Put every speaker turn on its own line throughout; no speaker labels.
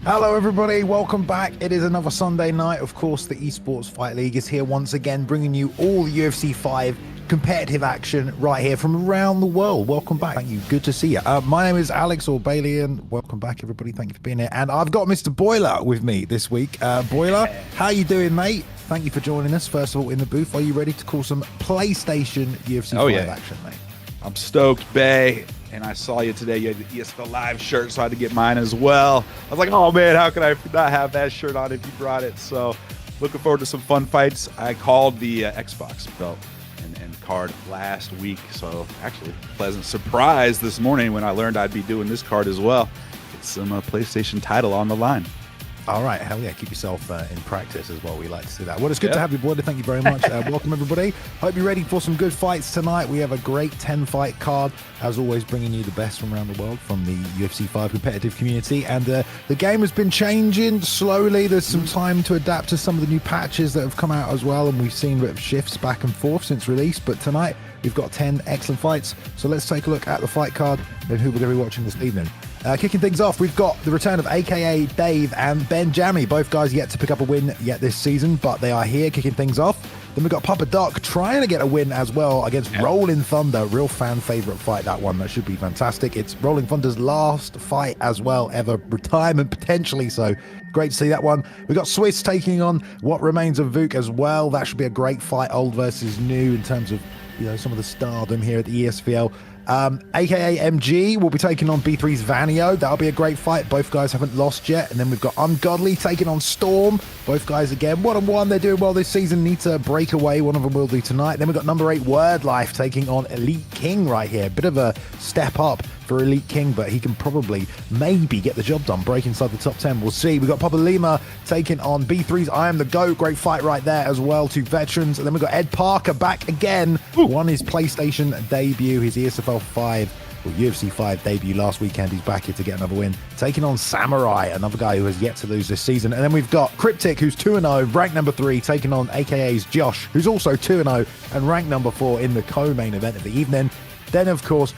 Hello everybody, welcome back. It is another Sunday night. Of course, the Esports Fight League is here once again, bringing you all the UFC 5 competitive action right here from around the world. Welcome back. Thank you. Good to see you. My name is Alex or Bailey, and welcome back everybody. Thank you for being here. And I've got Mr. Boiler with me this week. Boiler, how you doing, mate? Thank you for joining us. First of all, in the booth, are you ready to call some PlayStation UFC 5 action, mate?
I'm stoked, Bay. And I saw you today. You had the ESFL Live shirt, so I had to get mine as well. I was like, oh, man, how could I not have that shirt on if you brought it? So looking forward to some fun fights. I called the Xbox belt and card last week. So actually, pleasant surprise this morning when I learned I'd be doing this card as well. It's some PlayStation title on the line.
All right, hell yeah, keep yourself in practice as well. We like to see that. Well, it's good to have you, Boiler. Thank you very much. Welcome, everybody. Hope you're ready for some good fights tonight. We have a great 10-fight card, as always, bringing you the best from around the world from the UFC 5 competitive community. And the game has been changing slowly. There's some time to adapt to some of the new patches that have come out as well, and we've seen a bit of shifts back and forth since release. But tonight, we've got 10 excellent fights. So let's take a look at the fight card and who we're going to be watching this evening. Kicking things off, we've got the return of AKA Dave and Ben Jamy. Both guys yet to pick up a win yet this season, but they are here kicking things off. Then we've got Papa Doc trying to get a win as well against Rolling Thunder. Real fan favorite fight, that one. That should be fantastic. It's Rolling Thunder's last fight as well ever. Retirement potentially, so great to see that one. We've got Swiss taking on what remains of Vuk as well. That should be a great fight, old versus new, in terms of, you know, some of the stardom here at the ESFL. AKA MG will be taking on B3's Vano. That'll be a great fight. Both guys haven't lost yet. And then we've got Ungodly taking on Storm. Both guys again 1-1. They're doing well this season. Need to break away. One of them will do tonight. Then we've got number 8 Word Life taking on Elite King right here. Bit of a step up for Elite King, but he can probably maybe get the job done, break inside the top 10. We'll see. We've got Papa Lima taking on B3's I Am the GOAT. Great fight right there as well. 2 veterans. And then we've got Ed Parker back again. Won his PlayStation debut, his ESFL 5 or UFC 5 debut last weekend. He's back here to get another win, taking on Samurai, another guy who has yet to lose this season. And then we've got Cryptic, who's 2-0, ranked number 3, taking on AKA's Josh, who's also 2-0 and ranked number 4 in the co-main event of the evening. Then, of course,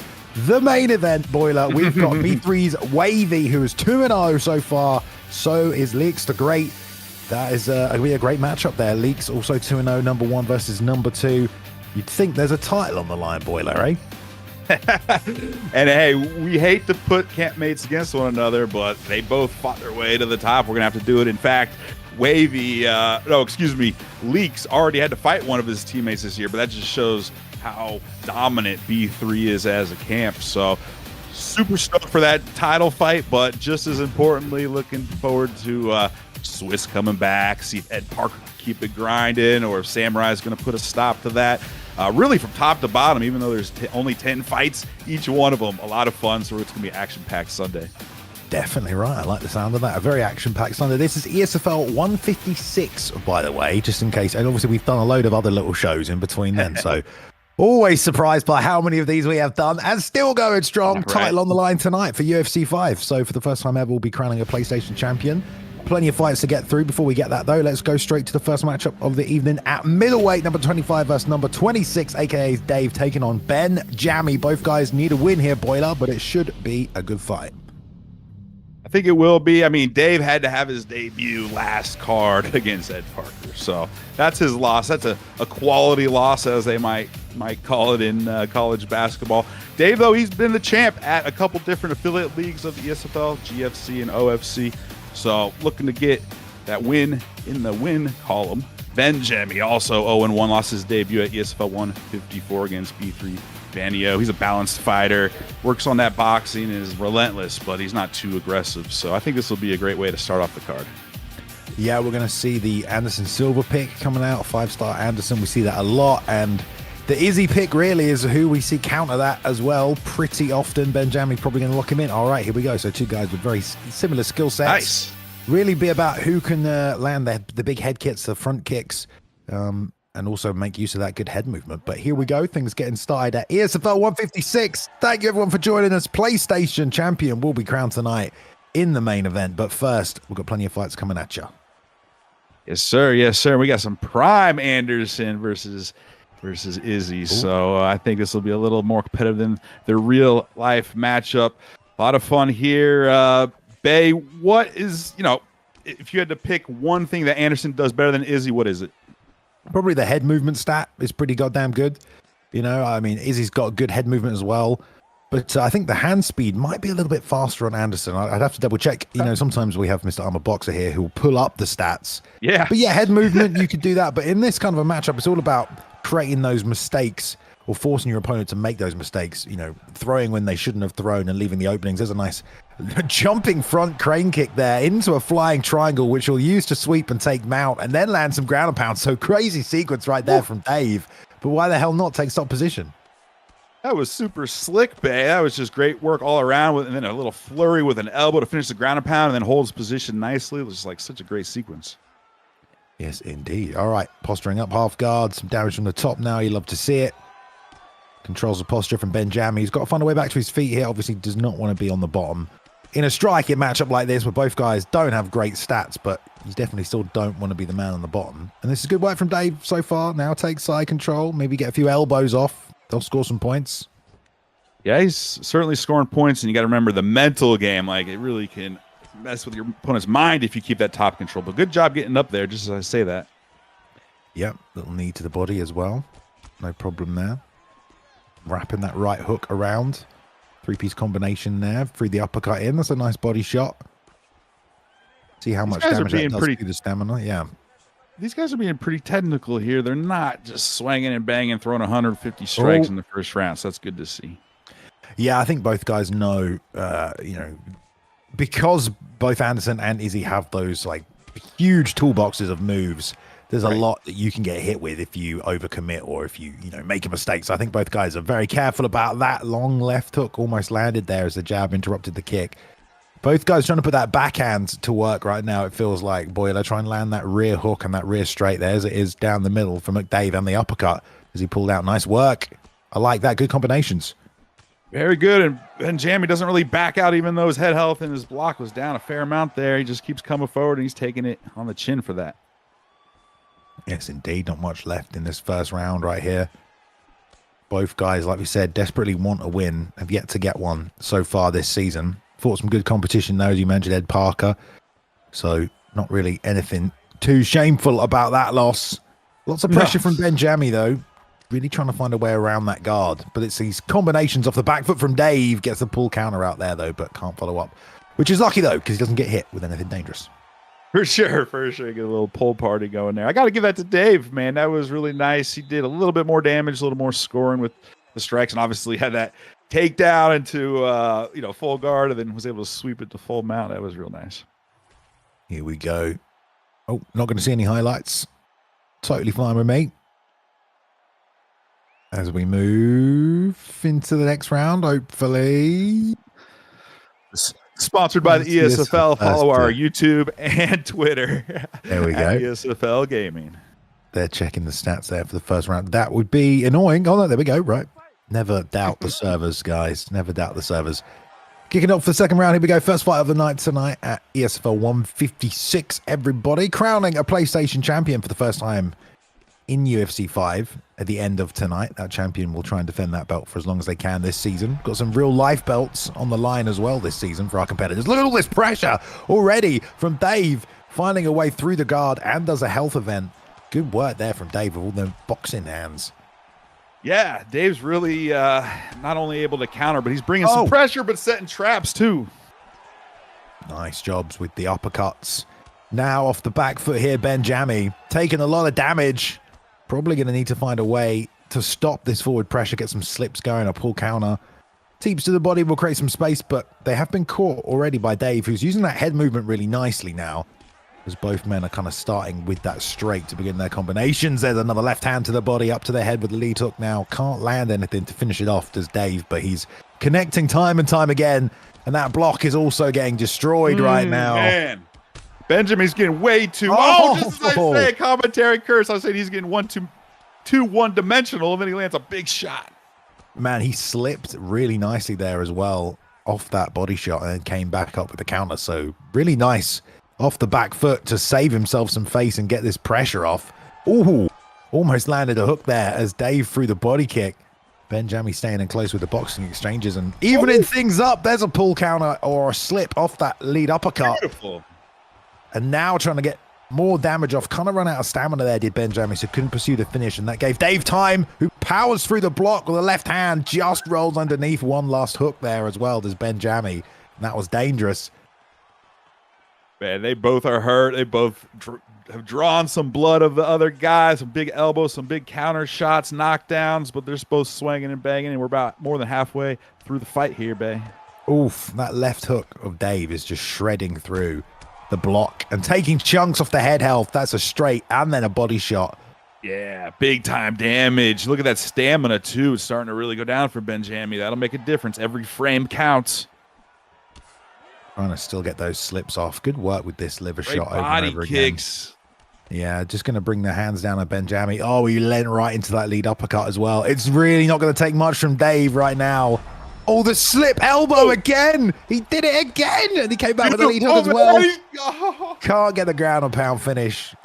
the main event, Boiler, we've got B3's Wavvy, who is 2-0 so far. So is LeaxeTheGreat. That is going to be a great matchup there. Leaks also 2-0, number 1 versus number 2. You'd think there's a title on the line, Boiler, eh?
And hey, we hate to put campmates against one another, but they both fought their way to the top. We're gonna have to do it. In fact, Leaks already had to fight one of his teammates this year, but that just shows how dominant B3 is as a camp. So super stoked for that title fight, but just as importantly, looking forward to Swiss coming back, see if Ed Parker can keep it grinding, or if Samurai is going to put a stop to that. Really from top to bottom, even though there's only 10 fights, each one of them a lot of fun, so it's going to be an action-packed Sunday.
Definitely right. I like the sound of that. A very action-packed Sunday. This is ESFL 156, by the way, just in case. And obviously we've done a load of other little shows in between then, so always surprised by how many of these we have done, and still going strong. Right. Title on the line tonight for UFC 5. So for the first time ever, we'll be crowning a PlayStation champion. Plenty of fights to get through. Before we get that, though, let's go straight to the first matchup of the evening at middleweight. Number 25 versus number 26, aka Dave, taking on Ben Jamy. Both guys need a win here, Boiler, but it should be a good fight.
I think it will be. I mean, Dave had to have his debut last card against Ed Parker, so that's his loss. That's a quality loss, as they might call it in college basketball. Dave, though, he's been the champ at a couple different affiliate leagues of the ESFL, GFC and OFC. So looking to get that win in the win column. Ben Jamy also 0-1, lost his debut at ESFL 154 against B3 Vano. He's a balanced fighter, works on that boxing, and is relentless, but he's not too aggressive. So I think this will be a great way to start off the card.
Yeah, we're going to see the Anderson Silva pick coming out, 5-star Anderson. We see that a lot, and the Izzy pick really is who we see counter that as well pretty often. Ben Jamy probably going to lock him in. All right, here we go. So 2 guys with very similar skill sets.
Nice.
Really be about who can land the big head kicks, the front kicks, and also make use of that good head movement. But here we go. Things getting started at ESFL 156. Thank you, everyone, for joining us. PlayStation champion will be crowned tonight in the main event. But first, we've got plenty of fights coming at you.
Yes, sir. Yes, sir. We got some prime Anderson versus Izzy. Ooh. So I think this will be a little more competitive than the real life matchup. A lot of fun here. Bay, what is, if you had to pick one thing that Anderson does better than Izzy, what is it?
Probably the head movement stat is pretty goddamn good. I mean, Izzy's got good head movement as well. But I think the hand speed might be a little bit faster on Anderson. I'd have to double check. Sometimes we have Mr. Armor Boxer here who will pull up the stats.
Yeah.
But yeah, head movement, you could do that. But in this kind of a matchup, it's all about creating those mistakes or forcing your opponent to make those mistakes. Throwing when they shouldn't have thrown and leaving the openings. There's a nice jumping front crane kick there into a flying triangle, which he'll use to sweep and take mount and then land some ground and pound. So crazy sequence right there from Dave. But why the hell not take stop position?
That was super slick, Bay. That was just great work all around, and then a little flurry with an elbow to finish the ground and pound, and then holds position nicely. It was just like such a great sequence.
Yes, indeed. All right, posturing up half guard, some damage from the top now. You love to see it. Controls the posture from Jamy. He's got to find a way back to his feet here. Obviously, does not want to be on the bottom. In a striking matchup like this, where both guys don't have great stats, but you definitely still don't want to be the man on the bottom. And this is good work from Dave so far. Now take side control, maybe get a few elbows off. They'll score some points.
Yeah, he's certainly scoring points, and you got to remember the mental game. Like, it really can mess with your opponent's mind if you keep that top control. But good job getting up there, just as I say that.
Yep, little knee to the body as well. No problem there. Wrapping that right hook around. Three-piece combination there. Through the uppercut in. That's a nice body shot. See how much damage that does to the stamina. Yeah.
These guys are being pretty technical here. They're not just swinging and banging, throwing 150 strikes in the first round. So that's good to see.
Yeah, I think both guys know, because both Anderson and Izzy have those like huge toolboxes of moves. There's a lot that you can get hit with if you overcommit or if you make a mistake. So I think both guys are very careful about that. Long left hook almost landed there as the jab interrupted the kick. Both guys trying to put that backhand to work right now. It feels like Boiler trying to land that rear hook and that rear straight there as it is down the middle from McDave and the uppercut as he pulled out. Nice work. I like that. Good combinations.
Very good. And Jamy doesn't really back out even though his head health and his block was down a fair amount there. He just keeps coming forward and he's taking it on the chin for that.
Yes, indeed. Not much left in this first round right here. Both guys, like we said, desperately want a win. Have yet to get one so far this season. Fought some good competition though, as you mentioned, Ed Parker. So not really anything too shameful about that loss. Lots of pressure from Jamy though. Really trying to find a way around that guard. But it's these combinations off the back foot from Dave. Gets the pull counter out there though, but can't follow up. Which is lucky though, because he doesn't get hit with anything dangerous.
For sure. Get a little pull party going there. I got to give that to Dave, man. That was really nice. He did a little bit more damage, a little more scoring with the strikes, and obviously had that takedown into full guard and then was able to sweep it to full mount. That was real nice.
Here we go. Oh, not going to see any highlights. Totally fine with me. As we move into the next round, hopefully.
Sponsored by the ESFL. Follow our YouTube and Twitter.
There we go.
ESFL Gaming.
They're checking the stats there for the first round. That would be annoying. Oh, no, there we go. Right. Never doubt the servers, guys. Never doubt the servers. Kicking off for the second round. Here we go. First fight of the night tonight at ESFL 156. Everybody crowning a PlayStation champion for the first time in UFC 5 at the end of tonight. That champion will try and defend that belt for as long as they can this season. Got some real life belts on the line as well this season for our competitors. Look at all this pressure already from Dave, finding a way through the guard and does a health event. Good work there from Dave with all the boxing hands.
Yeah, Dave's really not only able to counter, but he's bringing some pressure, but setting traps too.
Nice jobs with the uppercuts. Now off the back foot here, Jamy taking a lot of damage. Probably going to need to find a way to stop this forward pressure, get some slips going, a pull counter. Teeps to the body will create some space, but they have been caught already by Dave, who's using that head movement really nicely now, as both men are kind of starting with that straight to begin their combinations. There's another left hand to the body, up to the head with the lead hook now. Can't land anything to finish it off, does Dave, but he's connecting time and time again, and that block is also getting destroyed right now.
Man. Benjamin's getting way too... just as I say, commentary curse. I was saying he's getting too one-dimensional, and then he lands a big shot.
Man, he slipped really nicely there as well off that body shot and came back up with the counter. So really nice off the back foot to save himself some face and get this pressure off. Ooh, almost landed a hook there as Dave threw the body kick. Ben Jamy staying in close with the boxing exchanges and evening things up. There's a pull counter or a slip off that lead uppercut.
Beautiful.
And now trying to get more damage off. Kind of run out of stamina there, did Ben Jamy, so couldn't pursue the finish. And that gave Dave time, who powers through the block with the left hand, just rolls underneath. One last hook there as well, does Ben Jamy. And that was dangerous.
Man, they both are hurt. They both have drawn some blood of the other guys, some big elbows, some big counter shots, knockdowns, but they're both swinging and banging, and we're about more than halfway through the fight here, Bay.
Oof, that left hook of Dave is just shredding through the block and taking chunks off the head health. That's a straight and then a body shot.
Yeah, big time damage. Look at that stamina, too. It's starting to really go down for Ben Jamy. That'll make a difference. Every frame counts.
Trying to still get those slips off. Good work with this liver shot over
body
and over
kicks.
Again. Yeah, just going to bring the hands down on Ben Jamy. Oh, he leant right into that lead uppercut as well. It's really not going to take much from Dave right now. Oh, the slip elbow again. He did it again. And he came back with the lead hook as well. Can't get the ground and pound finish.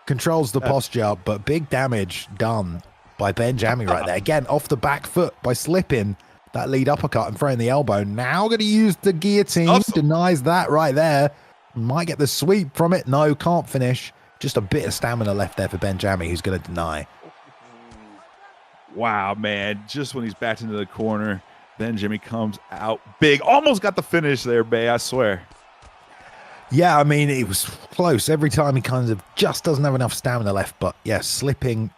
Controls the posture, but big damage done by Ben Jamy right there. Again, off the back foot by slipping that lead uppercut and throwing the elbow. Now going to use the guillotine. Awesome. Denies that right there. Might get the sweep from it. No, can't finish. Just a bit of stamina left there for Ben Jamy, who's going to deny.
Wow, man. Just when he's backed into the corner, Ben Jamy comes out big. Almost got the finish there, Bay, I swear.
Yeah, I mean, it was close. Every time he kind of just doesn't have enough stamina left. But yeah, slipping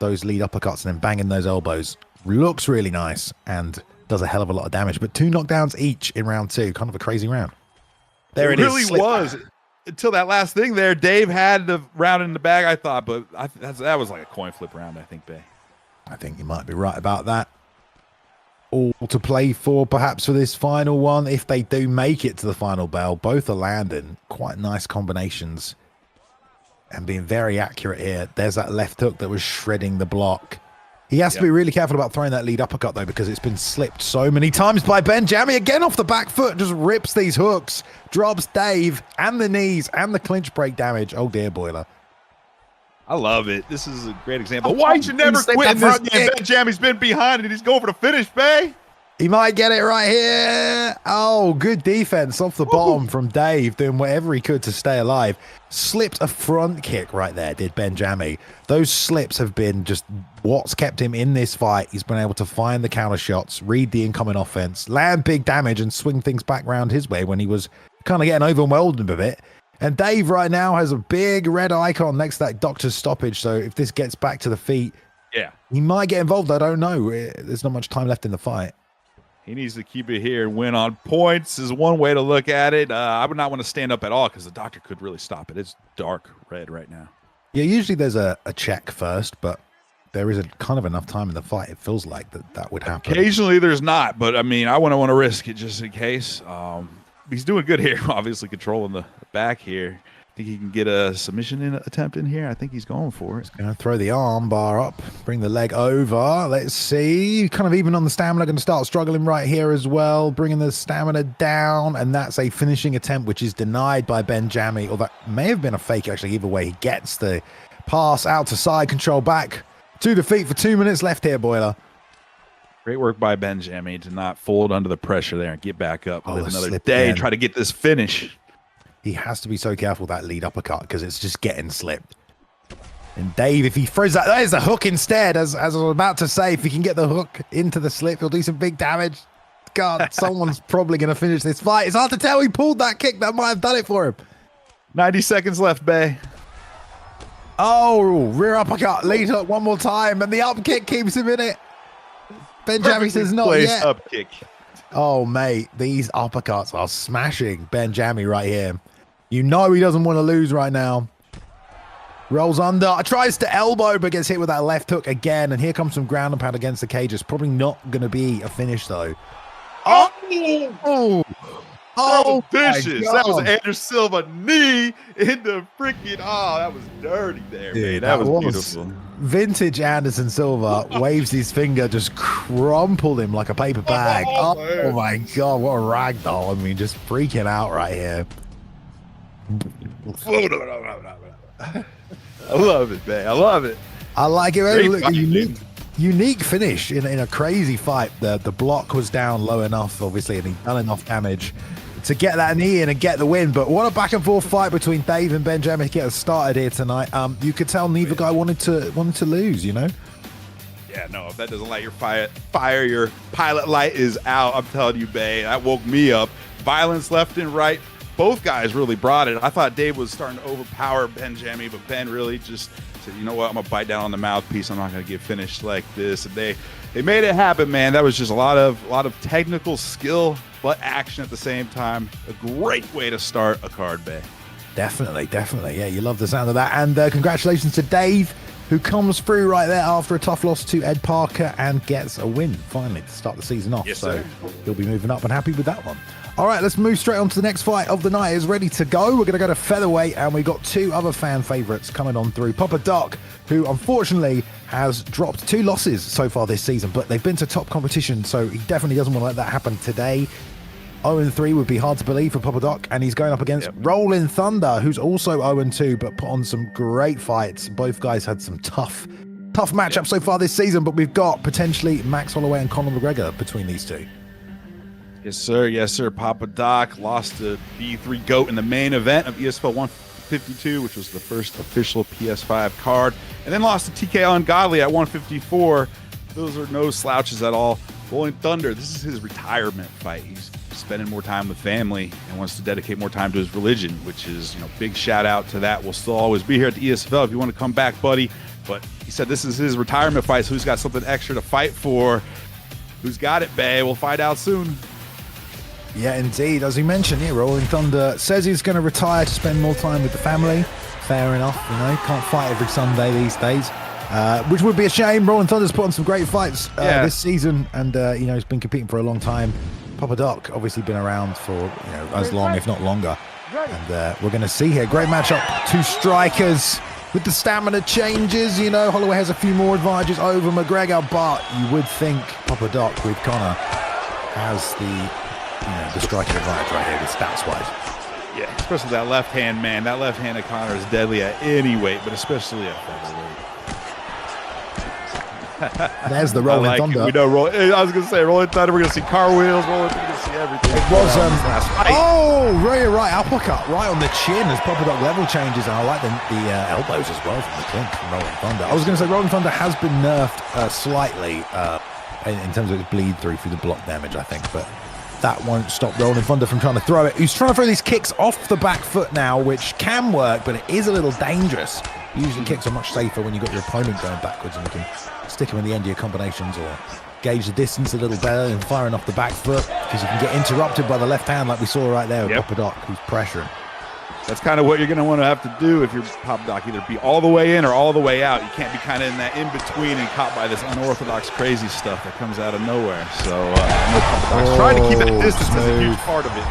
those lead uppercuts and then banging those elbows looks really nice and does a hell of a lot of damage. But 2 knockdowns each in round 2. Kind of a crazy round. There it
really was. Until that last thing there, Dave had the round in the bag, I thought. But that was like a coin flip round, I think, Bay.
I think you might be right about that. All to play for, perhaps, for this final one. If they do make it to the final bell, both are landing quite nice combinations and being very accurate here. There's that left hook that was shredding the block. He has to be really careful about throwing that lead uppercut, though, because it's been slipped so many times by Ben Jamy. Again, off the back foot, just rips these hooks, drops Dave and the knees and the clinch break damage. Oh, dear, Boiler.
I love it. This is a great example. Why you never quit in this game? Ben Jamy's been behind and he's going for the finish, Bay.
He might get it right here. Oh, good defense off the bottom from Dave, doing whatever he could to stay alive. Slipped a front kick right there, did Ben Jamy. Those slips have been just what's kept him in this fight. He's been able to find the counter shots, read the incoming offense, land big damage, and swing things back round his way when he was kind of getting overwhelmed a bit. And Dave right now has a big red icon next to that doctor's stoppage. So if this gets back to the feet, he might get involved. I don't know. There's not much time left in the fight.
He needs to keep it here and win on points is one way to look at it. I would not want to stand up at all because the doctor could really stop it. It's dark red right now.
Yeah, usually there's a check first, but there isn't kind of enough time in the fight. It feels like that would happen.
Occasionally there's not, but I mean, I wouldn't want to risk it just in case. He's doing good here, obviously controlling the back here. I think he can get a submission attempt in here. I think he's going for it.
He's going to throw the arm bar up, bring the leg over. Let's see. Kind of even on the stamina, going to start struggling right here as well, bringing the stamina down. And that's a finishing attempt, which is denied by Ben Jamy. Or that may have been a fake, actually. Either way, he gets the pass out to side control back to the feet for 2 minutes left here, Boiler.
Great work by Ben Jamy to not fold under the pressure there and get back up. Live another day,
again.
Try to get this finish.
He has to be so careful with that lead uppercut because it's just getting slipped. And Dave, if he throws that, there's the hook instead. As I was about to say, if he can get the hook into the slip, he'll do some big damage. God, someone's probably going to finish this fight. It's hard to tell. He pulled that kick. That might have done it for him.
90 seconds left, Bay.
Oh, rear uppercut, lead hook one more time. And the up kick keeps him in it. Ben Jamy says not yet.
Up kick.
Oh, mate, these uppercuts are smashing Ben Jamy right here. You know he doesn't want to lose right now. Rolls under, tries to elbow, but gets hit with that left hook again. And here comes some ground and pound against the cage. It's probably not going to be a finish, though. Oh,
vicious. That was Andrew Silva knee in the freaking, that was dirty there,
dude,
man. That was beautiful.
Vintage Anderson Silva waves his finger, just crumpled him like a paper bag. Oh my God, what a ragdoll. I mean, just freaking out right here.
I love it, man. I love it.
I like it. Look, unique finish in a crazy fight. The block was down low enough, obviously, and he'd done enough damage to get that knee in and get the win. But what a back and forth fight between Dave and Ben Jamy get us started here tonight. You could tell neither guy wanted to lose, you know?
Yeah, no, if that doesn't light your fire, your pilot light is out. I'm telling you, Bay, that woke me up. Violence left and right. Both guys really brought it. I thought Dave was starting to overpower Ben Jamy, but Ben really just said, you know what, I'm going to bite down on the mouthpiece. I'm not going to get finished like this. And they made it happen, man. That was just a lot of technical skill, but action at the same time. A great way to start a card, Bay. Definitely.
Yeah, you love the sound of that. And congratulations to Dave, who comes through right there after a tough loss to Ed Parker and gets a win finally to start the season off.
Yes,
so
sir.
He'll be moving up and happy with that one. All right, let's move straight on to the next fight of the night. Is ready to go. We're going to go to featherweight, and we've got two other fan favorites coming on through. Papa Doc, who unfortunately has dropped 2 losses so far this season, but they've been to top competition, so he definitely doesn't want to let that happen today. 0-3 would be hard to believe for Papa Doc, and he's going up against Rolling Thunder, who's also 0-2, but put on some great fights. Both guys had some tough matchups so far this season, but we've got potentially Max Holloway and Conor McGregor between these two.
Yes, sir. Papa Doc lost to B3 GOAT in the main event of ESFL 152, which was the first official PS5 card, and then lost to TK Ungodly at 154. Those are no slouches at all. Rolling Thunder, this is his retirement fight. He's spending more time with family and wants to dedicate more time to his religion, which is, big shout out to that. We'll still always be here at the ESFL if you want to come back, buddy. But he said this is his retirement fight, so who's got something extra to fight for? Who's got it, Bay? We'll find out soon.
Yeah, indeed. As he mentioned, Rolling Thunder says he's going to retire to spend more time with the family. Fair enough, can't fight every Sunday these days, which would be a shame. Rolling Thunder's put on some great fights this season, and he's been competing for a long time. Papa Doc obviously been around for as long, if not longer, and we're going to see here great matchup. 2 strikers with the stamina changes. Holloway has a few more advantages over McGregor, but you would think Papa Doc with Conor has the striking advantage right here with stats wise.
Yeah, especially that left hand, man. That left hand of Conor is deadly at any weight, but especially at featherweight.
There's the Rolling Thunder.
We know I was going to say Rolling Thunder. We're going to see car wheels. We're going to see everything.
It was very right uppercut right on the chin as Papa Doc level changes, and I like the elbows as well from the clinch from Rolling Thunder. I was going to say Rolling Thunder has been nerfed slightly in terms of its bleed through the block damage, I think, but that won't stop Rolling Thunder from trying to throw it. He's trying to throw these kicks off the back foot now, which can work, but it is a little dangerous. Usually kicks are much safer when you've got your opponent going backwards and you can stick them in the end of your combinations or gauge the distance a little better than firing off the back foot, because you can get interrupted by the left hand like we saw right there with Papa Doc, who's pressuring.
That's kind of what you're going to want to have to do if you're Papa Doc, either be all the way in or all the way out. You can't be kind of in that in-between and caught by this unorthodox crazy stuff that comes out of nowhere. So Papa Doc's trying to keep that distance as a huge part of it.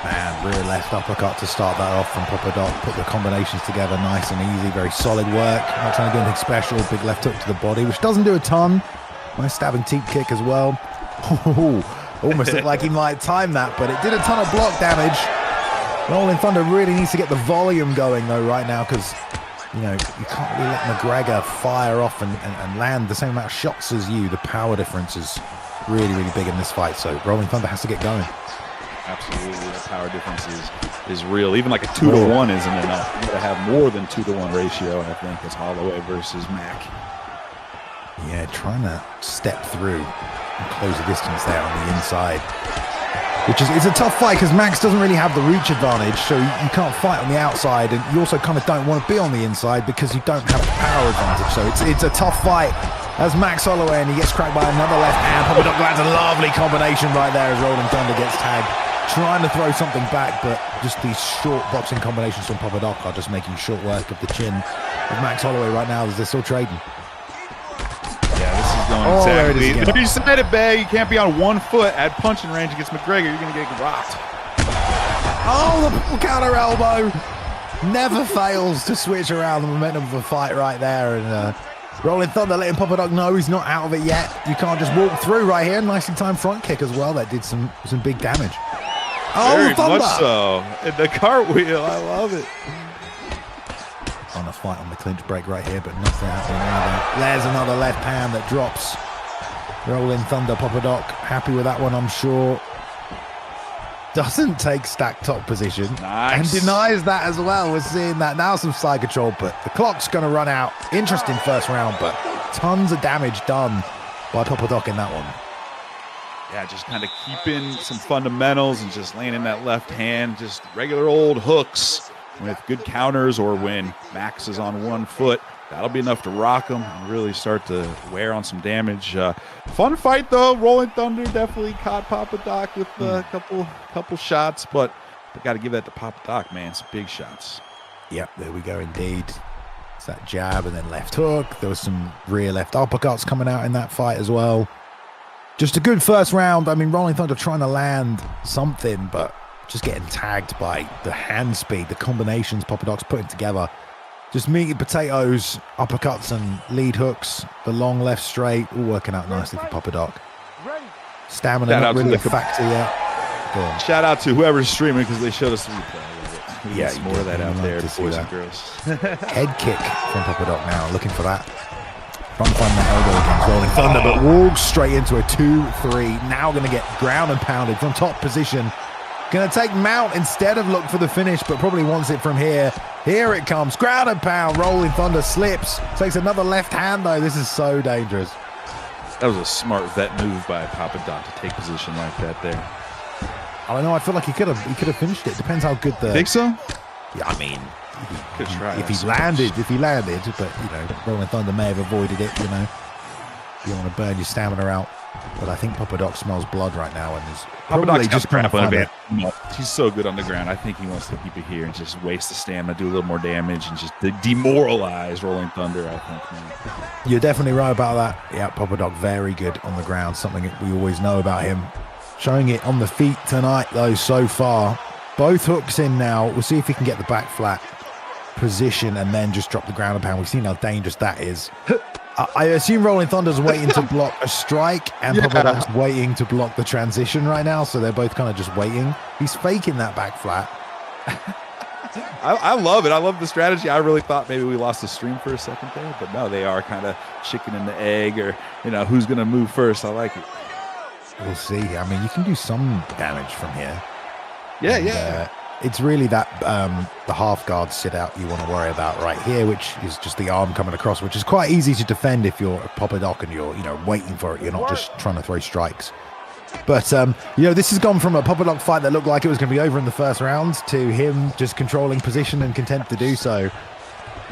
Man, rear left uppercut to start that off from Papa Doc. Put the combinations together nice and easy. Very solid work. Not trying to do anything special. Big left hook to the body, which doesn't do a ton. Nice stabbing teep kick as well. Almost looked like he might time that, but it did a ton of block damage. Rolling Thunder really needs to get the volume going though right now, because you can't really let McGregor fire off and land the same amount of shots as you. The power difference is really big in this fight, so Rolling Thunder has to get going.
Absolutely, the power difference is real. Even like a 2-to-1 isn't enough. You got to have more than 2-to-1 ratio, I think, as Holloway versus Mac.
Yeah, trying to step through and close the distance there on the inside, which is a tough fight because Max doesn't really have the reach advantage, so you can't fight on the outside, and you also kind of don't want to be on the inside because you don't have the power advantage. So it's a tough fight as Max Holloway, and he gets cracked by another left hand. Papa Doc lands a lovely combination right there as Rolling Thunder gets tagged, trying to throw something back, but just these short boxing combinations from Papa Doc are just making short work of the chin of Max Holloway right now as they're still trading.
Yeah, this is going exactly. You said it, Bay. You can't be on one foot at punching range against McGregor. You're going to get rocked.
Oh, the counter elbow never fails to switch around the momentum of a fight right there. And Rolling Thunder letting Papa Doc know he's not out of it yet. You can't just walk through right here. Nicely timed front kick as well. That did some big damage. Oh,
very
Thunder.
Much so. And the cartwheel, I love it.
trying to fight on the clinch break right here, but nothing happening either. There's another left hand that drops. Rolling Thunder, Papadoc, happy with that one, I'm sure. Doesn't take stack top position.
Nice.
And denies that as well. We're seeing that now, some side control, but the clock's going to run out. Interesting first round, but tons of damage done by Papadoc in that one.
Yeah, just kind of keeping some fundamentals and just laying in that left hand, just regular old hooks with good counters, or when Max is on one foot, that'll be enough to rock him and really start to wear on some damage. Fun fight, though. Rolling Thunder definitely caught Papadoc with a couple shots, but got to give that to Papadoc, man. Some big shots.
Yep, there we go indeed. It's that jab and then left hook. There was some rear left uppercuts coming out in that fight as well. Just a good first round. I mean, Rolling Thunder trying to land something, but just getting tagged by the hand speed, the combinations Papadoc's putting together. Just meat and potatoes, uppercuts and lead hooks, the long left straight, all working out nicely for Papadoc. Stamina not really a factor yet. Go on.
Shout out to whoever's streaming, because they showed us the replay.
Yeah,
more of that out there, boys and girls.
Head kick from Papadoc now, looking for that. Trying to find that elbow against Rolling Thunder, but walks straight into a 2-3. Now going to get ground and pounded from top position. Going to take mount instead of look for the finish, but probably wants it from here. Here it comes. Ground and pound. Rolling Thunder slips. Takes another left hand, though. This is so dangerous.
That was a smart vet move by Papadoc to take position like that there.
I don't know. I feel like he could have finished it. Depends how good the...
Think so?
Yeah, I mean...
Could try.
If he landed, but, you know, Rolling Thunder may have avoided it, you know. You don't want to burn your stamina out. But I think Papadoc smells blood right now and is probably just trying to find it.
He's so good on the ground. I think he wants to keep it here and just waste the stamina, do a little more damage, and just demoralize Rolling Thunder, I think. Man.
You're definitely right about that. Yeah, Papadoc very good on the ground, something that we always know about him. Showing it on the feet tonight, though, so far. Both hooks in now. We'll see if he can get the back flat position and then just drop the ground and pound. We've seen how dangerous that is. I assume Rolling Thunder's waiting to block a strike, and Papadoc's waiting to block the transition right now, so they're both kind of just waiting. He's faking that back flat.
I love it. I love the strategy. I really thought maybe we lost the stream for a second there, but no, they are kind of chicken and the egg, or, you know, who's going to move first. I like it.
We'll see. I mean, you can do some damage from here.
Yeah,
and, it's really that the half guard sit out you want to worry about right here, which is just the arm coming across, which is quite easy to defend if you're a Papadoc and you're, you know, waiting for it. You're not just trying to throw strikes. But, you know, this has gone from a Papadoc fight that looked like it was going to be over in the first round to him just controlling position and content to do so.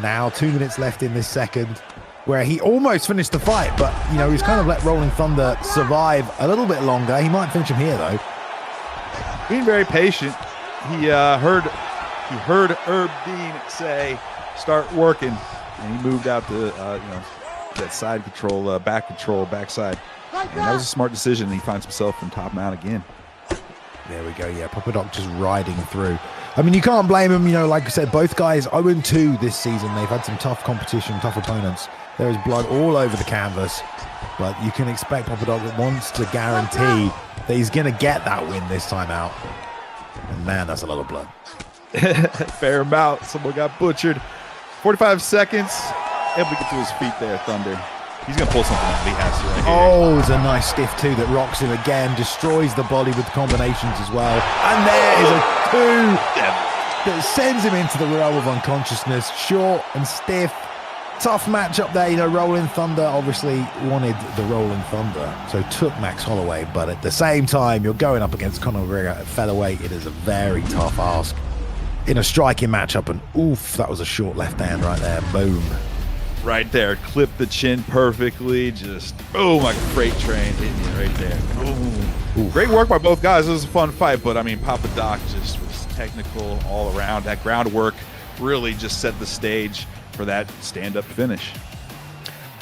Now 2 minutes left in this second, where he almost finished the fight, but, you know, he's kind of let Rolling Thunder survive a little bit longer. He might finish him here, though.
Being very patient. He heard Herb Dean say, "Start working," and he moved out to you know, that side control, backside. And that was a smart decision. He finds himself in top mount again.
There we go. Yeah, Papadoc just riding through. I mean, you can't blame him. You know, like I said, both guys 0-2 this season. They've had some tough competition, tough opponents. There is blood all over the canvas, but you can expect Papadoc wants to guarantee that he's going to get that win this time out. And man, that's a lot of blood.
Fair amount. Someone got butchered. 45 seconds. Able to get to his feet there, Thunder. He's going to pull something out. He has to right here.
Oh, it's a nice stiff two that rocks him again. Destroys the body with combinations as well. And there is a two that sends him into the realm of unconsciousness. Short and stiff. Tough matchup there. You know, Rolling Thunder obviously wanted the Rolling Thunder, so took Max Holloway. But at the same time, you're going up against Conor McGregor at featherweight. It is a very tough ask in a striking matchup. And oof, that was a short left hand right there. Boom.
Right there. Clipped the chin perfectly. Just boom, like a freight train hitting you right there. Boom. Great work by both guys. It was a fun fight, but I mean, Papadoc just was technical all around. That groundwork really just set the stage for that stand-up finish.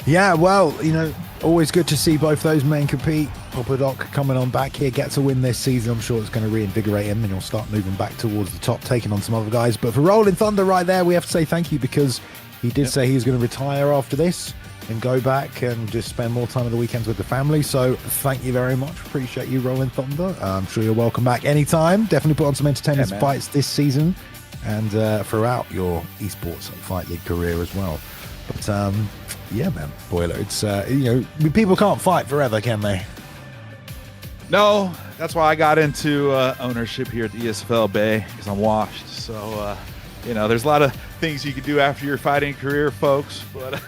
Yeah, well, you know, always good to see both those men compete. Papadoc coming on back here, gets a win this season. I'm sure it's going to reinvigorate him and he'll start moving back towards the top, taking on some other guys. But for Rolling Thunder right there, we have to say thank you, because he did say he was going to retire after this and go back and just spend more time on the weekends with the family. So thank you very much. Appreciate you, Rolling Thunder. I'm sure you're welcome back anytime. Definitely put on some entertaining fights this season. and throughout your esports fight league career as well. But yeah, man, Boiler, it's people can't fight forever, can they?
No, that's why I got into ownership here at the ESFL Bay, because I'm washed. So there's a lot of things you can do after your fighting career, folks. But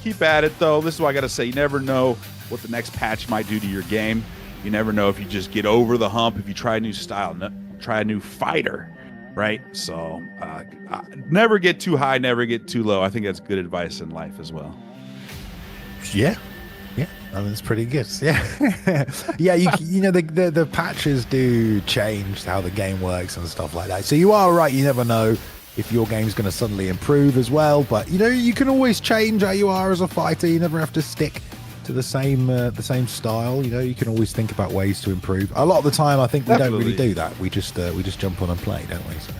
keep at it though. This is what I got to say: you never know what the next patch might do to your game. You never know if you just get over the hump, if you try a new style, try a new fighter. Right, so never get too high, never get too low. I think that's good advice in life as well.
Yeah, I mean, it's pretty good. Yeah, yeah. The patches do change how the game works and stuff like that. So you are right. You never know if your game's going to suddenly improve as well. But you can always change how you are as a fighter. You never have to stick to the same style. You can always think about ways to improve. A lot of the time, I think we don't really do that. We just jump on and play, don't we? So.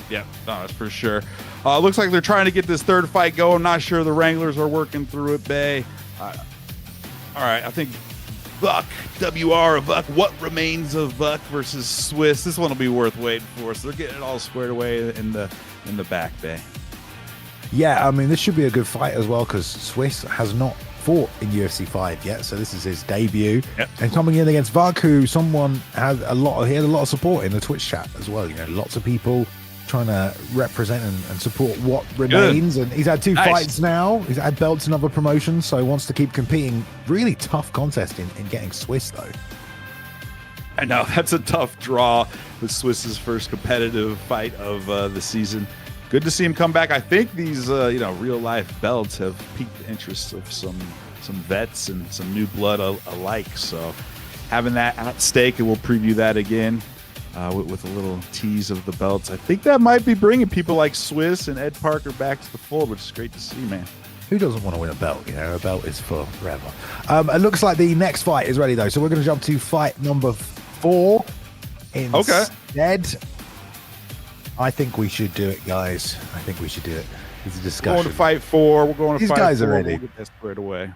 Yeah, no, that's for sure. Looks like they're trying to get this third fight going. Not sure the Wranglers are working through it, Bay. All right, I think Buck, WR of Buck. What remains of Buck versus Swiss? This one will be worth waiting for. So they're getting it all squared away in the back, Bay. Yeah,
I mean, this should be a good fight as well, because Swiss has not fought in UFC 5 yet, so this is his debut.
Yep.
And coming in against Vug, who someone had a lot of support in the Twitch chat as well. Lots of people trying to represent and support what remains. Good. And he's had 2 fights now. He's had belts in other promotions, so he wants to keep competing. Really tough contest in getting Swiss though.
I know that's a tough draw with Swiss's first competitive fight of the season. Good to see him come back. I think these, real life belts have piqued the interest of some vets and some new blood alike. So having that at stake, and we'll preview that again with a little tease of the belts. I think that might be bringing people like Swiss and Ed Parker back to the fold, which is great to see, man.
Who doesn't want to win a belt? A belt is for forever. It looks like the next fight is ready though, so we're going to jump to fight number 4 instead. Okay. I think we should do it, guys. I think we should do it. It's a discussion.
We're going to fight 4. We're going to
These
fight
guys
4.
Are ready.
We'll get that squared away.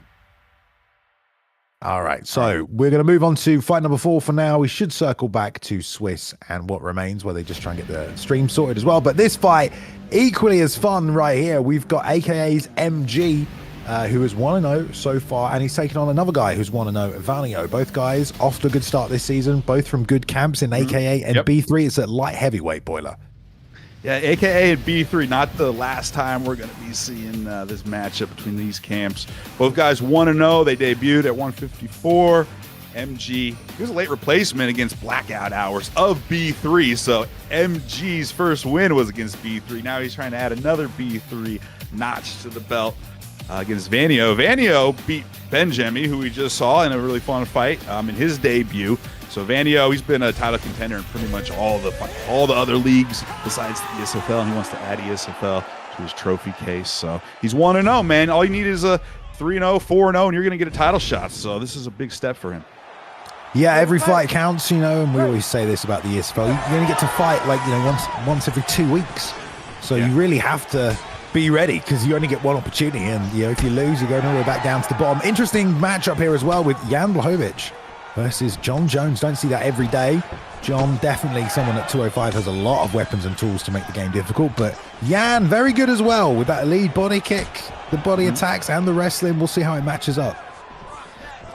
All right, so we're going to move on to fight number 4 for now. We should circle back to Swiss and what remains, where they just try and get the stream sorted as well. But this fight, equally as fun right here. We've got AKA's MG, who is 1-0 so far, and he's taken on another guy who's 1-0, Vano. Both guys off to a good start this season, both from good camps in AKA and B3. It's at light heavyweight, Boiler.
Yeah, AKA and B3, not the last time we're going to be seeing this matchup between these camps. Both guys 1-0. They debuted at 154. MG, he was a late replacement against Blackout Hours of B3. So MG's first win was against B3. Now he's trying to add another B3 notch to the belt against Vano. Vano beat Jamy, who we just saw in a really fun fight in his debut. So Vano, he's been a title contender in pretty much all the other leagues besides the ESFL, and he wants to add ESFL to his trophy case. So he's 1-0, man. All you need is a 3-0, 4-0, and you're going to get a title shot. So this is a big step for him.
Yeah, every fight counts, and we always say this about the ESFL. You only get to fight once every 2 weeks. So you really have to be ready, because you only get one opportunity, and if you lose, you're going all the way back down to the bottom. Interesting matchup here as well with Jan Blachowicz versus John Jones. Don't see that every day. John, definitely someone at 205, has a lot of weapons and tools to make the game difficult, but Jan, very good as well with that lead body kick, the body attacks, and the wrestling. We'll see how it matches up.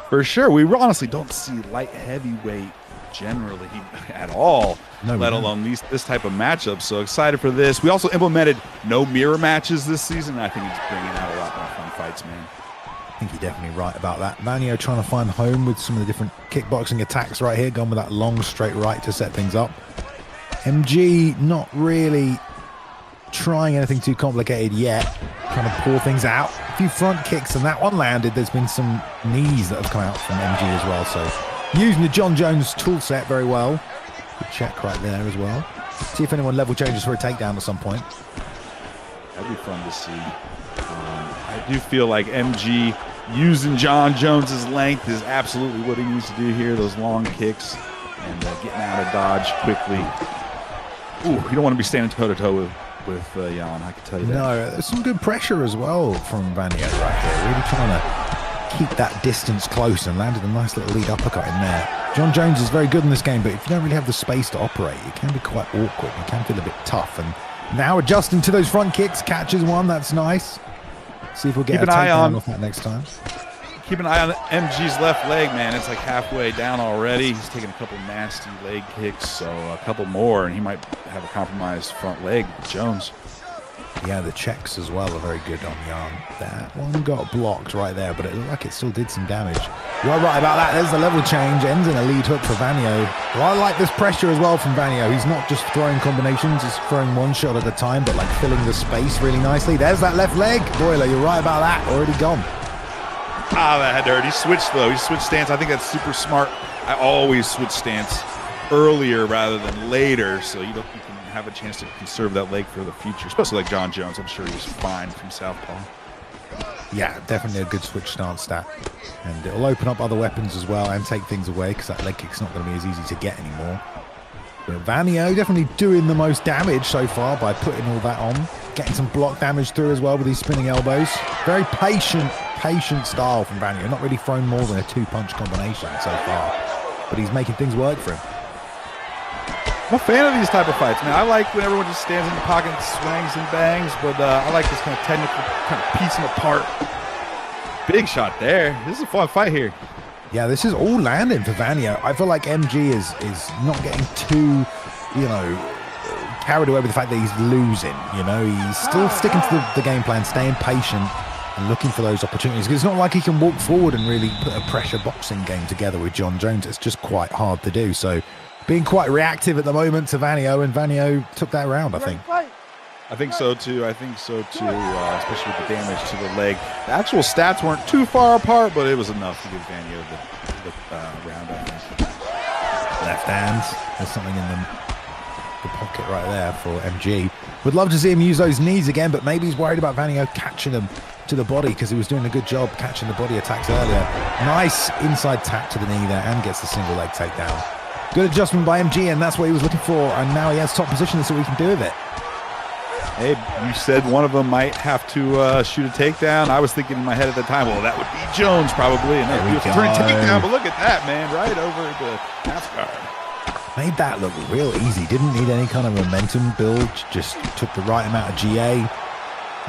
For sure. We honestly don't see light heavyweight generally at all, let alone this type of matchup. So excited for this. We also implemented no mirror matches this season. I think it's bringing out a lot more fun fights, man.
I think you're definitely right about that. Vano trying to find home with some of the different kickboxing attacks right here, going with that long straight right to set things up. MG not really trying anything too complicated yet, trying to pour things out. A few front kicks, and that one landed. There's been some knees that have come out from MG as well, so using the John Jones tool set very well. Good check right there as well. See if anyone level changes for a takedown at some point.
That'd be fun to see. I do feel like MG using John Jones's length is absolutely what he needs to do here. Those long kicks and getting out of dodge quickly. Ooh, you don't want to be standing toe-to-toe with Jan, I can tell you that.
No, there's some good pressure as well from Vano right here. Really trying to keep that distance close, and landed a nice little lead uppercut in there. John Jones is very good in this game, but if you don't really have the space to operate, it can be quite awkward. You can feel a bit tough. And now adjusting to those front kicks, catches one. That's nice. See if we'll get a takedown off that next time.
Keep an eye on MG's left leg, man. It's like halfway down already. He's taking a couple nasty leg kicks, so a couple more, and he might have a compromised front leg. Jones.
Yeah, the checks as well are very good on Jan. That one got blocked right there, but it looked like it still did some damage. You're right about that. There's the level change. Ends in a lead hook for Vano. Well, I like this pressure as well from Vano. He's not just throwing combinations, he's throwing one shot at a time, but like filling the space really nicely. There's that left leg. Boiler, you're right about that. Already gone.
Ah, that had to hurt. He switched, though. He switched stance. I think that's super smart. I always switch stance earlier rather than later, so you can have a chance to conserve that leg for the future, especially like John Jones. I'm sure he was fine from southpaw.
Yeah, definitely a good switch stance stat. And it'll open up other weapons as well and take things away because that leg kick's not going to be as easy to get anymore. But Vano definitely doing the most damage so far by putting all that on. Getting some block damage through as well with these spinning elbows. Very patient style from Vano. Not really thrown more than a 2-punch combination so far. But he's making things work for him.
I'm a fan of these type of fights, man. I like when everyone just stands in the pocket and swangs and bangs, but I like this kind of technical, kind of piece them apart. Big shot there. This is a fun fight here.
Yeah, this is all landing for Vano. I feel like MG is not getting too, carried away with the fact that he's losing. He's still sticking to the game plan, staying patient and looking for those opportunities. Because it's not like he can walk forward and really put a pressure boxing game together with John Jones. It's just quite hard to do. So being quite reactive at the moment to Vano, and Vano took that round, I think.
I think so too, especially with the damage to the leg. The actual stats weren't too far apart, but it was enough to give Vano the round, I think.
Left hand. There's something in the pocket right there for MG. Would love to see him use those knees again, but maybe he's worried about Vano catching him to the body because he was doing a good job catching the body attacks earlier. Nice inside tap to the knee there and gets the single leg takedown. Good adjustment by MG, and that's what he was looking for, and now he has top position. Let's see what he can do with it.
Hey, you said one of them might have to shoot a takedown. I was thinking in my head at the time, well, that would be Jones probably, and that would be a takedown, but look at that, man, right over the half guard.
Made that look real easy. Didn't need any kind of momentum build, just took the right amount of GA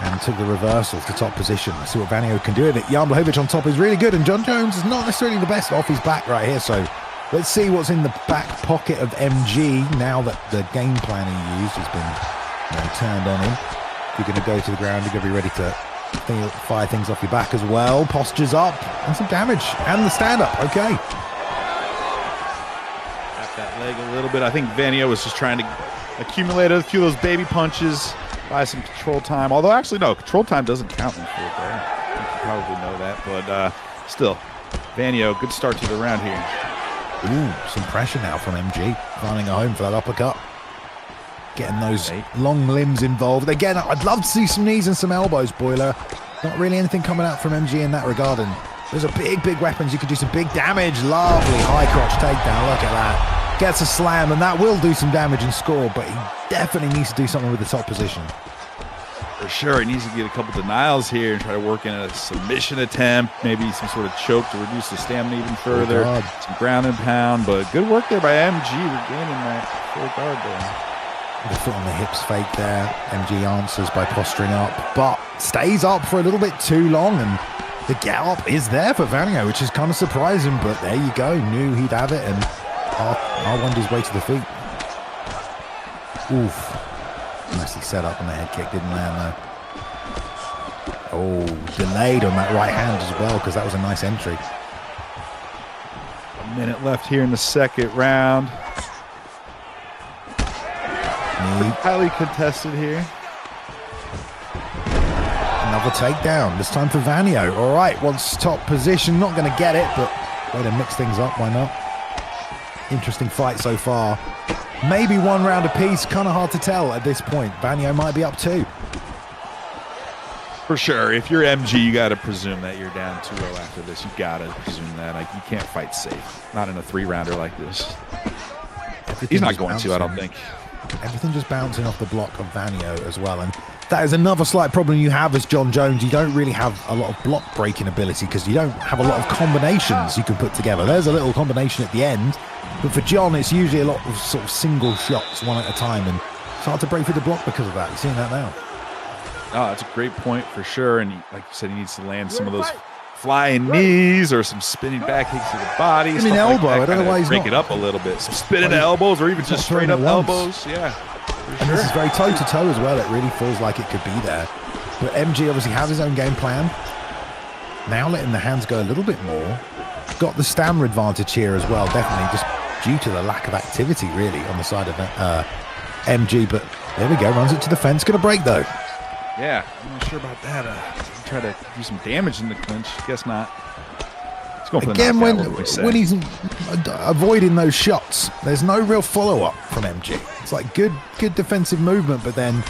and took the reversal to top position. Let's see what Vano can do with it. Jan Blachowicz on top is really good, and John Jones is not necessarily the best off his back right here, so let's see what's in the back pocket of MG now that the game plan he used has been turned on him. If you're going to go to the ground, you're going to be ready to fire things off your back as well. Postures up and some damage and the stand-up. Okay.
Tap that leg a little bit. I think Vano was just trying to accumulate a few of those baby punches, buy some control time. Although, actually, no, control time doesn't count in full there. I think you probably know that. But still, Vano, good start to the round here.
Ooh, some pressure now from MG. Finding a home for that uppercut. Getting those long limbs involved. Again, I'd love to see some knees and some elbows, Boiler. Not really anything coming out from MG in that regard. And those are big weapons. You could do some big damage. Lovely high crotch takedown. Look at that. Gets a slam, and that will do some damage and score, but he definitely needs to do something with the top position.
For sure, he needs to get a couple denials here and try to work in a submission attempt, maybe some sort of choke to reduce the stamina even further. Some ground and pound, but good work there by MG regaining that full guard there.
The foot on the hips fake there. MG answers by posturing up, but stays up for a little bit too long, and the get up is there for Vano, which is kind of surprising, but there you go. Knew he'd have it, and R1'd his way to the feet. Oof. Nicely set up on the head kick, didn't land though. Oh, delayed on that right hand as well, because that was a nice entry.
A minute left here in the second round. Highly contested here.
Another takedown, this time for Vano. All right, wants top position, not going to get it, but way to mix things up, why not? Interesting fight so far. Maybe one round apiece, kind of hard to tell at this point. Vano might be up 2.
For sure, if you're MG, you got to presume that you're down 2-0 after this. You got to presume that. Like, you can't fight safe, not in a 3-rounder like this. He's not going to, I don't think.
Everything just bouncing off the block of Vano as well, and That is another slight problem you have as John Jones. You don't really have a lot of block breaking ability because you don't have a lot of combinations you can put together. There's a little combination at the end, but for John, it's usually a lot of sort of single shots, one at a time, and it's hard to break through the block because of that. You're seeing that now.
Oh, that's a great point for sure. And like you said, he needs to land some of those flying knees or some spinning back kicks to the body.
I mean, elbow.
Like
I don't know why he's
break
not.
it up a little bit. Some spinning elbows or even just straight up elbows. Yeah.
And this is very toe-to-toe as well. It really feels like it could be there. But MG obviously has his own game plan. Now letting the hands go a little bit more. Got the stamina advantage here as well, definitely, just due to the lack of activity, really, on the side of MG. But there we go, runs it to the fence. Going to break, though.
Yeah, I'm not sure about that. Try to do some damage in the clinch. Guess not. He's going for
Again,
the
knockout, when he's avoiding those shots, there's no real follow-up from MG. It's like good defensive movement, but then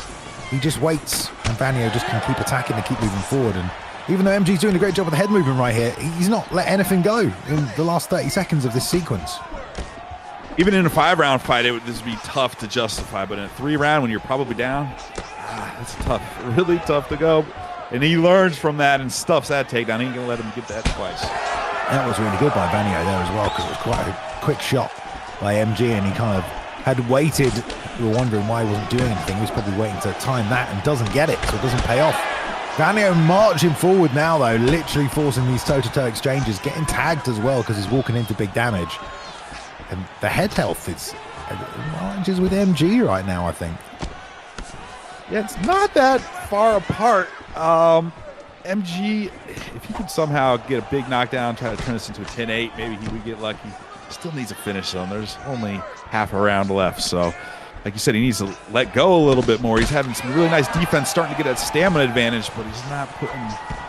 he just waits, and Vano just can keep attacking and keep moving forward. And even though MG's doing a great job of the head movement right here, he's not let anything go in the last 30 seconds of this sequence.
Even in a 5-round fight, this would be tough to justify, but in a 3-round, when you're probably down, it's tough, really tough to go. And he learns from that and stuffs that takedown. He ain't gonna let him get that twice.
That was really good by Vano there as well, because it was quite a quick shot by MG, and he kind of had waited. We were wondering why he wasn't doing anything. He was probably waiting to time that and doesn't get it, so it doesn't pay off. Vano marching forward now, though, literally forcing these toe-to-toe exchanges, getting tagged as well because he's walking into big damage. And the head health is marches with MG right now, I think.
Yeah, it's not that far apart. MG, if he could somehow get a big knockdown, try to turn this into a 10-8, maybe he would get lucky. Still needs a finish, though. There's only half a round left, so like you said, he needs to let go a little bit more. He's having some really nice defense, starting to get that stamina advantage, but he's not putting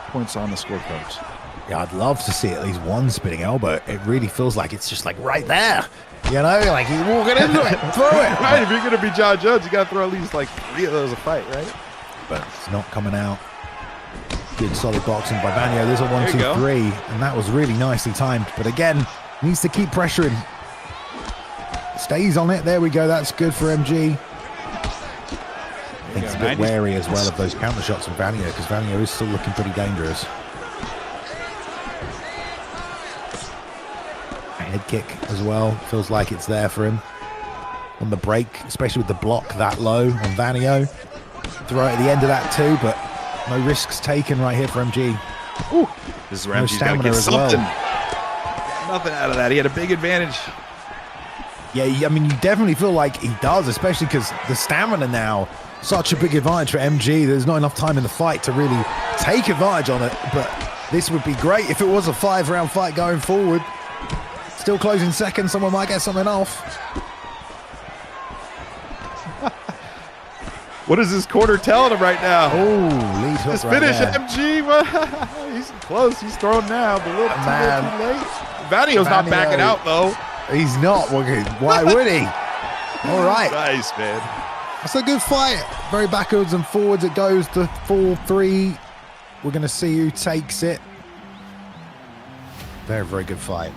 points on the scorecards.
Yeah, I'd love to see at least one spinning elbow. It really feels like it's just like right there. You know, like he's walking into it, throw it.
Right, if you're going to be John Jones, you got to throw at least like 3 of those a fight, right?
But it's not coming out. Good solid boxing by Vano. There's a 1, 2, 3, and that was really nicely timed. But again, needs to keep pressuring. Stays on it. There we go. That's good for MG. I think he's a bit wary as well of those counter shots from Vano, because Vano is still looking pretty dangerous. A head kick as well. Feels like it's there for him. On the break, especially with the block that low on Vano. Throw at the end of that too, but no risks taken right here for MG.
Ooh, this is where MG's got to get something. Nothing out of that. He had a big advantage.
Yeah, I mean, you definitely feel like he does, especially because the stamina now, such a big advantage for MG. There's not enough time in the fight to really take advantage on it, but this would be great if it was a 5-round fight going forward. Still closing seconds, someone might get something off.
What is this corner telling him right now?
Oh, lead hook
just
right
finish
there.
MG. He's close. He's throwing now, but a little too late. Vano's not backing out, though.
He's not. Why would he? All right.
Nice, man.
That's a good fight. Very backwards and forwards it goes to 4-3. We're going to see who takes it. Very, very good fight.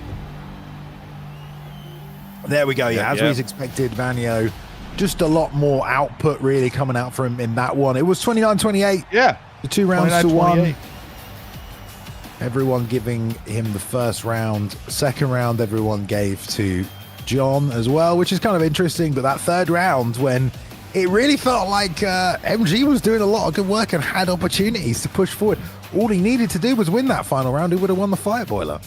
There we go. Yeah, as we expected, Vano. Just a lot more output really coming out for him in that one. It was 29-28.
Yeah.
The 2 rounds to 1. Everyone giving him the first round. Second round, everyone gave to John as well, which is kind of interesting. But that third round, when it really felt like MG was doing a lot of good work and had opportunities to push forward. All he needed to do was win that final round. He would have won the fight, Boiler.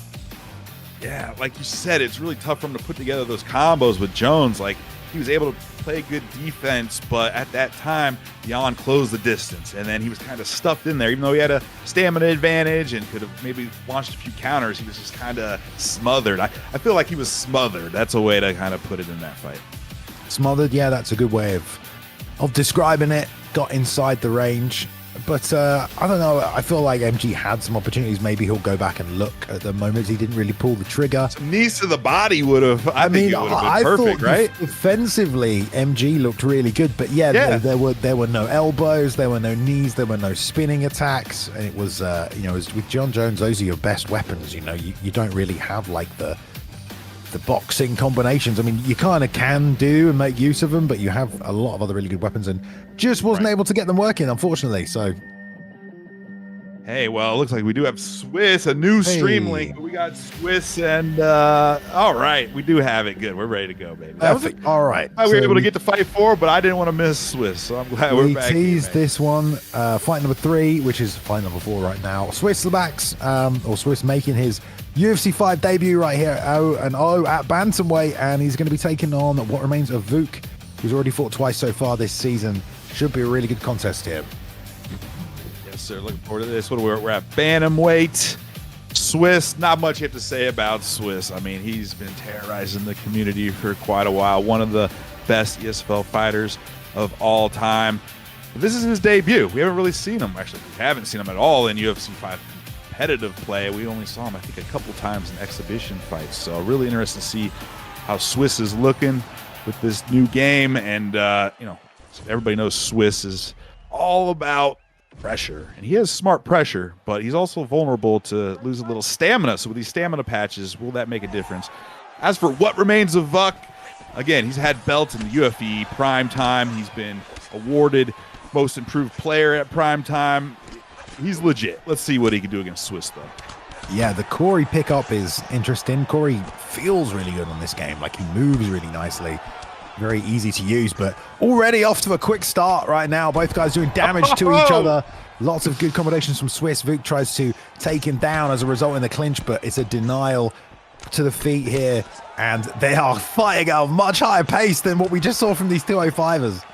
Yeah, like you said, it's really tough for him to put together those combos with Jones. Like, he was able to play good defense, but at that time, Jan closed the distance, and then he was kind of stuffed in there. Even though he had a stamina advantage and could have maybe launched a few counters, he was just kind of smothered. I feel like he was smothered. That's a way to kind of put it in that fight.
Smothered, yeah, that's a good way of describing it. Got inside the range. But I don't know. I feel like MG had some opportunities. Maybe he'll go back and look at the moments he didn't really pull the trigger.
Some knees to the body would have. I think it would have been perfect, right?
Defensively, MG looked really good. But there were no elbows, there were no knees, there were no spinning attacks, and it was it was with John Jones. Those are your best weapons. You don't really have like the the boxing combinations. I mean, you kind of can do and make use of them, but you have a lot of other really good weapons and just wasn't able to get them working, unfortunately. So,
hey, well, it looks like we do have Swiss, a new stream link. We got Swiss, and all right, we do have it. Good, we're ready to go, baby. That was
all right.
We were able to get to fight 4, but I didn't want to miss Swiss, so I'm glad we're back.
We teased this one, fight number 3, which is fight number 4 right now. Swiss the backs, or Swiss making his UFC 5 debut right here at 0-0 at bantamweight, and he's going to be taking on what remains of Vuk, who's already fought twice so far this season. Should be a really good contest here.
Yes, sir. Looking forward to this one. We're at bantamweight. Swiss, not much you have to say about Swiss. I mean, he's been terrorizing the community for quite a while. One of the best ESFL fighters of all time. This is his debut. We haven't really seen him. Actually, we haven't seen him at all in UFC 5 competitive play. We only saw him, I think, a couple times in exhibition fights. So really interesting to see how Swiss is looking with this new game. And, you know, everybody knows Swiss is all about pressure. And he has smart pressure, but he's also vulnerable to lose a little stamina. So with these stamina patches, will that make a difference? As for what remains of Vuk, again, he's had belts in the UFE prime time. He's been awarded most improved player at prime time. He's legit. Let's see what he can do against Swiss, though.
Yeah, the Corey pickup is interesting. Corey feels really good on this game. Like, he moves really nicely. Very easy to use, but already off to a quick start right now. Both guys doing damage to each other. Lots of good combinations from Swiss. Vuk tries to take him down as a result in the clinch, but it's a denial to the feet here. And they are fighting at a much higher pace than what we just saw from these 205ers.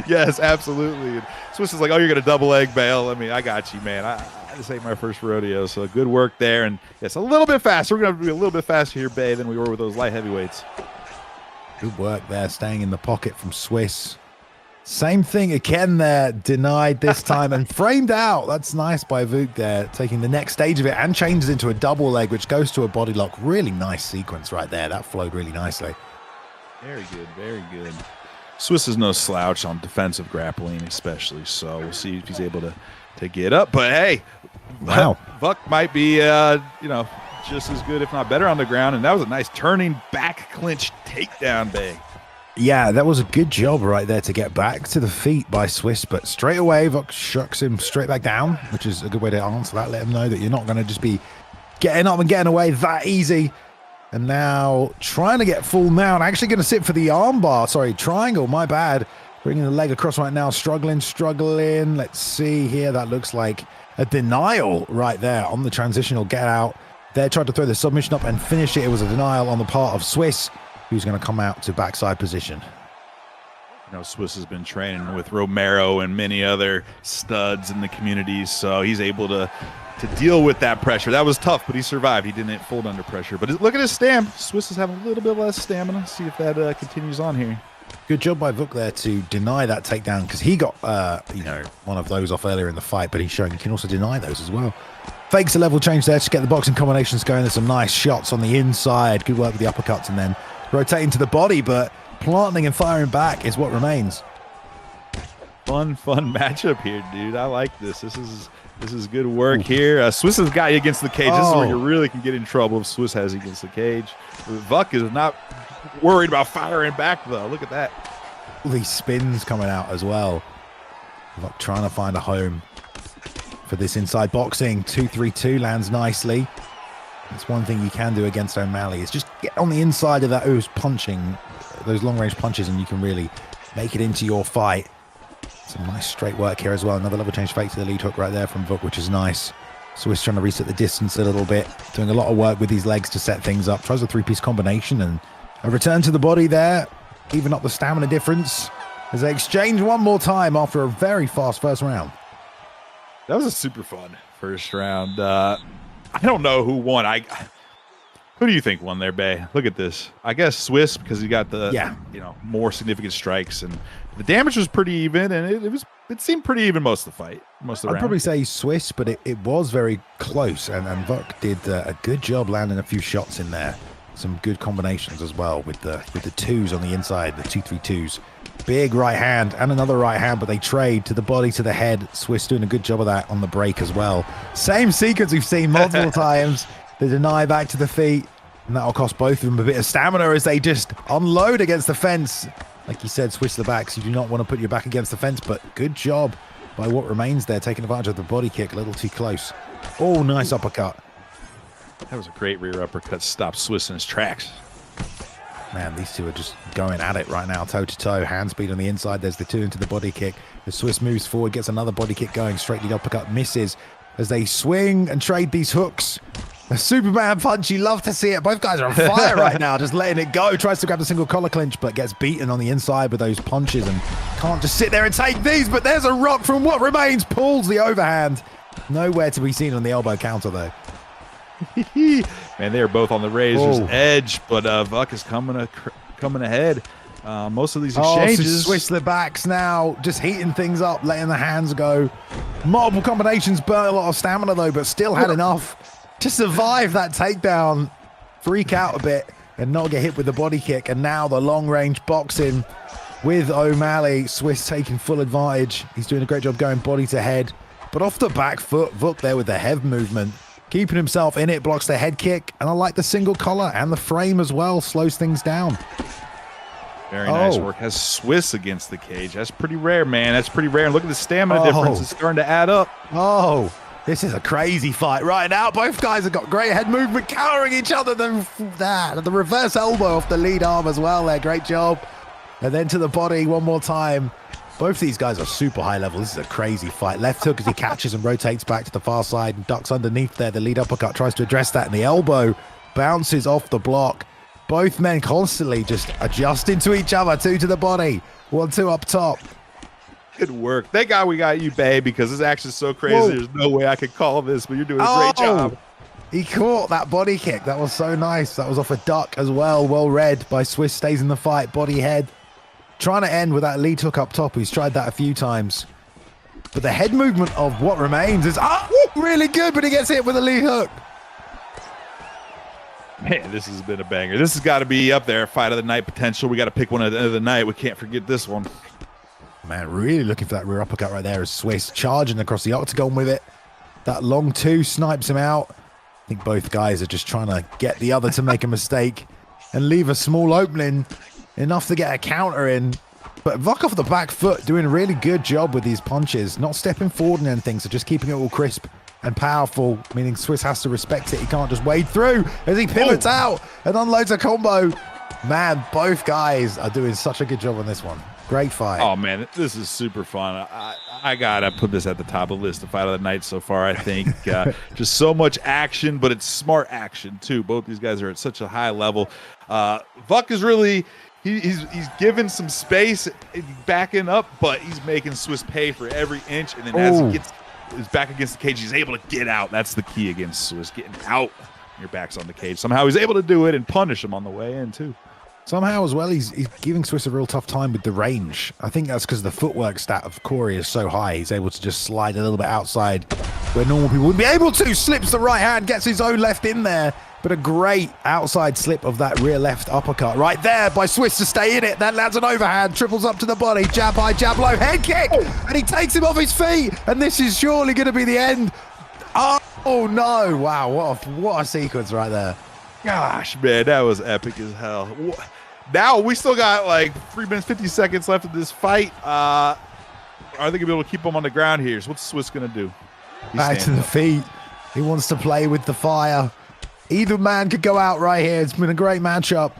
Yes, absolutely. And Swiss is like, oh, you're going to double leg bail. I mean, I got you, man. This ain't my first rodeo, so good work there. And yes, a little bit faster. We're going to be a little bit faster here, Bay, than we were with those light heavyweights.
Good work there, staying in the pocket from Swiss. Same thing again there, denied this time and framed out. That's nice by Vuk there, taking the next stage of it and changes into a double leg, which goes to a body lock. Really nice sequence right there. That flowed really nicely.
Very good, very good. Swiss is no slouch on defensive grappling, especially. So we'll see if he's able to get up. But hey,
wow,
Vuk might be, you know, just as good, if not better, on the ground. And that was a nice turning back clinch takedown, Bay.
Yeah, that was a good job right there to get back to the feet by Swiss. But straight away, Vuk shucks him straight back down, which is a good way to answer that. Let him know that you're not going to just be getting up and getting away that easy. And now trying to get full mount. Actually going to sit for the armbar. Sorry, triangle. My bad. Bringing the leg across right now. Struggling. Let's see here. That looks like a denial right there on the transitional get out. There tried to throw the submission up and finish it. It was a denial on the part of Swiss, who's going to come out to backside position.
You know, Swiss has been training with Romero and many other studs in the community, so he's able to deal with that pressure. That was tough, but he survived. He didn't fold under pressure. But look at his stamina. Swiss is having a little bit less stamina. See if that continues on here.
Good job by Vuk there to deny that takedown, because he got, you know, one of those off earlier in the fight, but he's showing he can also deny those as well. Fakes a level change there to get the boxing combinations going. There's some nice shots on the inside. Good work with the uppercuts and then rotating to the body, but planting and firing back is what remains.
Fun matchup here, dude. I like this. This is good work here. Swiss has got you against the cage. This is where you really can get in trouble if Swiss has you against the cage. Vuk is not worried about firing back, though. Look at that.
All these spins coming out as well. Vuk trying to find a home for this inside boxing. 2-3-2 lands nicely. That's one thing you can do against O'Malley, is just get on the inside of that who's punching, those long-range punches, and you can really make it into your fight. Some nice straight work here as well. Another level change fake to the lead hook right there from Vuk, which is nice. Swiss trying to reset the distance a little bit, doing a lot of work with these legs to set things up. Tries a three-piece combination and a return to the body there, even up the stamina difference as they exchange one more time after a very fast first round.
That was a super fun first round. I don't know who won. Who do you think won there, Bay? Look at this. I guess Swiss, because he got the you know, more significant strikes, and the damage was pretty even, and it seemed pretty even most of the fight, most of the round.
I'd probably say Swiss, but it was very close, and Vuk did a good job landing a few shots in there. Some good combinations as well with the twos on the inside, the 2-3-2s. Big right hand and another right hand, but they trade to the body, to the head. Swiss doing a good job of that on the break as well. Same sequence we've seen multiple times. The deny back to the feet. And that'll cost both of them a bit of stamina as they just unload against the fence. Like you said, switch the backs. You do not want to put your back against the fence, but good job by what remains there, taking advantage of the body kick a little too close. Oh, nice uppercut.
That was a great rear uppercut. Stopped Swiss in his tracks.
Man, these two are just going at it right now, toe to toe. Hand speed on the inside. There's the 2 into the body kick. The Swiss moves forward, gets another body kick going. Straight lead uppercut misses as they swing and trade these hooks. A Superman punch, you love to see it. Both guys are on fire right now, just letting it go. Tries to grab the single collar clinch, but gets beaten on the inside with those punches and can't just sit there and take these. But there's a rock from what remains, pulls the overhand. Nowhere to be seen on the elbow counter, though.
Man, they are both on the razor's edge, but Vuck is coming ahead. Most of these exchanges.
So switch the backs now, just heating things up, letting the hands go. Multiple combinations, burn a lot of stamina, though, but still had enough to survive that takedown, freak out a bit, and not get hit with the body kick. And now the long-range boxing with O'Malley. Swiss taking full advantage. He's doing a great job going body to head. But off the back foot, Vuk there with the hev movement. Keeping himself in it, blocks the head kick. And I like the single collar and the frame as well. Slows things down.
Very nice work. Has Swiss against the cage. That's pretty rare, man. That's pretty rare. And look at the stamina difference. It's starting to add up.
Oh, this is a crazy fight right now. Both guys have got great head movement, countering each other. The reverse elbow off the lead arm as well there. Great job. And then to the body one more time. Both these guys are super high level. This is a crazy fight. Left hook as he catches and rotates back to the far side and ducks underneath there. The lead uppercut tries to address that, and the elbow bounces off the block. Both men constantly just adjusting to each other. 2 to the body. 1-2 up top.
Good work. Thank God we got you, babe, because this action's so crazy.
Whoa.
There's no way I could call this, but you're doing a great job.
He caught that body kick. That was so nice. That was off a duck as well. Well read by Swiss. Stays in the fight. Body head. Trying to end with that lead hook up top. He's tried that a few times. But the head movement of what remains is really good, but he gets hit with a lead hook.
Man, this has been a banger. This has got to be up there. Fight of the night potential. We got to pick one at the end of the night. We can't forget this one.
Man, really looking for that rear uppercut right there as Swiss charging across the octagon with it. That long 2 snipes him out. I think both guys are just trying to get the other to make a mistake and leave a small opening, enough to get a counter in. But Vuk off the back foot doing a really good job with these punches, not stepping forward and anything, so just keeping it all crisp and powerful, meaning Swiss has to respect it. He can't just wade through as he pivots out and unloads a combo. Man, both guys are doing such a good job on this one. Great fight.
Oh, man, this is super fun. I got to put this at the top of the list, the fight of the night so far, I think. Just so much action, but it's smart action, too. Both these guys are at such a high level. Vuk is really... He's given some space, backing up, but he's making Swiss pay for every inch. And then as he gets his back against the cage, he's able to get out. That's the key against Swiss, getting out. Your back's on the cage. Somehow he's able to do it and punish him on the way in, too.
Somehow as well, he's giving Swiss a real tough time with the range. I think that's because the footwork stat of Corey is so high. He's able to just slide a little bit outside where normal people wouldn't be able to. Slips the right hand, gets his own left in there. But a great outside slip of that rear left uppercut right there by Swiss to stay in it. That lands an overhand, triples up to the body, jab high, jab low, head kick, and he takes him off his feet. And this is surely going to be the end. Oh no! Wow, what a sequence right there.
Gosh, man, that was epic as hell. Now we still got like 3 minutes 50 seconds left of this fight. Are they gonna be able to keep him on the ground here? So what's Swiss gonna do?
Back to the feet. He wants to play with the fire. Either man could go out right here. It's been a great matchup.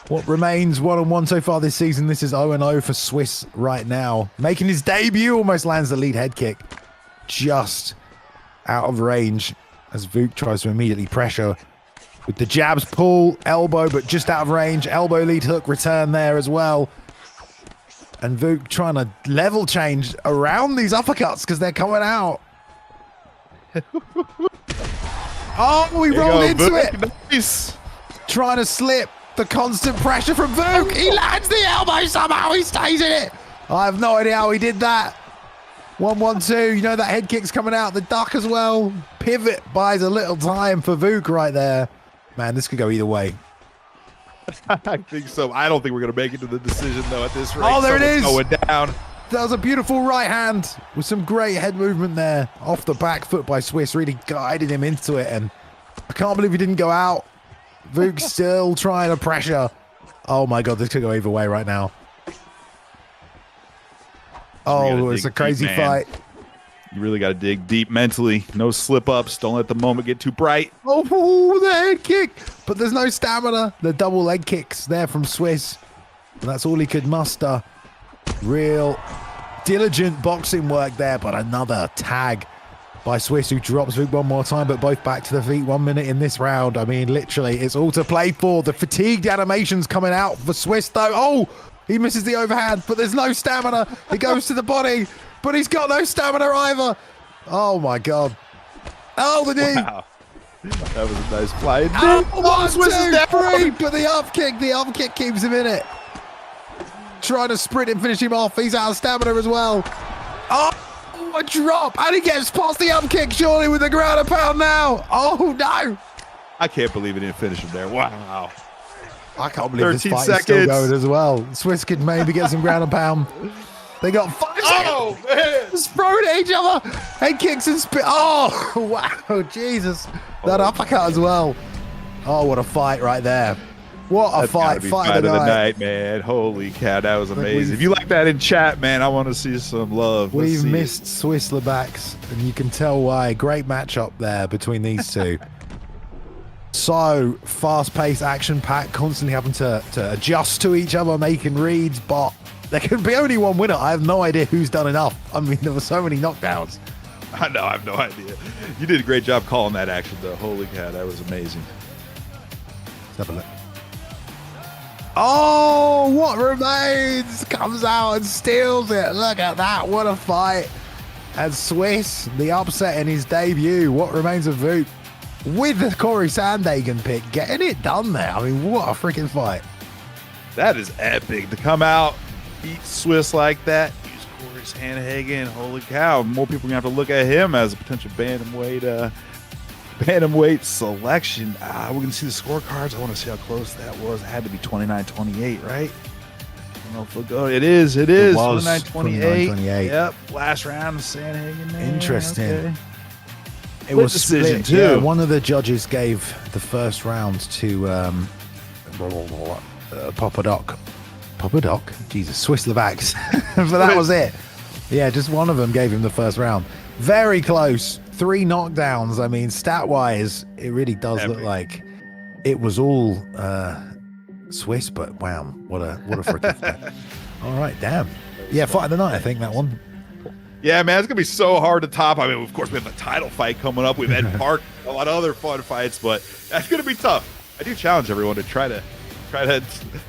What remains 1-1 so far this season. This is 0-0 for Swiss right now. Making his debut, almost lands the lead head kick. Just out of range as Vuk tries to immediately pressure with the jabs, pull, elbow, but just out of range. Elbow lead hook return there as well. And Vuk trying to level change around these uppercuts because they're coming out. Oh, we rolled into
Vuk.
it.
Nice.
Trying to slip. The constant pressure from Vuk. He lands the elbow somehow. He stays in it. I have no idea how he did that. 1-1-2. You know that head kick's coming out. The duck as well. Pivot buys a little time for Vuk right there. Man, this could go either way.
I think so. I don't think we're going to make it to the decision, though, at this rate.
Oh, there it is.
Going down.
That was a beautiful right hand with some great head movement there. Off the back foot by Swiss. Really guided him into it. And I can't believe he didn't go out. Vuk still trying to pressure. Oh my God, this could go either way right now. Oh, it's a crazy fight.
You really got to dig deep mentally. No slip-ups. Don't let the moment get too bright.
Oh, the head kick. But there's no stamina. The double leg kicks there from Swiss. And that's all he could muster. Real diligent boxing work there, but another tag by Swiss, who drops Vuk one more time, but both back to the feet. 1 minute in this round. I mean, literally, it's all to play for. The fatigued animations coming out for Swiss, though. Oh, he misses the overhand, but there's no stamina. He goes to the body, but he's got no stamina either. Oh, my God. Oh, the knee.
Wow. That was a nice play.
Oh, Swiss is down. But the up kick keeps him in it. Trying to sprint and finish him off. He's out of stamina as well. Oh, a drop. And he gets past the up kick, surely, with the ground and pound now. Oh, no.
I can't believe he didn't finish him there. Wow.
I can't believe this fight is still going as well. Swiss could maybe get some ground and pound. They got 5 seconds.
Oh, man.
Just throwing at each other. Head kicks and spit. Oh, wow. Jesus. That uppercut as well. Oh, what a fight right there. What a fight. Fight of the night,
man. Holy cow, that was amazing. If you like that in chat, man, I want to see some love.
We've missed Swiss Leax, and you can tell why. Great matchup there between these two. So fast-paced, action-packed, constantly having to adjust to each other, making reads, but there can be only one winner. I have no idea who's done enough. I mean, there were so many knockdowns.
I know, I have no idea. You did a great job calling that action, though. Holy cow, that was amazing.
Let's have a look. Oh, what remains? Comes out and steals it. Look at that. What a fight. And Swiss, the upset in his debut. What remains of Vuk? With the Corey Sandhagen pick, getting it done there. I mean, what a freaking fight.
That is epic. To come out, beat Swiss like that, use Corey Sandhagen. Holy cow. More people are going to have to look at him as a potential bantamweight selection. We're going to see the scorecards. I want to see how close that was. It had to be 29-28, right? I don't know if we'll go. It is. 29-28. Yep. Last round of Sandhagen there.
Interesting.
Okay.
It was
decision
split,
too.
Yeah, one of the judges gave the first round to Popadoc. Jesus, Swiss Leax. But that was it. Yeah, just one of them gave him the first round. Very close. 3 knockdowns. I mean, stat-wise, it really does look like it was all Swiss, but wow, what a freaking fight. All right, damn. Yeah, fight of the night, I think, that one.
Yeah, man, it's going to be so hard to top. I mean, of course, we have the title fight coming up. We've had Park, a lot of other fun fights, but that's going to be tough. I do challenge everyone to try to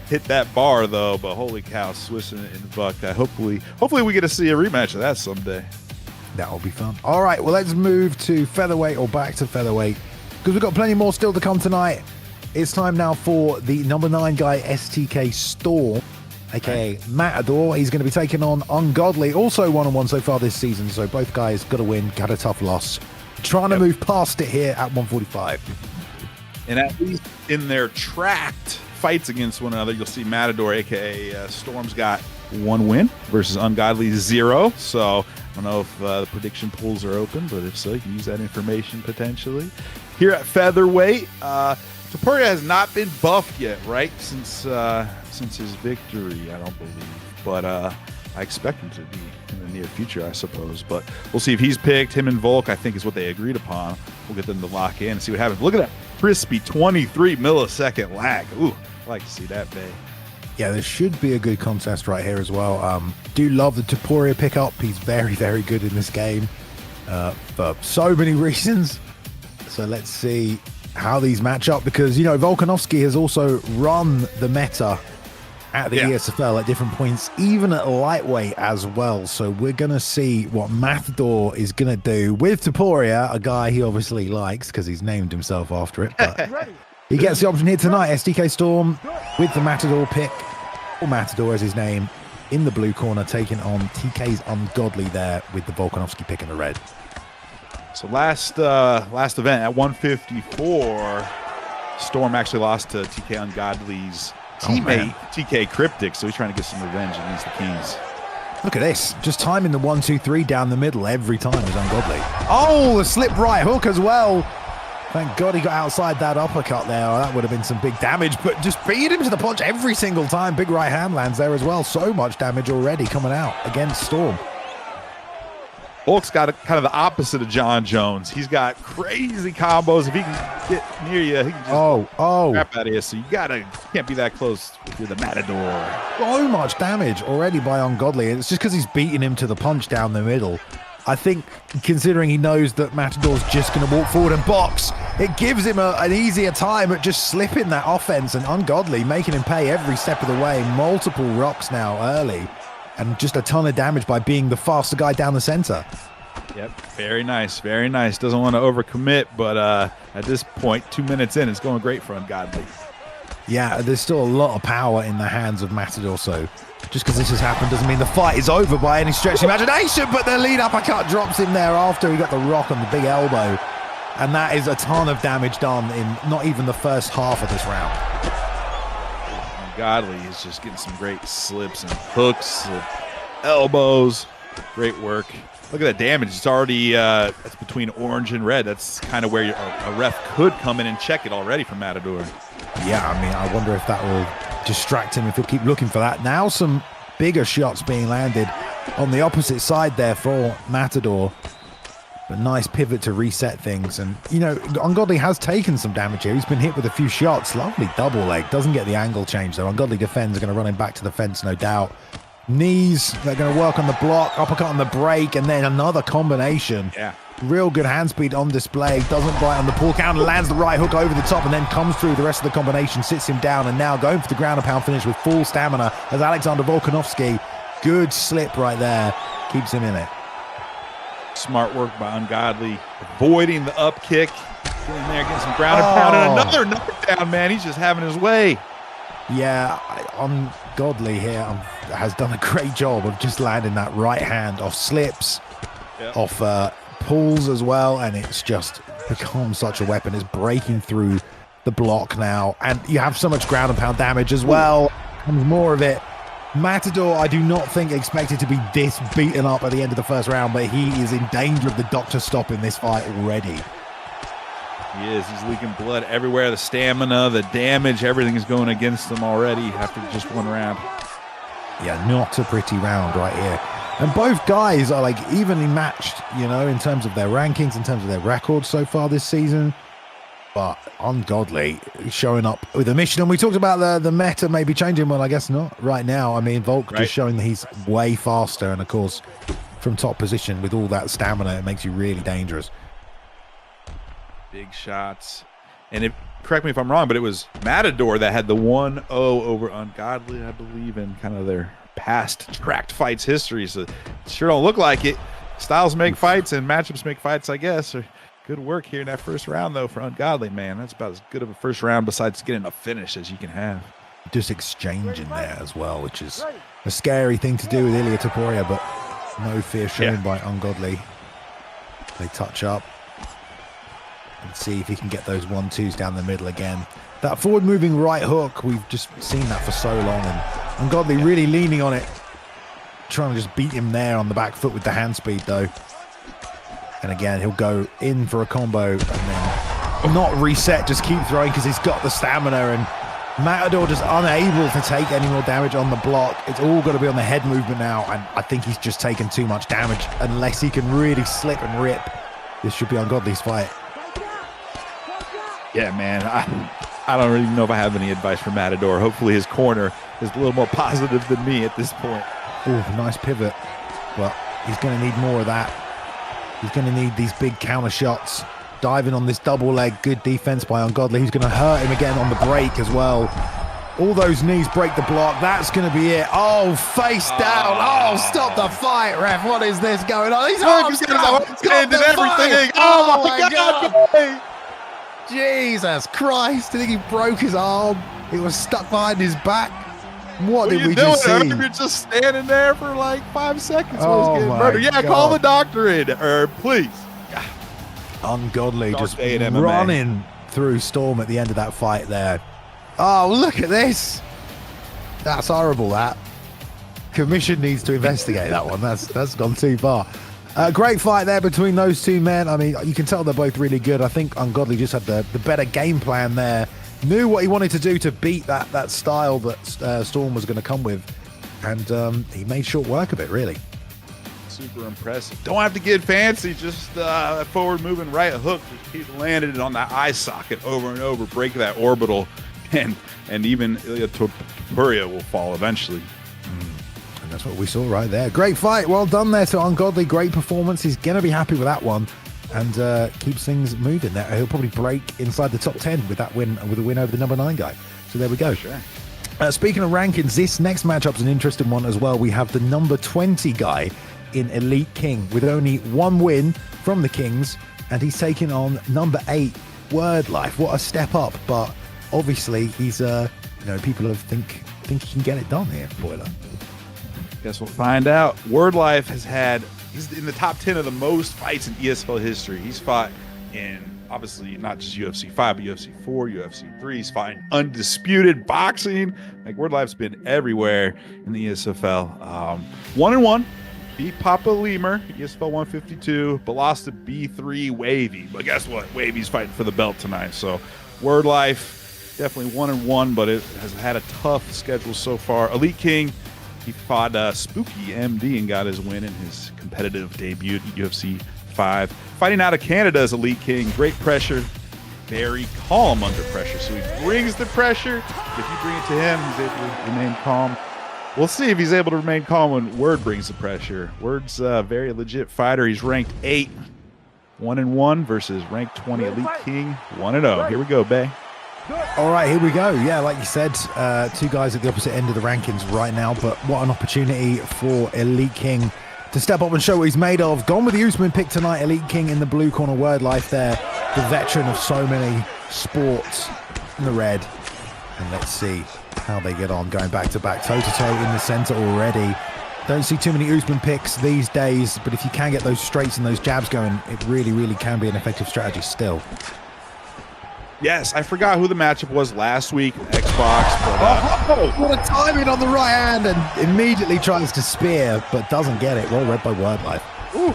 hit that bar, though. But holy cow, Swiss and Vuk. Hopefully we get to see a rematch of that someday.
That will be fun. All right, well, let's move to featherweight, or back to featherweight, because we've got plenty more still to come tonight. It's time now for the number 9 guy, STK Storm, aka Matador. He's going to be taking on Ungodly, also 1-on-1 so far this season. So both guys got to win, got a tough loss. Trying to move past it here at 145.
And at least in their tracked fights against one another, you'll see Matador, aka Storm's got 1 win versus Ungodly 0. So I don't know if the prediction pools are open, but if so, you can use that information potentially. Here at featherweight, Topuria has not been buffed yet, right? Since his victory, I don't believe. But I expect him to be in the near future, I suppose. But we'll see if he's picked. Him and Volk, I think, is what they agreed upon. We'll get them to lock in and see what happens. Look at that crispy 23 millisecond lag. Ooh, I like to see that, babe.
Yeah, there should be a good contest right here as well. Do love the Topuria pickup. He's very, very good in this game for so many reasons. So let's see how these match up, because, you know, Volkanovski has also run the meta at the ESFL at different points, even at lightweight as well. So we're going to see what Matador is going to do with Topuria, a guy he obviously likes because he's named himself after it. But he gets the option here tonight. STK Storm with the Matador pick, or Matador is his name, in the blue corner, taking on TK's Ungodly there with the Volkanovski pick in the red.
So last event at 154, Storm actually lost to TK Ungodly's teammate, TK Cryptic, so he's trying to get some revenge against the Kings.
Look at this. Just timing the 1-2-3 down the middle every time is Ungodly. Oh, the slip right hook as well. Thank God he got outside that uppercut there. That would have been some big damage, but just beat him to the punch every single time. Big right hand lands there as well. So much damage already coming out against Storm.
Hulk's got kind of the opposite of John Jones. He's got crazy combos. If he can get near you, he can just crap out of you. So you can't be that close if you're the Matador.
So much damage already by Ungodly. It's just because he's beating him to the punch down the middle. I think, considering he knows that Matador's just going to walk forward and box, it gives him an easier time at just slipping that offense, and Ungodly making him pay every step of the way. Multiple rocks now early, and just a ton of damage by being the faster guy down the center.
Yep, very nice, very nice. Doesn't want to overcommit, but at this point, 2 minutes in, it's going great for Ungodly.
Yeah, there's still a lot of power in the hands of Matador, so just because this has happened doesn't mean the fight is over by any stretch of imagination, but the lead uppercut drops him there after he got the rock on the big elbow, and that is a ton of damage done in not even the first half of this round.
Ungodly is just getting some great slips and hooks, and elbows. Great work. Look at that damage. It's already that's between orange and red. That's kind of where a ref could come in and check it already from Matador.
Yeah, I mean, I wonder if that will distract him, if he'll keep looking for that. Now some bigger shots being landed on the opposite side there for Matador. But nice pivot to reset things. And, you know, Ungodly has taken some damage here. He's been hit with a few shots. Lovely double leg. Doesn't get the angle change, though. Ungodly defends. Are going to run him back to the fence, no doubt. Knees, they're going to work on the block, uppercut on the break, and then another combination.
Yeah.
Real good hand speed on display. Doesn't bite on the pull count, lands the right hook over the top, and then comes through the rest of the combination, sits him down, and now going for the ground and pound finish with full stamina as Alexander Volkanovski. Good slip right there. Keeps him in it.
Smart work by Ungodly. Avoiding the up kick. Getting there, getting some ground and pound, and another knockdown, man. He's just having his way.
Yeah, Ungodly here has done a great job of just landing that right hand off slips, off pulls as well, and it's just become such a weapon. It's breaking through the block now, and you have so much ground and pound damage as well. Comes more of it. Matador, I do not think expected to be this beaten up at the end of the first round, but he is in danger of the doctor stopping this fight already.
He is. He's leaking blood everywhere. The stamina, the damage, everything is going against him already after just one round.
Yeah, not a pretty round right here. And both guys are like evenly matched, you know, in terms of their rankings, in terms of their records so far this season. But Ungodly showing up with a mission. And we talked about the meta maybe changing. Well, I guess not right now. I mean, Volk just showing that he's way faster. And of course, from top position with all that stamina, it makes you really dangerous.
Big shots. And correct me if I'm wrong, but it was Matador that had the 1-0 over Ungodly, I believe, in kind of their past tracked fights history. So it sure don't look like it. Styles make fights and matchups make fights, I guess. Good work here in that first round, though, for Ungodly, man. That's about as good of a first round besides getting a finish as you can have. Just
exchanging there as well, which is a scary thing to do with Ilia Topuria, but no fear shown by Ungodly. They touch up and see if he can get those 1-2s down the middle again. That forward moving right hook, we've just seen that for so long, and Ungodly really leaning on it, trying to just beat him there on the back foot with the hand speed, though. And again, he'll go in for a combo and then not reset, just keep throwing because he's got the stamina, and Matador just unable to take any more damage on the block. It's all got to be on the head movement now, and I think he's just taken too much damage unless he can really slip and rip. This should be Ungodly's fight.
Yeah, man, I don't really know if I have any advice for Matador. Hopefully his corner is a little more positive than me at this point.
Oh, nice pivot, but he's going to need more of that. He's going to need these big counter shots. Diving on this double leg, good defense by Ungodly. He's going to hurt him again on the break as well. All those knees break the block. That's going to be it. Oh, face down. Oh, stop the fight, ref. What is this going on? He's arms down.
Everything. Oh my God.
Jesus Christ. I think he broke his arm. It was stuck behind his back. What did we just see?
You're just standing there for like 5 seconds.
Oh my
God. Yeah, call the doctor in, please.
Ungodly just running through Storm at the end of that fight there. Oh, look at this. That's horrible, that. Commission needs to investigate that one. That's gone too far. Great fight there between those two men. I mean, you can tell they're both really good. I think Ungodly just had the better game plan there. Knew what he wanted to do to beat that style that Storm was going to come with. And he made short work of it, really.
Super impressive. Don't have to get fancy. Just forward moving right hook. Just keep landing it on that eye socket over and over. Break that orbital. And even Topuria will fall eventually.
And that's what we saw right there. Great fight. Well done there to Ungodly. Great performance. He's going to be happy with that one. And keeps things moving there. He'll probably break inside the top 10 with that win, with a win over the number 9 guy. So there we go.
Sure.
Speaking of rankings, this next matchup's an interesting one as well. We have the number 20 guy in Elite King with only 1 win from the Kings, and he's taking on number 8 Word Life. What a step up! But obviously, he's people think he can get it done here. Spoiler.
Guess we'll find out. Word Life he's in the top 10 of the most fights in ESFL history. He's fought in, obviously, not just UFC 5, but UFC 4, UFC 3. He's fought in undisputed boxing. Like, Word Life's been everywhere in the ESFL. 1-1. Beat Papa Lemur, ESFL 152, but lost to B3 Wavvy. But guess what? Wavvy's fighting for the belt tonight. So, Word Life, definitely 1-1, but it has had a tough schedule so far. Elite King, he fought Spooky MD and got his win in his competitive debut at UFC 5. Fighting out of Canada's Elite King, great pressure, very calm under pressure. So he brings the pressure. If you bring it to him, he's able to remain calm. We'll see if he's able to remain calm when Word brings the pressure. Word's a very legit fighter. He's ranked 8, 1-1 versus ranked 20 Elite King, 1-0. Here we go, Bay.
All right, here we go. Yeah, like you said, 2 guys at the opposite end of the rankings right now, but what an opportunity for Elite King to step up and show what he's made of. Gone with the Usman pick tonight. Elite King in the blue corner, Word Life there, the veteran of so many sports in the red. And let's see how they get on, going back-to-back, toe-to-toe in the center already. Don't see too many Usman picks these days, but if you can get those straights and those jabs going, it really, really can be an effective strategy still.
Yes, I forgot who the matchup was last week, Xbox. But,
what a timing on the right hand, and immediately tries to spear, but doesn't get it. Well read by Word Life.
Ooh.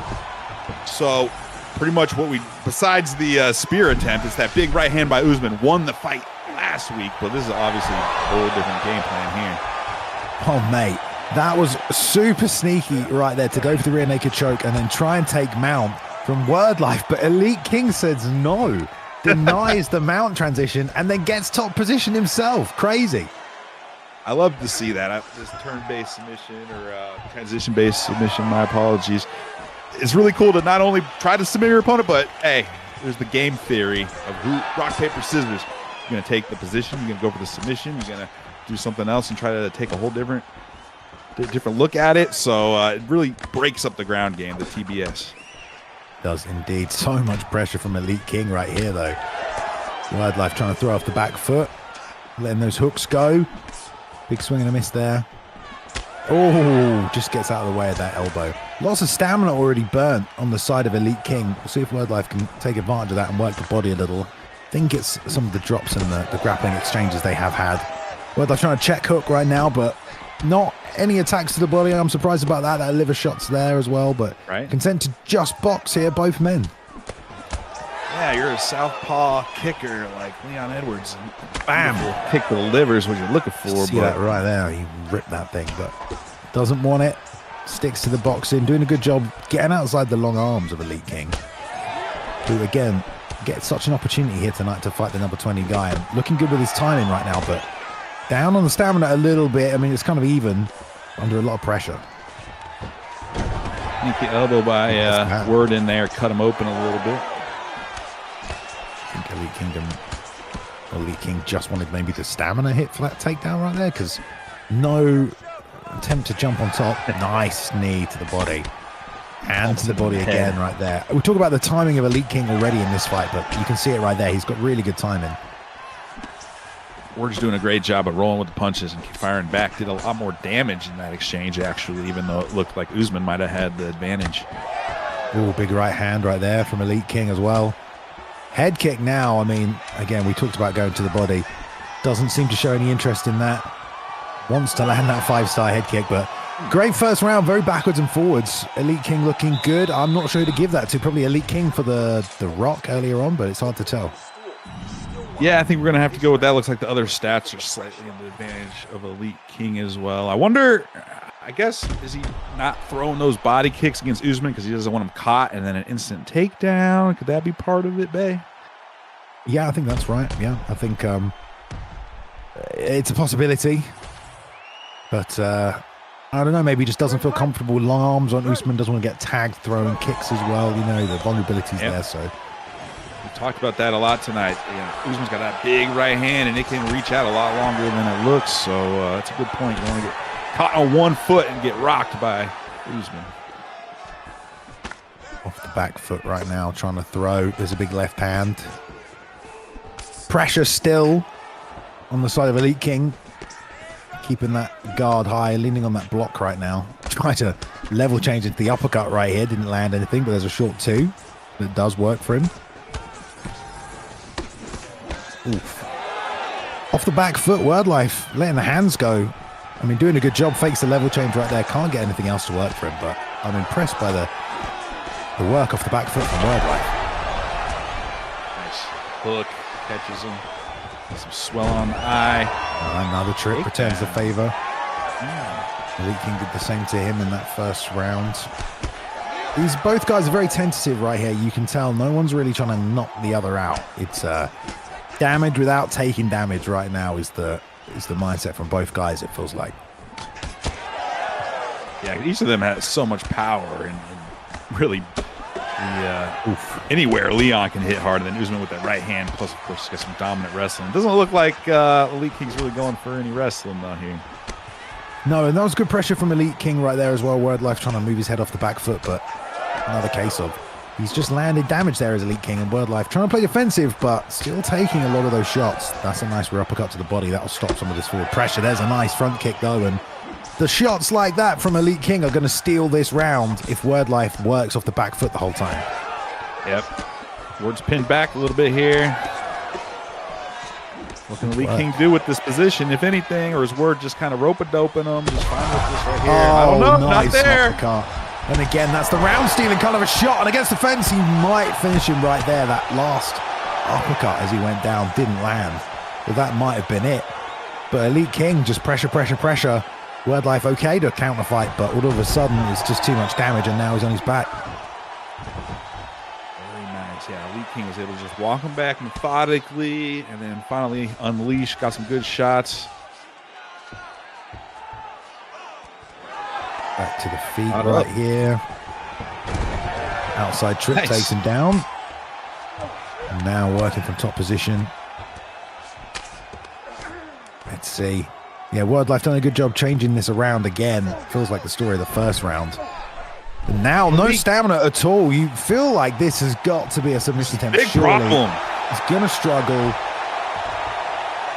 So, pretty much besides the spear attempt, it's that big right hand by Usman won the fight last week, but this is obviously a whole different game plan here.
Oh, mate, that was super sneaky right there to go for the rear naked choke and then try and take mount from Word Life, but Elite King says no. Denies the mount transition and then gets top position himself. Crazy.
I love to see that. This turn-based submission or transition-based submission, my apologies. It's really cool to not only try to submit your opponent, but hey, there's the game theory of who rock, paper, scissors. You're going to take the position, you're going to go for the submission, you're going to do something else and try to take a whole different look at it. So it really breaks up the ground game, the TBS.
Does indeed. So much pressure from Elite King right here, though. Word Life trying to throw off the back foot, letting those hooks go. Big swing and a miss there. Oh, just gets out of the way of that elbow. Lots of stamina already burnt on the side of Elite King. We'll see if Word Life can take advantage of that and work the body a little. I think it's some of the drops and the grappling exchanges they have had. Word Life trying to check hook right now, but not any attacks to the body. I'm surprised about that. That liver shot's there as well, but content to just box here, both men.
Yeah, you're a southpaw kicker like Leon Edwards. Bam! Kick the liver is what you're looking for.
See that right there. He ripped that thing, but doesn't want it. Sticks to the boxing. Doing a good job getting outside the long arms of Elite King, who, again, gets such an opportunity here tonight to fight the number 20 guy. And looking good with his timing right now, but down on the stamina a little bit. I mean, it's kind of even under a lot of pressure.
I think the elbow by Word in there cut him open a little bit.
I think Elite King just wanted maybe the stamina hit for that takedown right there, because no attempt to jump on top. Nice knee to the body. And to the body again right there. We talk about the timing of Elite King already in this fight, but you can see it right there. He's got really good timing.
Word's doing a great job of rolling with the punches and firing back. Did a lot more damage in that exchange, actually, even though it looked like Usman might have had the advantage.
Oh, big right hand right there from Elite King as well. Head kick now. I mean, again, we talked about going to the body. Doesn't seem to show any interest in that. Wants to land that 5-star head kick, but Great first round, very backwards and forwards. Elite King looking good. I'm not sure who to give that to. Probably Elite King for the rock earlier on, but it's hard to tell.
Yeah, I think we're going to have to go with that. Looks like the other stats are slightly in the advantage of Elite King as well. I wonder, I guess, is he not throwing those body kicks against Usman because he doesn't want him caught and then an instant takedown? Could that be part of it, Bay?
Yeah, I think that's right. Yeah, I think it's a possibility. But I don't know, maybe he just doesn't feel comfortable with long arms on Usman, doesn't want to get tagged throwing kicks as well. You know, the vulnerability's there, so...
We talked about that a lot tonight. Usman's got that big right hand, and it can reach out a lot longer than it looks. So that's a good point. You want to get caught on one foot and get rocked by Usman.
Off the back foot right now, trying to throw. There's a big left hand. Pressure still on the side of Elite King. Keeping that guard high, leaning on that block right now. Trying to level change into the uppercut right here. Didn't land anything, but there's a short two that does work for him. Oof. Off the back foot, Word Life letting the hands go. I mean, doing a good job. Fakes the level change right there. Can't get anything else to work for him, but I'm impressed by the work off the back foot from Word Life.
Nice hook, catches him. Some swell on the eye.
Another trip returns the favor. Elite King did the same to him in that first round. Both guys are very tentative right here. You can tell no one's really trying to knock the other out. It's damage without taking damage right now is the mindset from both guys, it feels like.
Yeah, each of them has so much power and really anywhere Leon can hit hard, and then Usman with that right hand, plus of course he's got some dominant wrestling. It doesn't look like Elite King's really going for any wrestling down here.
No, and that was good pressure from Elite King right there as well. Word Life trying to move his head off the back foot, but another case of he's just landed damage there as Elite King, and Word Life trying to play defensive, but still taking a lot of those shots. That's a nice rear uppercut to the body. That'll stop some of this forward pressure. There's a nice front kick though, and the shots like that from Elite King are going to steal this round if Word Life works off the back foot the whole time.
Yep. Word's pinned back a little bit here. What can Elite King do with this position, if anything, or is Word just kind of rope-a-doping him? Just fine with this right here. I don't know. Nice, not there.
Uppercut. And again, that's the round stealing kind of a shot. And against the fence, he might finish him right there. That last uppercut as he went down didn't land. Well, that might have been it. But Elite King just pressure. Word Life okay to counter fight, but all of a sudden it's just too much damage, and now he's on his back.
Very nice. Yeah, Elite King was able to just walk him back methodically, and then finally unleash. Got some good shots.
Back to the feet right here. Outside trip takes him down. And now working from top position. Let's see. Yeah, Word Life done a good job changing this around again. Feels like the story of the first round. But now, no stamina at all. You feel like this has got to be a submission attempt.
Big problem.
He's going to struggle.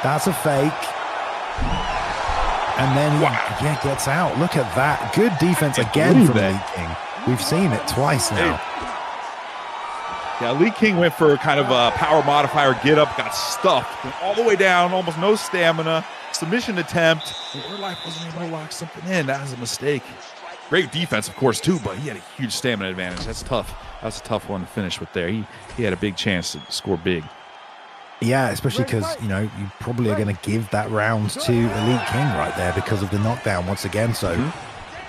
That's a fake. And then he gets out. Look at that. Good defense again from Elite King. We've seen it twice now.
Yeah, Elite King went for kind of a power modifier get up, got stuffed, went all the way down, almost no stamina. Submission attempt. Word Life wasn't able to lock something in. That was a mistake. Great defense, of course, too, but he had a huge stamina advantage. That's tough. That's a tough one to finish with there. He had a big chance to score big.
Yeah, especially because, you know, you probably are going to give that round to Elite King right there because of the knockdown once again. So,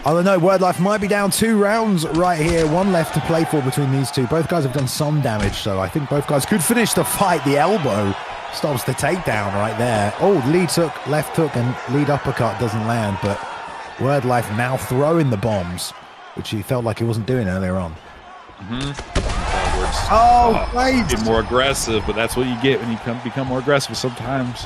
I don't know. Word Life might be down 2 rounds right here. 1 left to play for between these two. Both guys have done some damage, so I think both guys could finish the fight. The elbow stops the takedown right there. Oh, lead hook, left hook, and lead uppercut doesn't land, but Word Life now throwing the bombs, which he felt like he wasn't doing earlier on. Wait.
Get more aggressive, but that's what you get when you become more aggressive sometimes.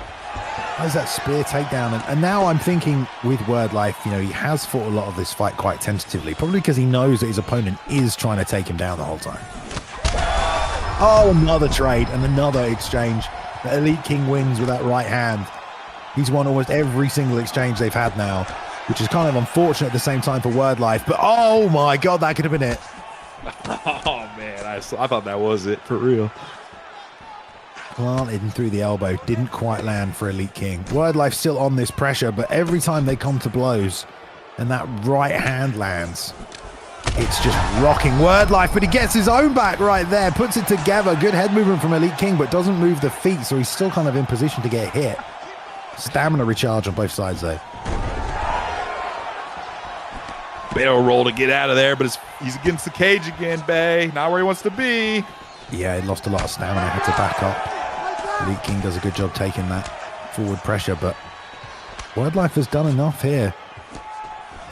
There's that spear takedown, and now I'm thinking with Word Life, you know, he has fought a lot of this fight quite tentatively, probably because he knows that his opponent is trying to take him down the whole time. Oh, another trade and another exchange. The Elite King wins with that right hand. He's won almost every single exchange they've had now, which is kind of unfortunate at the same time for Word Life, but oh my God, that could have been it.
Oh man, I thought that was it for real.
Planted him through the elbow, didn't quite land for Elite King. Word Life still on this pressure, but every time they come to blows, and that right hand lands. It's just rocking Word Life, but he gets his own back right there, puts it together. Good head movement from Elite King, but doesn't move the feet, so he's still kind of in position to get hit. Stamina recharge on both sides, though.
Barrel roll to get out of there, but he's against the cage again, Bay. Not where he wants to be.
Yeah, he lost a lot of stamina, had to back up. Elite King does a good job taking that forward pressure, but Word Life has done enough here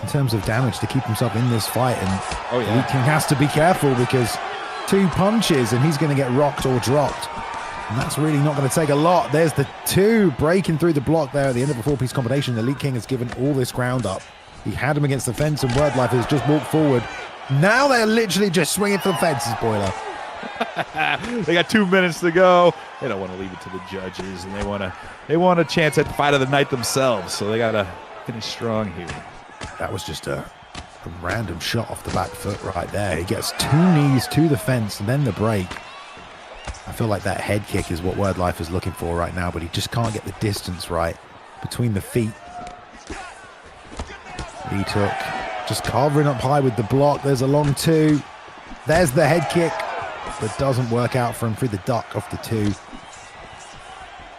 in terms of damage to keep himself in this fight, and Elite King has to be careful because 2 punches and he's going to get rocked or dropped, and that's really not going to take a lot. There's the 2 breaking through the block there at the end of a 4-piece combination. Elite King has given all this ground up. He had him against the fence, and Word Life has just walked forward. Now they're literally just swinging for the fences, Boiler.
They got 2 minutes to go. They don't want to leave it to the judges, and they want a chance at the fight of the night themselves, so they got to finish strong here.
That was just a random shot off the back foot right there. He gets 2 knees to the fence and then the break. I feel like that head kick is what Word Life is looking for right now, but he just can't get the distance right between the feet. He took, just covering up high with the block. There's a long 2. There's the head kick, but doesn't work out for him through the duck off the 2.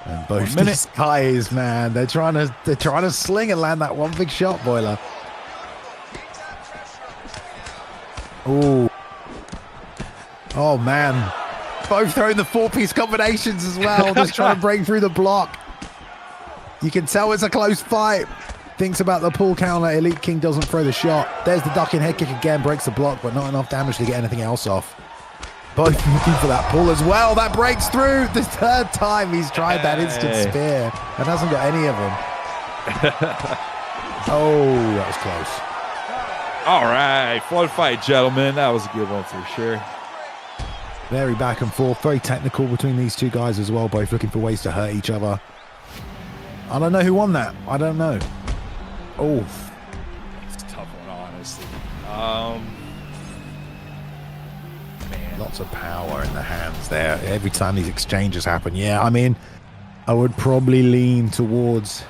And both these guys, man, they're trying to sling and land that one big shot, Boiler. Oh man, both throwing the 4-piece combinations as well, just trying to break through the block. You can tell it's a close fight. Thinks about the pull counter. Elite King doesn't throw the shot. There's the ducking head kick again, breaks the block, but not enough damage to get anything else off. Both looking for that pull as well. That breaks through. The 3rd time he's tried that instant spear and hasn't got any of them. Oh, that was close.
All right, fun fight, gentlemen. That was a good one for sure.
Very back and forth, very technical between these 2 guys as well, both looking for ways to hurt each other. I don't know who won that. I don't know. Oh,
it's a tough one, honestly. Man.
Lots of power in the hands there. Every time these exchanges happen, yeah, I mean, I would probably lean towards,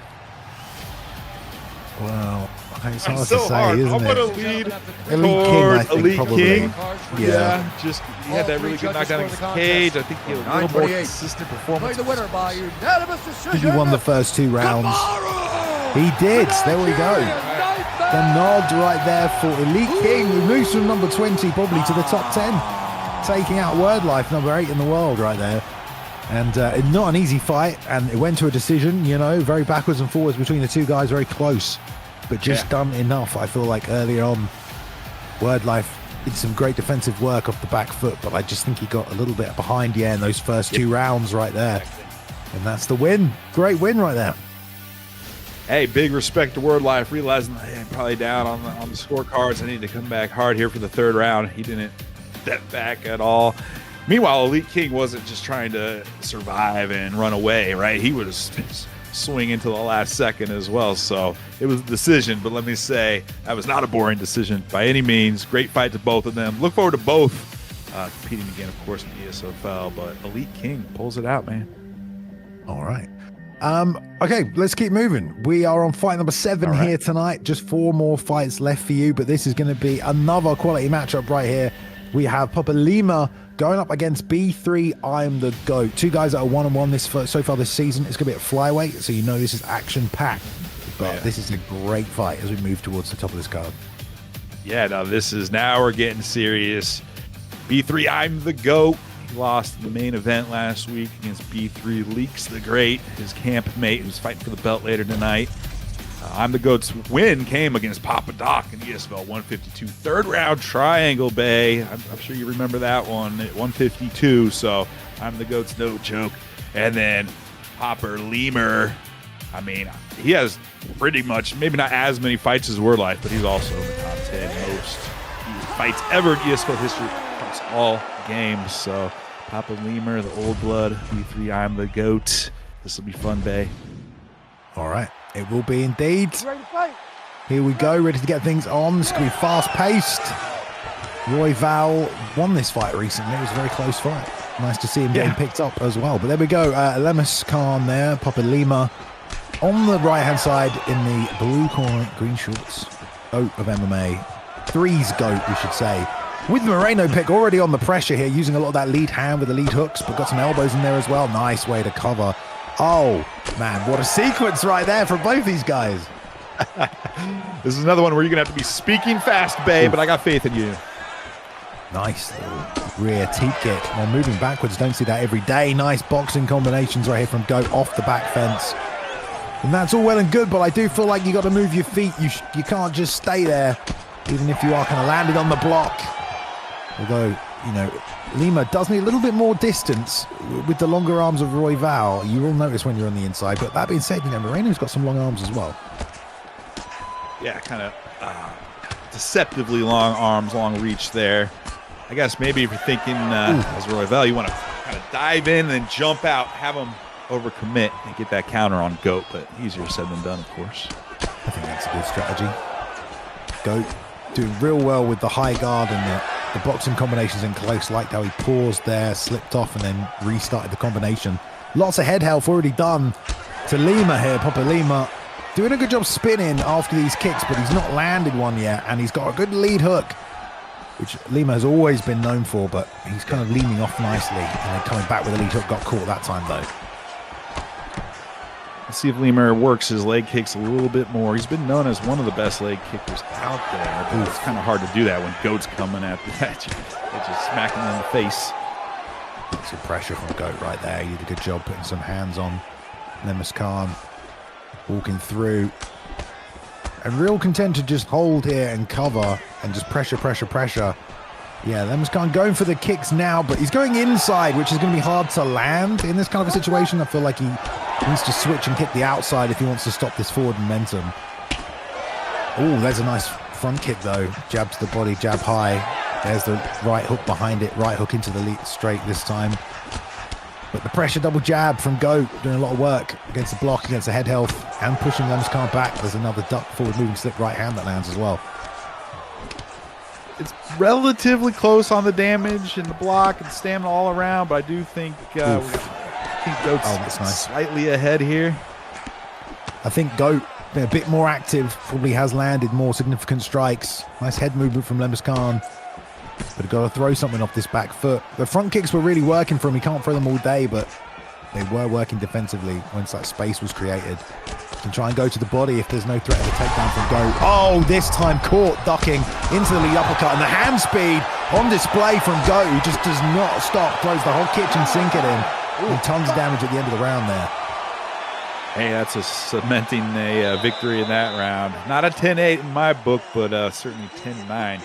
well, it's hard to say, isn't
I'm
it?
going to lead
Elite King, I think,
Elite
probably.
King.
Yeah.
Just he had that really good knockdown against the cage. I think he had a little more consistent performance.
He won the first 2 rounds. He did. There we go. The nod right there for Elite King, who moves from number 20 probably to the top 10, taking out Word Life, number 8 in the world right there. And not an easy fight, and it went to a decision, you know, very backwards and forwards between the 2 guys, very close, but just done enough. I feel like earlier on, Word Life did some great defensive work off the back foot, but I just think he got a little bit behind, in those first 2 rounds right there. And that's the win. Great win right there.
Hey, big respect to Word Life, realizing probably down on the scorecards. I need to come back hard here for the 3rd round. He didn't step back at all. Meanwhile, Elite King wasn't just trying to survive and run away, right? He was swinging to the last second as well. So it was a decision, but let me say that was not a boring decision by any means. Great fight to both of them. Look forward to both competing again, of course, in the ESFL, but Elite King pulls it out, man.
All right. Okay, let's keep moving. We are on fight number 7 here tonight. Just 4 more fights left for you, but this is going to be another quality matchup right here. We have Papa Lima going up against B3 I'm the GOAT. 2 guys that are 1-on-1 so far this season. It's going to be at flyweight, so you know this is action-packed. But this is a great fight as we move towards the top of this card.
Yeah, now we're getting serious. B3 I'm the GOAT. He lost in the main event last week against B3 LeaxeTheGreat, his camp mate who's fighting for the belt later tonight. I'm the GOAT's win came against Papa Doc in ESFL 152. 3rd round triangle, Bay. I'm sure you remember that one at 152. So I'm the GOAT's no joke. And then Hopper Lemur. I mean, he has pretty much, maybe not as many fights as Word Life, but he's also in the top 10 most fights ever in ESFL history across all games. So Papa Lemur, the old blood, B3 I'm the GOAT. This will be fun, Bay.
All right. It will be indeed. Here we go, ready to get things on. It's going to be fast-paced. Roy Val won this fight recently. It was a very close fight. Nice to see him getting picked up as well. But there we go. Lemus Khan there, Papa Lima on the right-hand side in the blue corner, green shorts. GOAT of MMA. Three's GOAT, we should say. With Moreno pick already on the pressure here, using a lot of that lead hand with the lead hooks, but got some elbows in there as well. Nice way to cover. Oh, man, what a sequence right there for both these guys.
This is another one where you're going to have to be speaking fast, babe, but I got faith in you.
Nice rear teep kick while moving backwards. Don't see that every day. Nice boxing combinations right here from GOAT off the back fence. And that's all well and good, but I do feel like you got to move your feet. You can't just stay there, even if you are kind of landed on the block. Although, you know, Lima does need a little bit more distance with the longer arms of Royval. You will notice when you're on the inside. But that being said, you know, Moreno's got some long arms as well.
Yeah, kind of deceptively long arms, long reach there. I guess maybe if you're thinking as Royval, you want to kind of dive in and then jump out, have him overcommit and get that counter on GOAT, but easier said than done, of course.
I think that's a good strategy. GOAT doing real well with the high guard and the boxing combinations in close. Liked how he paused there, slipped off, and then restarted the combination. Lots of head health already done to Lima here. Papa Lima doing a good job spinning after these kicks, but he's not landed one yet, and he's got a good lead hook, which Lima has always been known for, but he's kind of leaning off nicely, and then coming back with a lead hook. Got caught that time, though.
Let's see if Lima works his leg kicks a little bit more. He's been known as one of the best leg kickers out there, but it's kind of hard to do that when GOAT's coming at you. Just smacking him in the face.
Some pressure from GOAT right there. He did a good job putting some hands on Lemus Khan, walking through. And real content to just hold here and cover and just pressure. Yeah, Lemus Khan going for the kicks now, but he's going inside, which is going to be hard to land in this kind of a situation. I feel like he needs to switch and kick the outside if he wants to stop this forward momentum. Oh, there's a nice front kick, though. Jab to the body, jab high. There's the right hook behind it. Right hook into the lead straight this time. But the pressure double jab from GOAT, doing a lot of work against the block, against the head health, and pushing Lemus Khan back. There's another duck forward moving slip right hand that lands as well.
It's relatively close on the damage and the block and stamina all around, but I do think GOAT's
nice.
Slightly ahead here.
I think GOAT been a bit more active, probably has landed more significant strikes. Nice head movement from Lemus Khan. But got to throw something off this back foot. The front kicks were really working for him. He can't throw them all day, but they were working defensively once that space was created. Can try and go to the body if there's no threat of a takedown from GOAT. Oh, this time caught ducking into the lead uppercut, and the hand speed on display from GOAT, who just does not stop, throws the whole kitchen sink at him. And tons of damage at the end of the round there.
Hey, that's cementing a victory in that round. Not a 10-8 in my book, but certainly 10-9.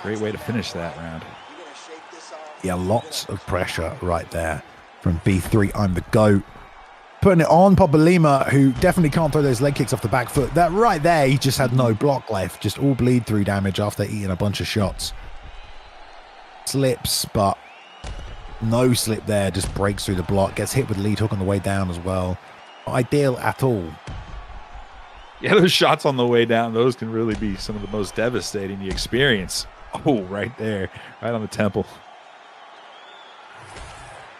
Great way to finish that round.
Yeah, lots of pressure right there from B3. I'm the GOAT. Putting it on Papa Lima, who definitely can't throw those leg kicks off the back foot. That right there, he just had no block left. Just all bleed through damage after eating a bunch of shots. Slips, but no slip there. Just breaks through the block. Gets hit with the lead hook on the way down as well. Not ideal at all.
Yeah, those shots on the way down, those can really be some of the most devastating you experience. Oh, right there. Right on the temple.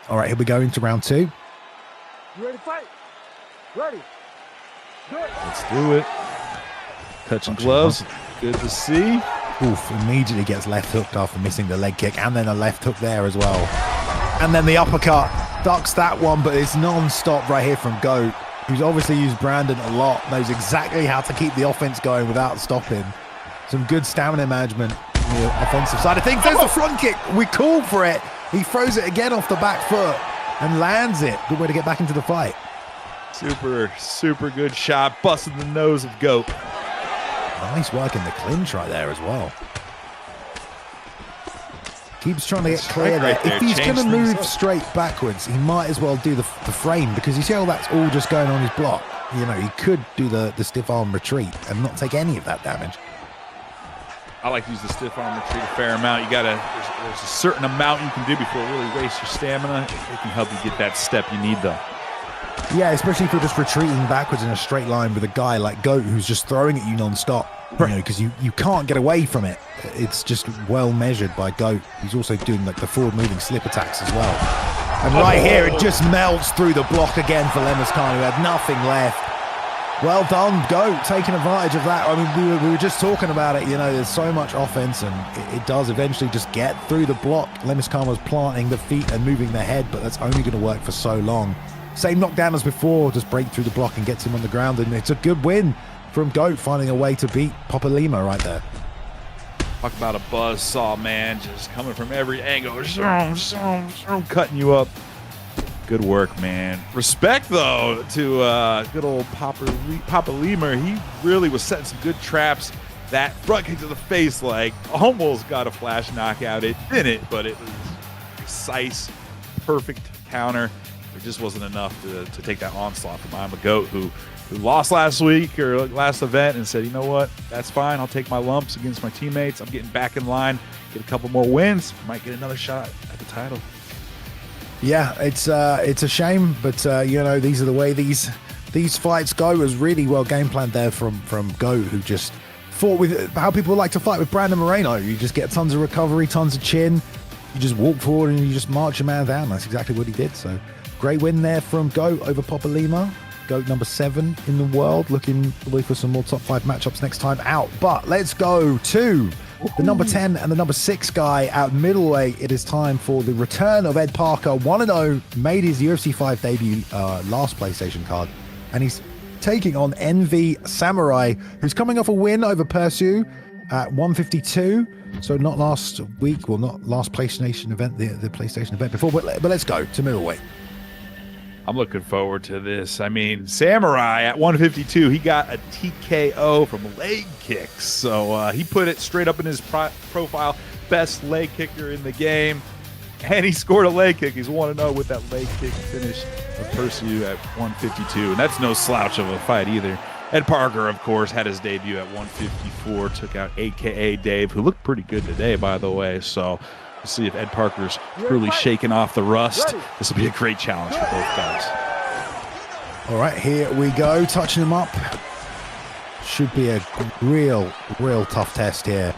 All right, here we go into round two.
You ready to fight? Ready. Good.
Let's do it. Touching gloves. Good to see.
Oof, immediately gets left hooked after missing the leg kick, and then a left hook there as well. And then the uppercut. Ducks that one, but it's non-stop right here from GOAT, who's obviously used Brandon a lot, knows exactly how to keep the offense going without stopping. Some good stamina management on the offensive side of things. There's the front kick. We called for it. He throws it again off the back foot and lands it. Good way to get back into the fight.
Super good shot. Busting the nose of GOAT.
Nice work in the clinch right there as well. Keeps trying to get clear there. If he's going to move straight backwards, he might as well do the frame, because you see how that's all just going on his block. You know, he could do the stiff arm retreat and not take any of that damage.
I like to use the stiff arm retreat a fair amount. You gotta, there's a certain amount you can do before it really wastes your stamina. It can help you get that step you need, though.
Yeah, especially if you're just retreating backwards in a straight line with a guy like GOAT who's just throwing at you non-stop. You know, because you can't get away from it. It's just well measured by GOAT. He's also doing like the forward moving slip attacks as well. And right here, it just melts through the block again for Lemus Khan, who had nothing left. Well done, Goat, taking advantage of that. I mean, we were just talking about it, you know, there's so much offense, and it does eventually just get through the block. Lemmiskama's planting the feet and moving the head, but that's only going to work for so long. Same knockdown as before, just break through the block and gets him on the ground, and it's a good win from Goat, finding a way to beat Papa Lima right there.
Talk about a buzzsaw, man, just coming from every angle, cutting you up. Good work, man. Respect, though, to good old Papa Lima. He really was setting some good traps. That front kick to the face, like, almost got a flash knockout. It didn't, but it was precise, perfect counter. It just wasn't enough to take that onslaught from I'm a Goat, who lost last week or last event and said, you know what, that's fine. I'll take my lumps against my teammates. I'm getting back in line, get a couple more wins. Might get another shot at the title.
Yeah, it's a shame, but you know, these are the way these fights go. It was really well game planned there from Goat, who just fought with how people like to fight with Brandon Moreno. You just get tons of recovery, tons of chin. You just walk forward and you just march a man down. That's exactly what he did. So great win there from Goat over Papa Lima. Goat number 7 in the world. Looking for some more top 5 matchups next time out. But let's go to the number 10 and the number 6 guy at middleweight. It is time for the return of Ed Parker. 1-0, made his UFC 5 debut last PlayStation card. And he's taking on NV Samurai, who's coming off a win over Persu at 152. So not last week, well, not last PlayStation event, the PlayStation event before. But let's go to middleweight.
I'm looking forward to this. I mean, Samurai at 152, he got a TKO from leg kicks. So he put it straight up in his profile, best leg kicker in the game. And he scored a leg kick. He's 1-0 with that leg kick finish of Persu at 152. And that's no slouch of a fight either. Ed Parker, of course, had his debut at 154, took out AKA Dave, who looked pretty good today, by the way. So we'll see if Ed Parker's truly shaking off the rust. This will be a great challenge for both guys.
All right, here we go. Touching him up. Should be a real tough test here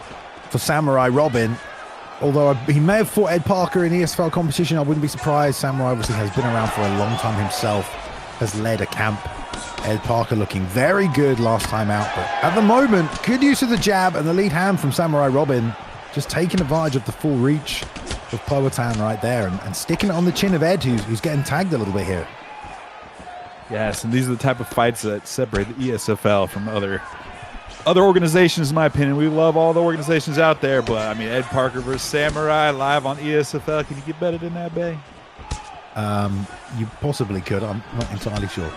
for Samurai Robin. Although he may have fought Ed Parker in ESFL competition, I wouldn't be surprised. Samurai obviously has been around for a long time himself, has led a camp. Ed Parker looking very good last time out, but at the moment, good use of the jab and the lead hand from Samurai Robin. Just taking advantage of the full reach of Powhatan right there and sticking it on the chin of Ed, who's getting tagged a little bit here.
Yes, and these are the type of fights that separate the ESFL from other organizations, in my opinion. We love all the organizations out there, but I mean, Ed Parker versus Samurai live on ESFL. Can you get better than that, Bay?
You possibly could. I'm not entirely sure.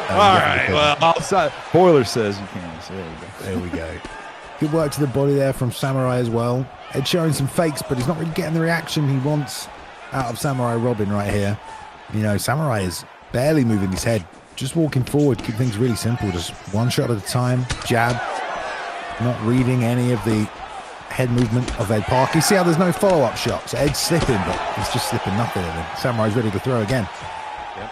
All right. Well, Boiler says you can. So
there we go. Good work to the body there from Samurai as well. Ed showing some fakes, but he's not really getting the reaction he wants out of Samurai Robin right here. You know, Samurai is barely moving his head, just walking forward, keep things really simple, just one shot at a time, jab, not reading any of the head movement of Ed Parker. You see how there's no follow-up shot, so Ed's slipping, but he's just slipping nothing, and Samurai's ready to throw again.
Yep.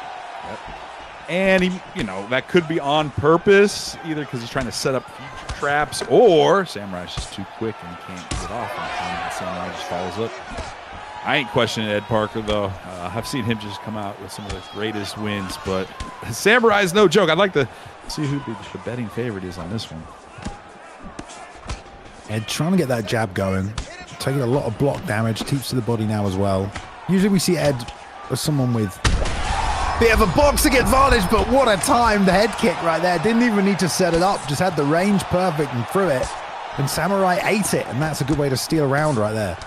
And he, you know, that could be on purpose, either because he's trying to set up future traps, or Samurai's just too quick and can't get off on time, and Samurai just follows up. I ain't questioning Ed Parker, though. I've seen him just come out with some of the greatest wins, but Samurai's no joke. I'd like to see who the betting favorite is on this one.
Ed trying to get that jab going, taking a lot of block damage, teeps to the body now as well. Usually we see Ed as someone with a bit of a boxing advantage, but what a time, the head kick right there. Didn't even need to set it up, just had the range perfect and threw it. And Samurai ate it, and that's a good way to steal around right there.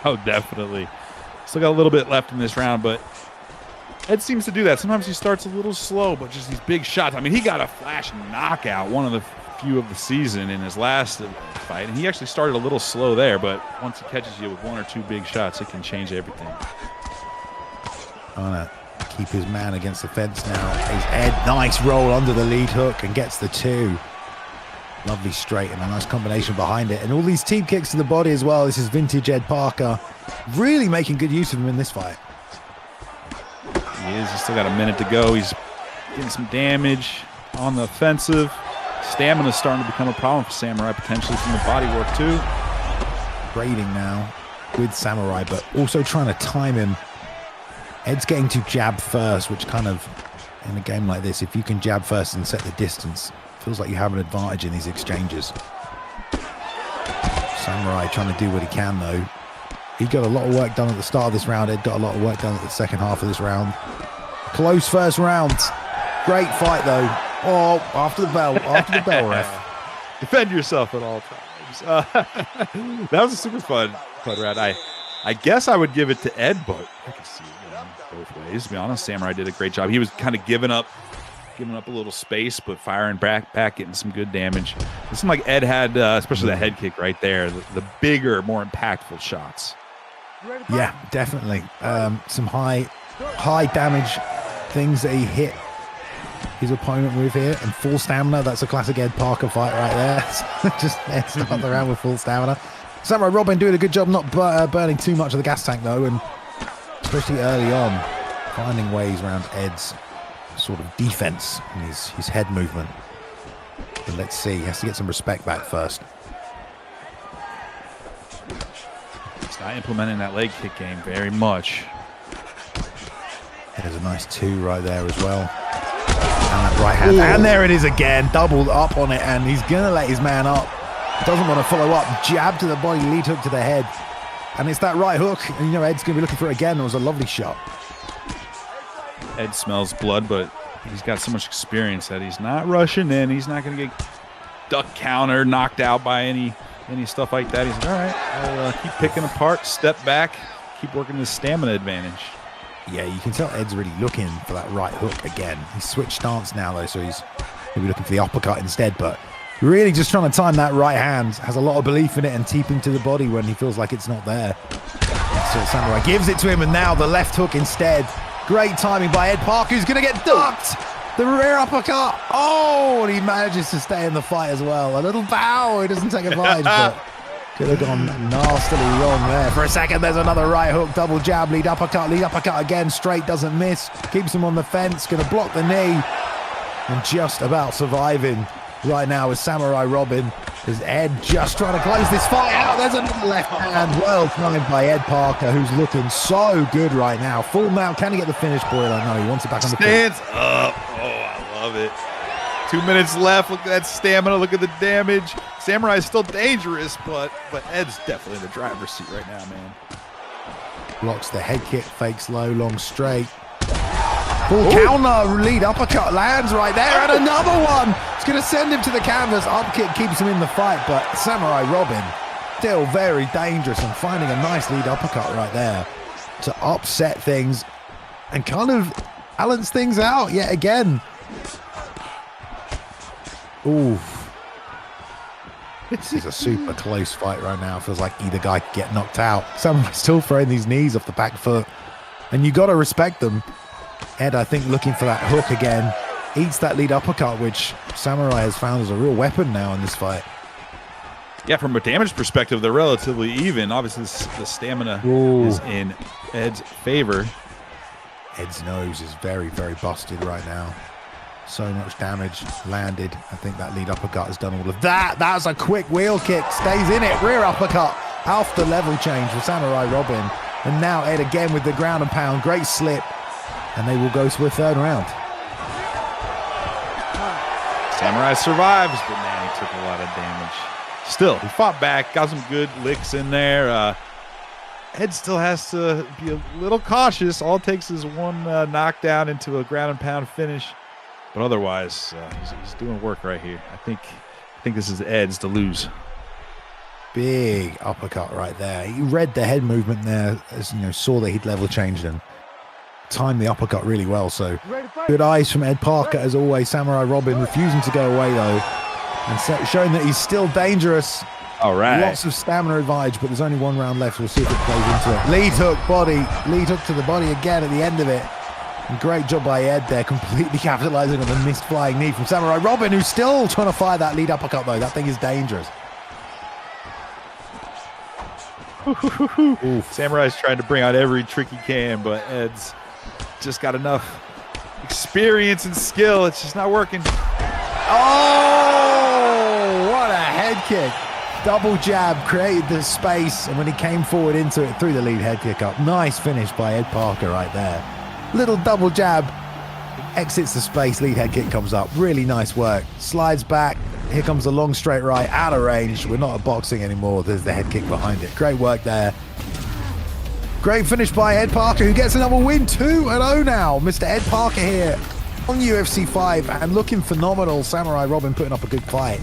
Oh, definitely. Still got a little bit left in this round, but Ed seems to do that. Sometimes he starts a little slow, but just these big shots. I mean, he got a flash knockout, one of the few of the season in his last fight, and he actually started a little slow there, but once he catches you with one or two big shots, it can change everything.
Trying to keep his man against the fence now. Is Ed, nice roll under the lead hook and gets the 2. Lovely straight and a nice combination behind it. And all these teep kicks to the body as well. This is vintage Ed Parker. Really making good use of him in this fight.
He is. He's still got a minute to go. He's getting some damage on the offensive. Stamina's starting to become a problem for Samurai, potentially from the body work too.
Braiding now with Samurai, but also trying to time him. Ed's getting to jab first, which kind of in a game like this, if you can jab first and set the distance, feels like you have an advantage in these exchanges. Samurai trying to do what he can, though. He got a lot of work done at the start of this round. Ed got a lot of work done at the second half of this round. Close first round. Great fight, though. Oh, after the bell ref.
Defend yourself at all times. That was a super fun round. I guess I would give it to Ed, but I can see it going both ways. To be honest, Samurai did a great job. He was kind of giving up a little space, but firing back, getting some good damage. It seemed like Ed had, especially that head kick right there, the bigger, more impactful shots.
Yeah, definitely. Some high damage things that he hit his opponent with here, and full stamina. That's a classic Ed Parker fight right there. Just start the round with full stamina. Samurai Robin doing a good job not burning too much of the gas tank, though, and especially early on, finding ways around Ed's sort of defense and his head movement. But let's see, he has to get some respect back first.
He's not implementing that leg kick game very much.
There's a nice 2 right there as well. And that right hand. Ooh. And there it is again, doubled up on it, and he's going to let his man up. Doesn't want to follow up. Jab to the body, lead hook to the head. And it's that right hook. And you know Ed's going to be looking for it again. It was a lovely shot.
Ed smells blood, but he's got so much experience that he's not rushing in. He's not going to get duck counter, knocked out by any stuff like that. He's like, all right, I'll keep picking apart, step back, keep working this stamina advantage.
Yeah, you can tell Ed's really looking for that right hook again. He's switched stance now, though, so he's maybe looking for the uppercut instead, but really just trying to time that right hand. Has a lot of belief in it and teeping to the body when he feels like it's not there. So Samurai gives it to him, and now the left hook instead. Great timing by Ed Parker, who's going to get ducked. The rear uppercut. Oh, and he manages to stay in the fight as well. A little bow. He doesn't take advantage, but could have gone nastily wrong there. For a second, there's another right hook, double jab, lead uppercut again. Straight doesn't miss. Keeps him on the fence. Going to block the knee. And just about surviving right now is Samurai Robin. Is Ed just trying to close this fight out? There's another left hand. Well timed by Ed Parker, who's looking so good right now. Full mount. Can he get the finish? Boy, I know. He wants it back on the
Stands up. Oh, I love it. 2 minutes left. Look at that stamina. Look at the damage. Samurai is still dangerous, but Ed's definitely in the driver's seat right now, man.
Blocks the head kick, fakes low, long straight. Full counter, lead uppercut lands right there, and another one. It's going to send him to the canvas. Up kick keeps him in the fight, but Samurai Robin still very dangerous and finding a nice lead uppercut right there to upset things and kind of balance things out yet again. Ooh. This is a super close fight right now. Feels like either guy could get knocked out. Samurai's still throwing these knees off the back foot, and you got to respect them. Ed, I think, looking for that hook again. Eats that lead uppercut, which Samurai has found as a real weapon now in this fight.
Yeah, from a damage perspective, they're relatively even. Obviously, the stamina is in Ed's favor.
Ed's nose is very, very busted right now. So much damage landed. I think that lead uppercut has done all of that. That was a quick wheel kick. Stays in it. Rear uppercut. After level change for Samurai Robin. And now Ed again with the ground and pound. Great slip. And they will go to a third round.
Samurai survives, but man, he took a lot of damage. Still, he fought back, got some good licks in there. Ed still has to be a little cautious. All it takes is one knockdown into a ground and pound finish. But otherwise, he's doing work right here. I think this is Ed's to lose.
Big uppercut right there. He read the head movement there, as you know, saw that he'd level changed and timed the uppercut really well. So good eyes from Ed Parker as always. Samurai Robin refusing to go away though, and showing that he's still dangerous.
All right.
Lots of stamina advantage, but there's only one round left. We'll see if it plays into it. Lead hook body, lead hook to the body again at the end of it. And great job by Ed there, completely capitalizing on the missed flying knee from Samurai Robin, who's still trying to fire that lead uppercut though. That thing is dangerous.
Samurai's trying to bring out every trick he can, but Ed's just got enough experience and skill. It's just not working.
Oh, what a head kick. Double jab, created the space, and when he came forward into it, threw the lead head kick up. Nice finish by Ed Parker right there. Little double jab, exits the space, lead head kick comes up. Really nice work. Slides back. Here comes the long straight right, out of range. We're not at boxing anymore. There's the head kick behind it. Great work there. Great finish by Ed Parker, who gets another win. 2-0 now. Mr. Ed Parker here on UFC 5 and looking phenomenal. Samurai Robin putting up a good fight,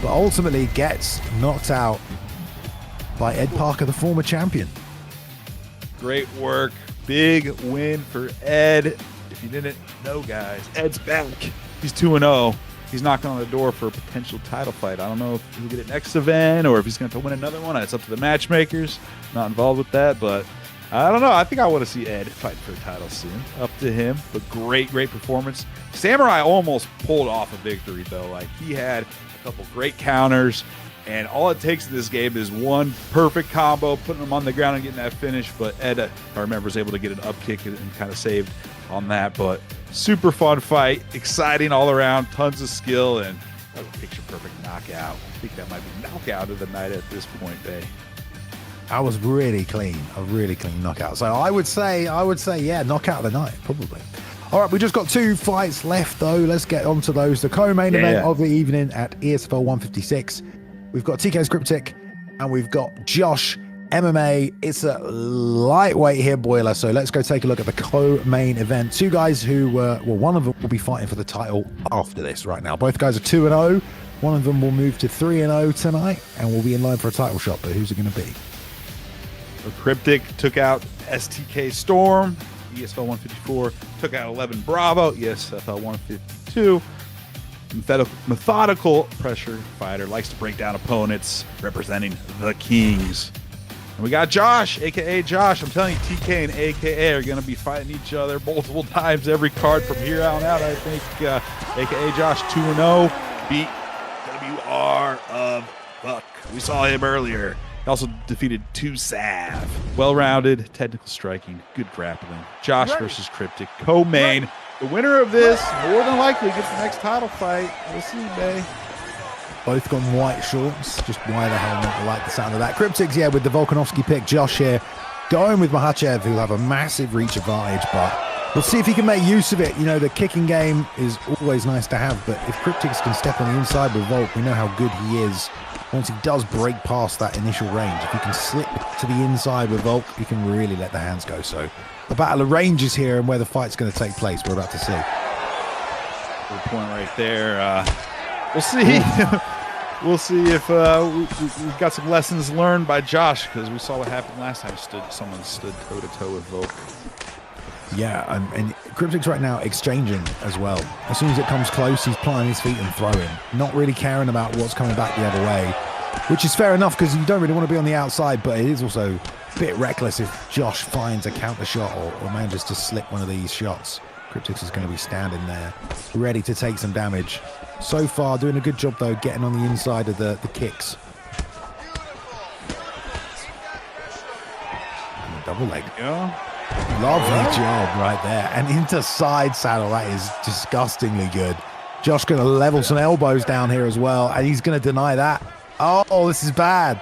but ultimately gets knocked out by Ed Parker, the former champion.
Great work. Big win for Ed. If you didn't know, guys, Ed's back. He's 2-0. He's knocking on the door for a potential title fight. I don't know if he'll get it next event or if he's going to win another one. It's up to the matchmakers. Not involved with that, but I don't know. I think I want to see Ed fight for a title soon. Up to him, but great performance. Samurai almost pulled off a victory, though. Like, he had a couple great counters, and all it takes in this game is one perfect combo, putting him on the ground and getting that finish. But Ed, I remember, was able to get an up kick and kind of saved on that. But super fun fight, exciting all around, tons of skill, and that was a picture-perfect knockout. I think that might be knockout of the night at this point, Bay.
That was really clean, a really clean knockout. So I would say, yeah, knockout of the night, probably. All right, we just got 2 fights left, though. Let's get on to those. The co-main event of the evening at ESFL 156. We've got TK's Cryptic, and we've got Josh MMA. It's a lightweight here, boiler. So let's go take a look at the co-main event. 2 guys who were, well, one of them will be fighting for the title after this right now. Both guys are 2-0. One of them will move to 3-0 tonight, and will be in line for a title shot. But who's it going to be?
So Cryptic took out STK Storm, ESFL 154, took out 11 Bravo, ESFL 152. Methodical pressure fighter, likes to break down opponents, representing the Kings. And we got Josh, aka Josh. I'm telling you, TK and AKA are going to be fighting each other multiple times every card from here on out. I think aka Josh 2-0 beat WR of Buck. We saw him earlier. He also defeated 2 Sav. Well-rounded, technical striking, good grappling. Josh versus Cryptic, co-main. The winner of this, more than likely, gets the next title fight. We'll see, Bay.
Both got white shorts. Just why the hell not? I like the sound of that. Cryptic's, yeah, with the Volkanovski pick. Josh here going with Makhachev, who'll have a massive reach advantage, but we'll see if he can make use of it. You know, the kicking game is always nice to have, but if Cryptic can step on the inside with Volk, we know how good he is. Once he does break past that initial range, if he can slip to the inside with Volk, he can really let the hands go. So the battle of ranges here and where the fight's going to take place, we're about to see.
Good point right there. We'll see. We'll see if we've got some lessons learned by Josh, because we saw what happened last time someone stood toe-to-toe with Volk.
Yeah, and Cryptic's right now exchanging as well. As soon as it comes close, he's planting his feet and throwing. Not really caring about what's coming back the other way, which is fair enough because you don't really want to be on the outside, but it is also a bit reckless if Josh finds a counter shot or manages to slip one of these shots. Cryptic is going to be standing there, ready to take some damage. So far, doing a good job, though, getting on the inside of the kicks. And a double leg.
Yeah.
Lovely job right there. And into side saddle, that is disgustingly good. Josh going to level some elbows down here as well, and he's going to deny that. Oh, this is bad.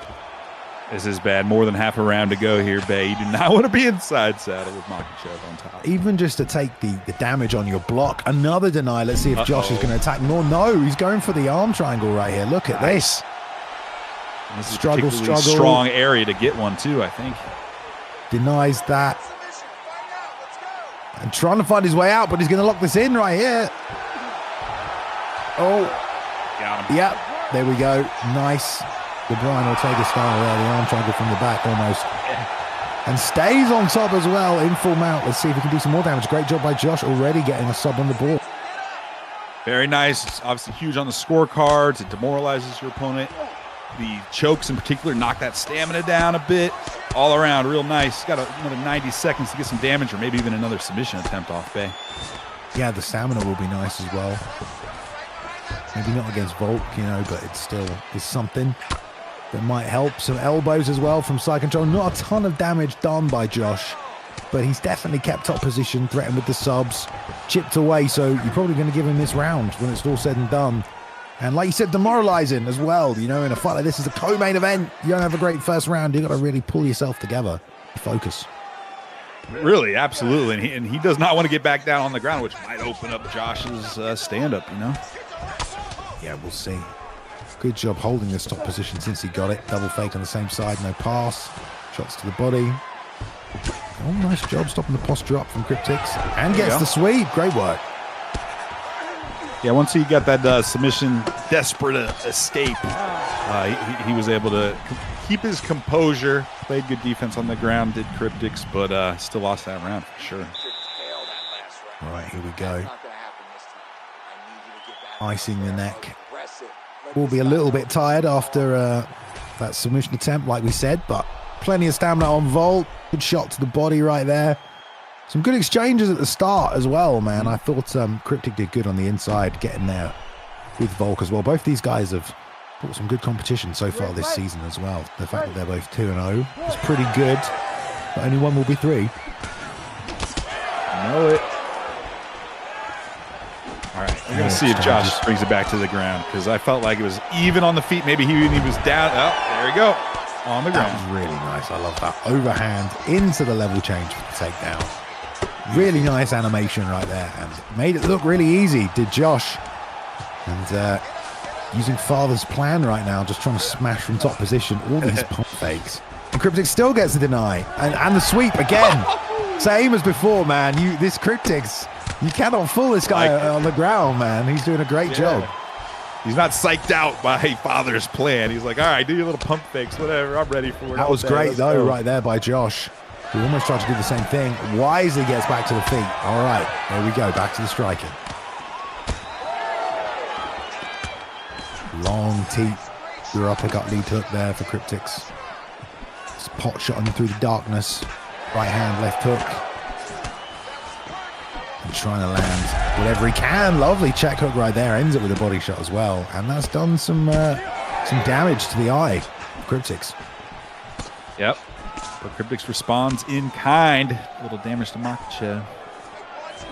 This is bad. More than half a round to go here, Bay. You do not want to be inside saddle with Makhachev on top.
Even just to take the damage on your block. Another deny. Let's see if Josh is going to attack more. No, he's going for the arm triangle right here. Look at this.
And this is
struggle.
Strong area to get one, too, I think.
Denies that. And trying to find his way out, but he's going to lock this in right here. Oh.
Got him.
Yep. There we go. Nice. The Brian Ortega style there. The arm triangle from the back almost. Yeah. And stays on top as well in full mount. Let's see if we can do some more damage. Great job by Josh, already getting a sub on the board.
Very nice. It's obviously huge on the scorecards. It demoralizes your opponent. The chokes in particular knock that stamina down a bit. All around, real nice. Got another 90 seconds to get some damage or maybe even another submission attempt off Bay.
Yeah, the stamina will be nice as well. Maybe not against Volk, you know, but it still is something that might help. Some elbows as well from side control. Not a ton of damage done by Josh, but he's definitely kept top position, threatened with the subs, chipped away. So you're probably going to give him this round when it's all said and done. And like you said, demoralizing as well. You know, in a fight like this, is a co-main event. You don't have a great first round. You've got to really pull yourself together. Focus.
Really, absolutely. And he does not want to get back down on the ground, which might open up Josh's stand-up, you know?
Yeah, we'll see. Good job holding this top position since he got it. Double fake on the same side, no pass. Shots to the body. Oh, nice job stopping the posture up from Cryptics. And gets the sweep. Great work.
Yeah, once he got that submission desperate escape, he was able to keep his composure, played good defense on the ground, did Cryptics, but still lost that round for sure.
All right, here we go. Icing the neck. Will be a little bit tired after that submission attempt, like we said, but plenty of stamina on Volt. Good shot to the body right there. Some good exchanges at the start as well, man. I thought Cryptic did good on the inside, getting there with Volk as well. Both these guys have brought some good competition so far this season as well. The fact that they're both 2-0 is pretty good, but only one will be 3.
Know it. All right, we're going to see if Josh brings it back to the ground, because I felt like it was even on the feet. Maybe he was down. Oh, there we go. On the ground.
That was really nice. I love that. Overhand into the level change for the takedown. Really nice animation right there, and made it look really easy, did Josh. And using father's plan right now, just trying to smash from top position all these pump fakes. And Cryptic still gets the deny. And the sweep again. Same as before, man. This Cryptics, you cannot fool this guy on the ground, man. He's doing a great job.
He's not psyched out by father's plan. He's like, all right, do your little pump fakes, whatever. I'm ready for it.
That was great, though, right there by Josh. He almost tried to do the same thing. Wisely gets back to the feet. All right, there we go. Back to the striking. Long teep. Your uppercut lead hook there for Cryptics. Pot shot him through the darkness. Right hand, left hook. And trying to land whatever he can. Lovely check hook right there. Ends it with a body shot as well. And that's done some damage to the eye of Cryptics.
Yep. But Cryptics responds in kind. A little damage to Makachev.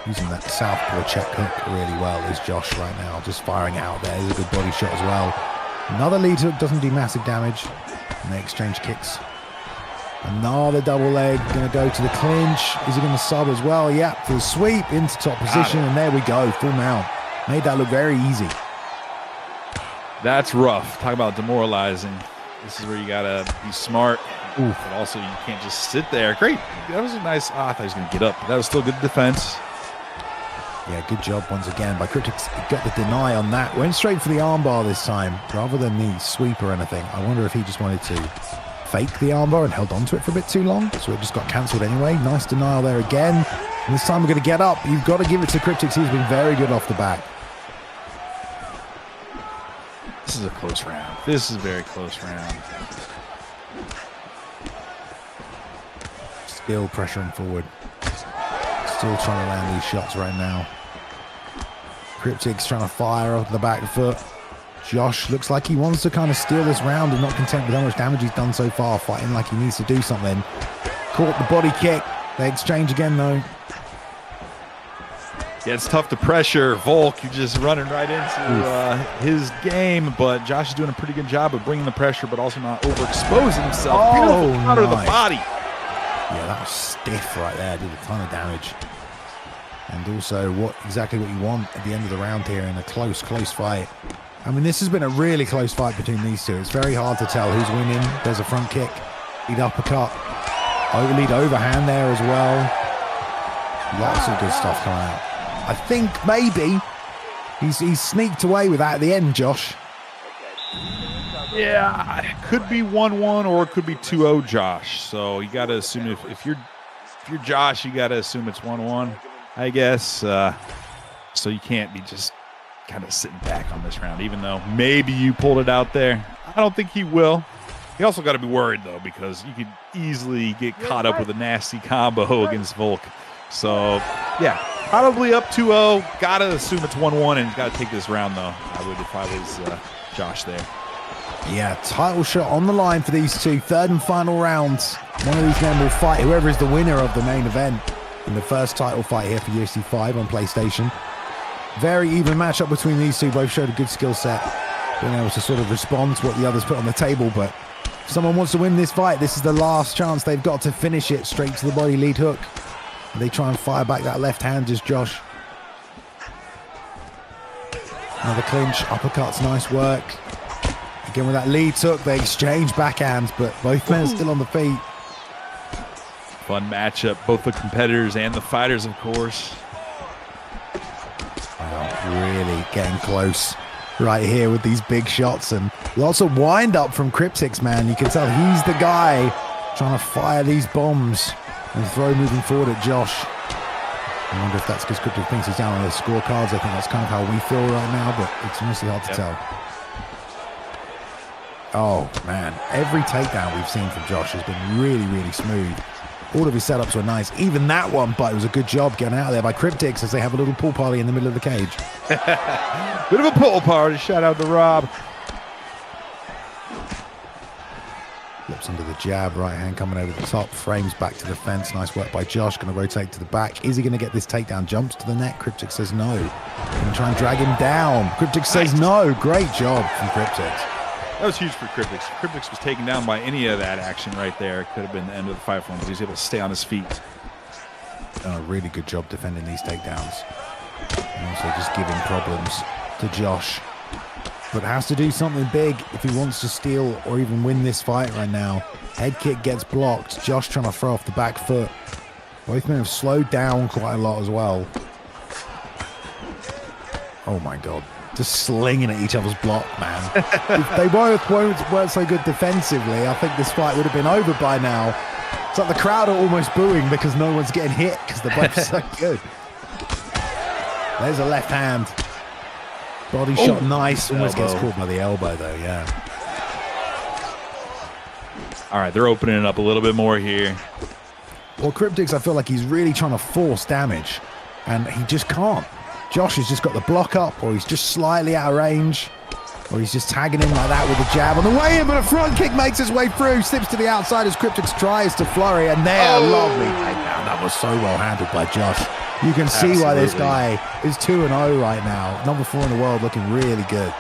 Using that southpaw check hook really well is Josh right now. Just firing out there. There's a good body shot as well. Another lead hook doesn't do massive damage. And they exchange kicks. Another double leg. Going to go to the clinch. Is he going to sub as well? Yeah, for the sweep into top position. And there we go. Full mount. Made that look very easy.
That's rough. Talk about demoralizing. This is where you got to be smart.
Oof.
But also you can't just sit there. Great. That was a nice. I thought he was going to get up. But that was still good defense.
Yeah, good job once again by Cryptic. Got the deny on that. Went straight for the armbar this time rather than the sweep or anything. I wonder if he just wanted to fake the armbar and held on to it for a bit too long. So it just got cancelled anyway. Nice denial there again. And this time we're going to get up. You've got to give it to Cryptic. He's been very good off the back.
This is a close round. This is a very close round.
Still pressuring forward. Still trying to land these shots right now. Cryptic's trying to fire off the back foot. Josh looks like he wants to kind of steal this round and not content with how much damage he's done so far, fighting like he needs to do something. Caught the body kick. They exchange again though.
Yeah, it's tough to pressure Volk. You're just running right into his game, but Josh is doing a pretty good job of bringing the pressure, but also not overexposing himself.
Oh,
beautiful counter to the
nice.
body.
Yeah, that was stiff right there. Did a ton of damage. And also exactly what you want at the end of the round here in a close fight. I mean, this has been a really close fight between these two. It's very hard to tell who's winning. There's a front kick, lead uppercut, lead overhand there as well. Lots of good stuff coming out. I think maybe he's sneaked away with that at the end, Josh.
Yeah, it could be 1-1 or it could be 2-0 Josh. So you got to assume if you're Josh, you got to assume it's 1-1, I guess. So you can't be just kind of sitting back on this round, even though maybe you pulled it out there. I don't think he will. You also got to be worried, though, because you could easily get caught up with a nasty combo against Volk. So, yeah, probably up 2-0. Got to assume it's 1-1 and got to take this round, though. I would if I was Josh there.
Yeah, title shot on the line for these two. Third and final rounds. One of these men will fight whoever is the winner of the main event in the first title fight here for UFC 5 on PlayStation. Very even matchup between these two. Both showed a good skill set, being able to sort of respond to what the others put on the table. But if someone wants to win this fight, this is the last chance they've got to finish it. Straight to the body lead hook. They try and fire back that left hand, just Josh. Another clinch, uppercuts, nice work. Again with that lead hook, they exchange backhands, but both men are still on the feet.
Fun matchup, both the competitors and the fighters, of course.
Wow, really getting close right here with these big shots, and lots of wind up from Cryptic's, man. You can tell he's the guy trying to fire these bombs and throw moving forward at Josh. I wonder if that's because Cryptic thinks he's down on the scorecards. I think that's kind of how we feel right now, but it's honestly hard to tell. Oh, man. Every takedown we've seen from Josh has been really, really smooth. All of his setups were nice. Even that one, but it was a good job getting out of there by Cryptic as they have a little pool party in the middle of the cage.
Bit of a pool party. Shout out to Rob.
Flips into the jab, right hand coming over the top, frames back to the fence. Nice work by Josh. Going to rotate to the back. Is he going to get this takedown? Jumps to the neck. Cryptic says no. Going to try and drag him down. Cryptic says no. Great job from Cryptic.
That was huge for Cryptic. If Cryptic was taken down by any of that action right there, it could have been the end of the fight for him, because he was able to stay on his feet.
Done a really good job defending these takedowns. And also just giving problems to Josh. But has to do something big if he wants to steal or even win this fight right now. Head kick gets blocked. Josh trying to throw off the back foot. Both men have slowed down quite a lot as well. Oh my God. Just slinging at each other's block, man. If they weren't so good defensively, I think this fight would have been over by now. It's like the crowd are almost booing because no one's getting hit because they're both so good. There's a left hand. Body shot, nice. Almost gets caught by the elbow, though, yeah.
All right, they're opening it up a little bit more here.
Well, Cryptic's, I feel like he's really trying to force damage, and he just can't. Josh has just got the block up, or he's just slightly out of range, or he's just tagging him like that with a jab on the way in, but a front kick makes his way through, slips to the outside as Cryptic tries to flurry, and there, lovely takedown. That was so well handled by Josh. You can see why this guy is 2-0 right now. Number 4 in the world, looking really good.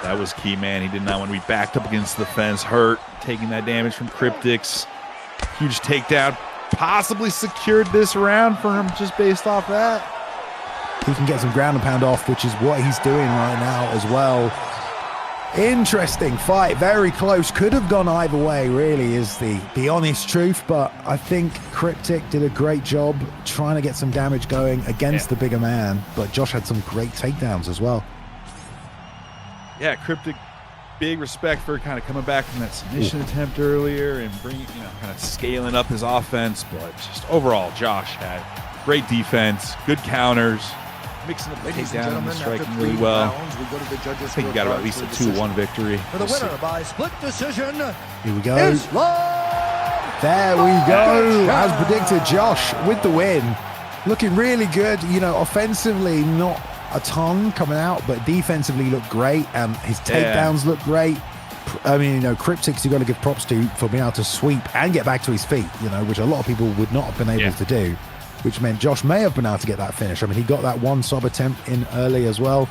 That was key, man. He did not want to be backed up against the fence, hurt, taking that damage from Cryptic's. Huge takedown. Possibly secured this round for him just based off that.
He can get some ground and pound off, which is what he's doing right now as well. Interesting fight, very close. Could have gone either way, really, is the honest truth. But I think Cryptic did a great job trying to get some damage going against the bigger man. But Josh had some great takedowns as well.
Yeah, Cryptic, big respect for kind of coming back from that submission attempt earlier and bringing, kind of scaling up his offense. But just overall, Josh had great defense, good counters, mixing up the takedown and striking really well. I think he got about at least a 2-1 victory.
For the winner by split decision.
Here we go. There we go. As predicted, Josh with the win. Looking really good. Offensively, not a ton coming out, but defensively looked great. His takedowns look great. I mean, Cryptic's you got to give props to for being able to sweep and get back to his feet, which a lot of people would not have been able to do. Which meant Josh may have been able to get that finish. I mean, he got that one sub attempt in early as well.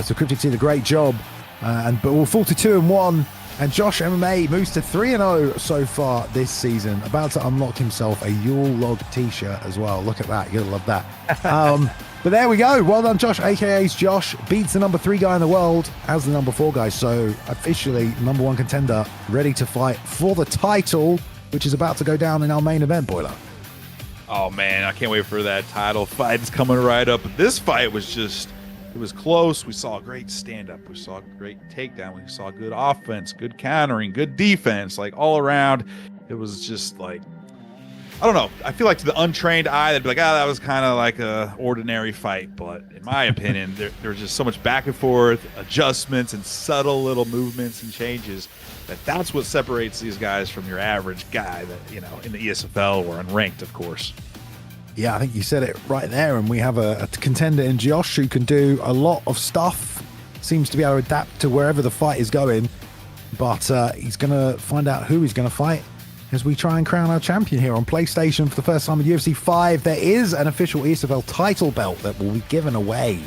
So Cryptic did a great job. But we'll fall to 2-1. And Josh MMA moves to 3-0 so far this season. About to unlock himself a Yule Log t-shirt as well. Look at that. You're going to love that. But there we go. Well done, Josh. AKA's Josh beats the number 3 guy in the world as the number 4 guy. So officially number 1 contender, ready to fight for the title, which is about to go down in our main event, Boiler.
Oh, man, I can't wait for that title fight. It's coming right up. This fight was just, it was close. We saw a great stand-up. We saw a great takedown. We saw good offense, good countering, good defense, like all around. It was just like, I don't know. I feel like to the untrained eye, they'd be like, that was kind of like a ordinary fight. But in my opinion, there was just so much back and forth, adjustments, and subtle little movements and changes that's what separates these guys from your average guy that, in the ESFL or unranked, of course.
Yeah, I think you said it right there. And we have a contender in Josh who can do a lot of stuff. Seems to be able to adapt to wherever the fight is going. But he's going to find out who he's going to fight as we try and crown our champion here on PlayStation for the first time in UFC 5. There is an official ESFL title belt that will be given away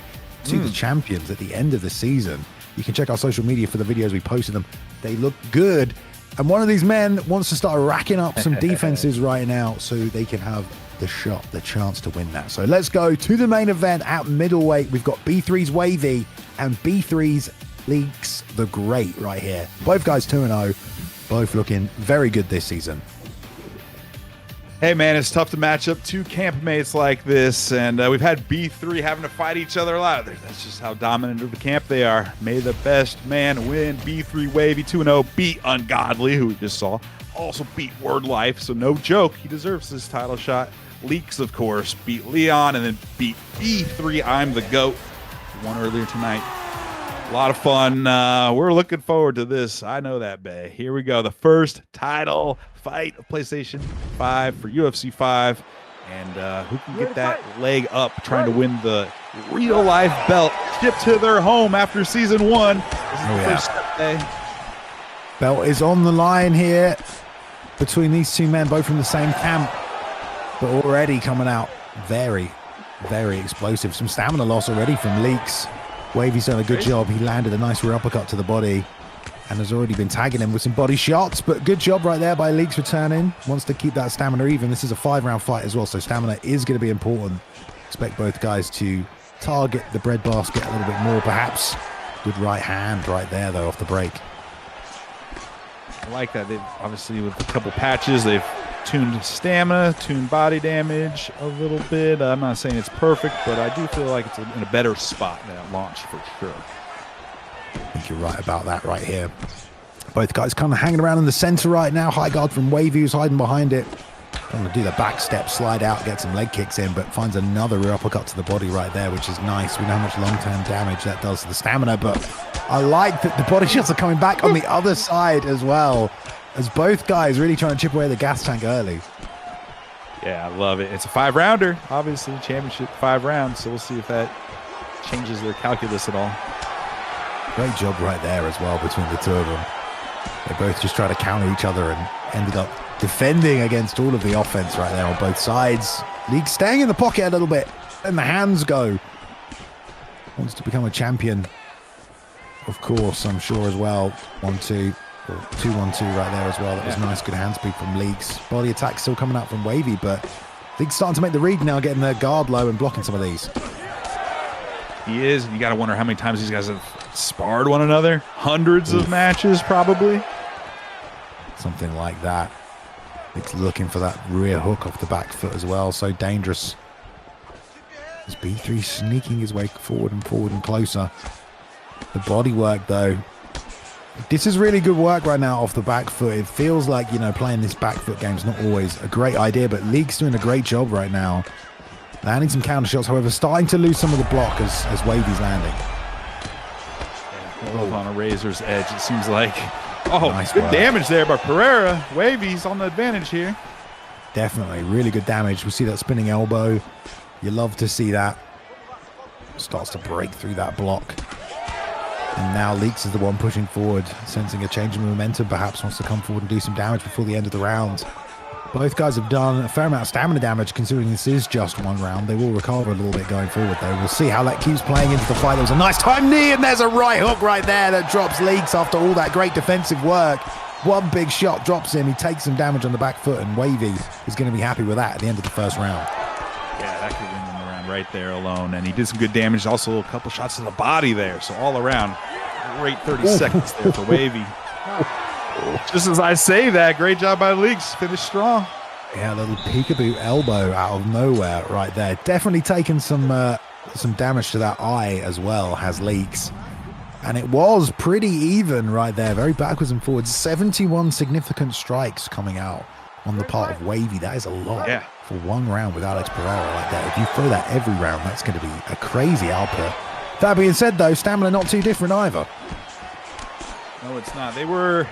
to the champions at the end of the season. You can check our social media for the videos we posted them. They look good. And one of these men wants to start racking up some defenses right now so they can have the shot, the chance to win that. So let's go to the main event at middleweight. We've got B3's Wavvy and B3's LeaxeTheGreat right here. Both guys 2-0, both looking very good this season.
Hey, man, it's tough to match up two campmates like this, and we've had B3 having to fight each other a lot. That's just how dominant of the camp they are. May the best man win. B3 Wavvy 2-0 beat Ungodly, who we just saw. Also beat Word Life, so no joke. He deserves this title shot. Leax, of course, beat Leon and then beat B3 I'm the GOAT. Won earlier tonight. A lot of fun. We're looking forward to this. I know that, Bay. Here we go. The first title fight of PlayStation 5 for UFC 5. And who can get that leg up trying to win the real-life belt shipped to their home after Season 1. This is the first step, Bay.
Belt is on the line here between these two men, both from the same camp, but already coming out very, very explosive. Some stamina loss already from Leax. Wavvy's done a good job. He landed a nice rear uppercut to the body and has already been tagging him with some body shots, but good job right there by Leax returning. Wants to keep that stamina even. This is a 5-round fight as well, so stamina is going to be important. Expect both guys to target the bread basket a little bit more, perhaps. Good right hand right there, though, off the break.
I like that. They've obviously, with a couple patches, they've tuned stamina, tuned body damage a little bit. I'm not saying it's perfect, but I do feel like it's in a better spot than at launch for sure.
I think you're right about that right here. Both guys kind of hanging around in the center right now. High guard from Wavvy, who's hiding behind it. Trying to do the back step, slide out, get some leg kicks in, but finds another rear uppercut to the body right there, which is nice. We know how much long-term damage that does to the stamina, but I like that the body shots are coming back on the other side as well, as both guys really trying to chip away the gas tank early.
Yeah, I love it. It's a 5-rounder, obviously, championship 5 rounds, so we'll see if that changes their calculus at all.
Great job right there as well between the two of them. They both just tried to counter each other and ended up defending against all of the offense right there on both sides. Leax staying in the pocket a little bit, and the hands go. Wants to become a champion, of course, I'm sure as well. 1-2, or 2-1-2 right there as well. That was nice, good hand speed from Leax. Body attack still coming out from Wavvy, but Leax starting to make the read now, getting their guard low and blocking some of these.
He is. You got to wonder how many times these guys have sparred one another. Hundreds of matches, probably.
Something like that. Leax looking for that rear hook off the back foot as well. So dangerous. As B3 sneaking his way forward and closer. The body work, though. This is really good work right now off the back foot. It feels like, you know, playing this back foot game is not always a great idea, but Leax doing a great job right now. Landing some counter shots, however, starting to lose some of the block as Wavvy's landing.
Both on a razor's edge, it seems like. Oh,
nice
good
work.
damage there by Pereira. Wavvy's on the advantage here.
Definitely, really good damage. We see that spinning elbow. You love to see that. Starts to break through that block. And now Leax is the one pushing forward, sensing a change in momentum, perhaps wants to come forward and do some damage before the end of the round. Both guys have done a fair amount of stamina damage, considering this is just one round. They will recover a little bit going forward, though. We'll see how that keeps playing into the fight. There was a nice time knee, and there's a right hook right there that drops Leax after all that great defensive work. One big shot drops him. He takes some damage on the back foot, and Wavvy is going to be happy with that at the end of the first round.
Yeah, that could win them the round right there alone. And he did some good damage. Also, a couple shots to the body there. So all around, great 30 seconds there for Wavvy. Just as I say that, great job by Leax. Finished strong.
Yeah, a little peekaboo elbow out of nowhere right there. Definitely taken some damage to that eye as well, has Leax. And it was pretty even right there. Very backwards and forwards. 71 significant strikes coming out on the part of Wavvy. That is a lot for one round with Alex Pereira like that. If you throw that every round, that's going to be a crazy output. That being said, though, stamina not too different either.
No, it's not. They were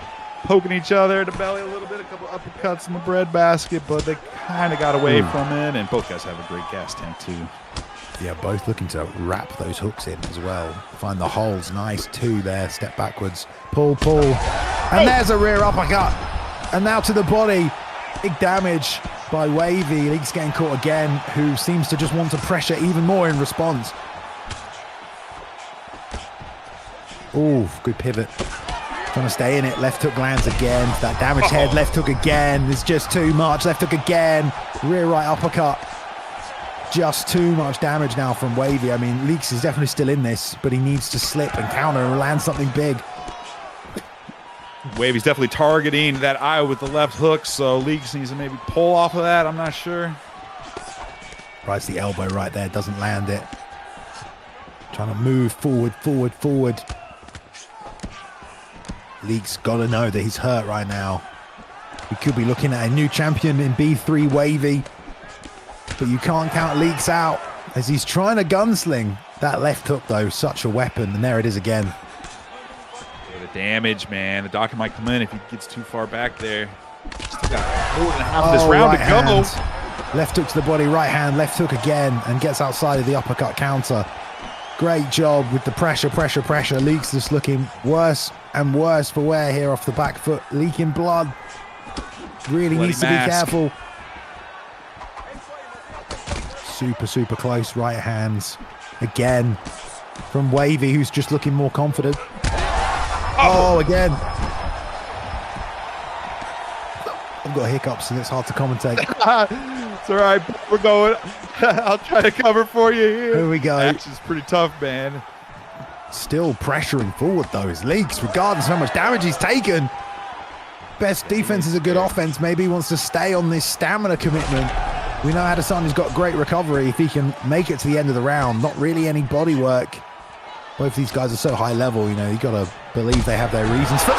poking each other in the belly a little bit, a couple uppercuts in the bread basket, but they kind of got away from it, and both guys have a great gas tank too.
Yeah, both looking to wrap those hooks in as well. Find the holes. Nice, two there. Step backwards. Pull. And there's a rear uppercut. And now to the body. Big damage by Wavvy. Leax getting caught again, who seems to just want to pressure even more in response. Oh, good pivot. Trying to stay in it. Left hook lands again. That damaged head. Left hook again. It's just too much. Left hook again. Rear right uppercut. Just too much damage now from Wavvy. I mean, Leax is definitely still in this, but he needs to slip and counter and land something big.
Wavvy's definitely targeting that eye with the left hook, so Leax needs to maybe pull off of that. I'm not sure.
Tries the elbow right there. Doesn't land it. Trying to move forward, forward, forward. Leax got to know that he's hurt right now. We could be looking at a new champion in B3 Wavvy, but you can't count Leax out as he's trying to gunsling. That left hook, though, such a weapon, and there it is again.
Yeah, the damage, man. The doctor might come in if he gets too far back there. Still got more than half of this round to go.
Hand. Left hook to the body, right hand, left hook again, and gets outside of the uppercut counter. Great job with the pressure, pressure, pressure. Leax just looking worse and worse for wear here off the back foot, leaking blood. Really
Bloody
needs to
mask.
be careful. Super, super close. Right hands again from Wavvy, who's just looking more confident. Oh, again. I've got hiccups and it's hard to commentate.
It's all right. We're going. I'll try to cover for you here.
Here we go.
This is pretty tough, man.
Still pressuring forward, though, is Leax, regardless of how much damage he's taken. Best defense is a good offense. Maybe he wants to stay on this stamina commitment. We know Adesanya's got great recovery if he can make it to the end of the round. Not really any body work. Both these guys are so high level, you know, you got to believe they have their reasons for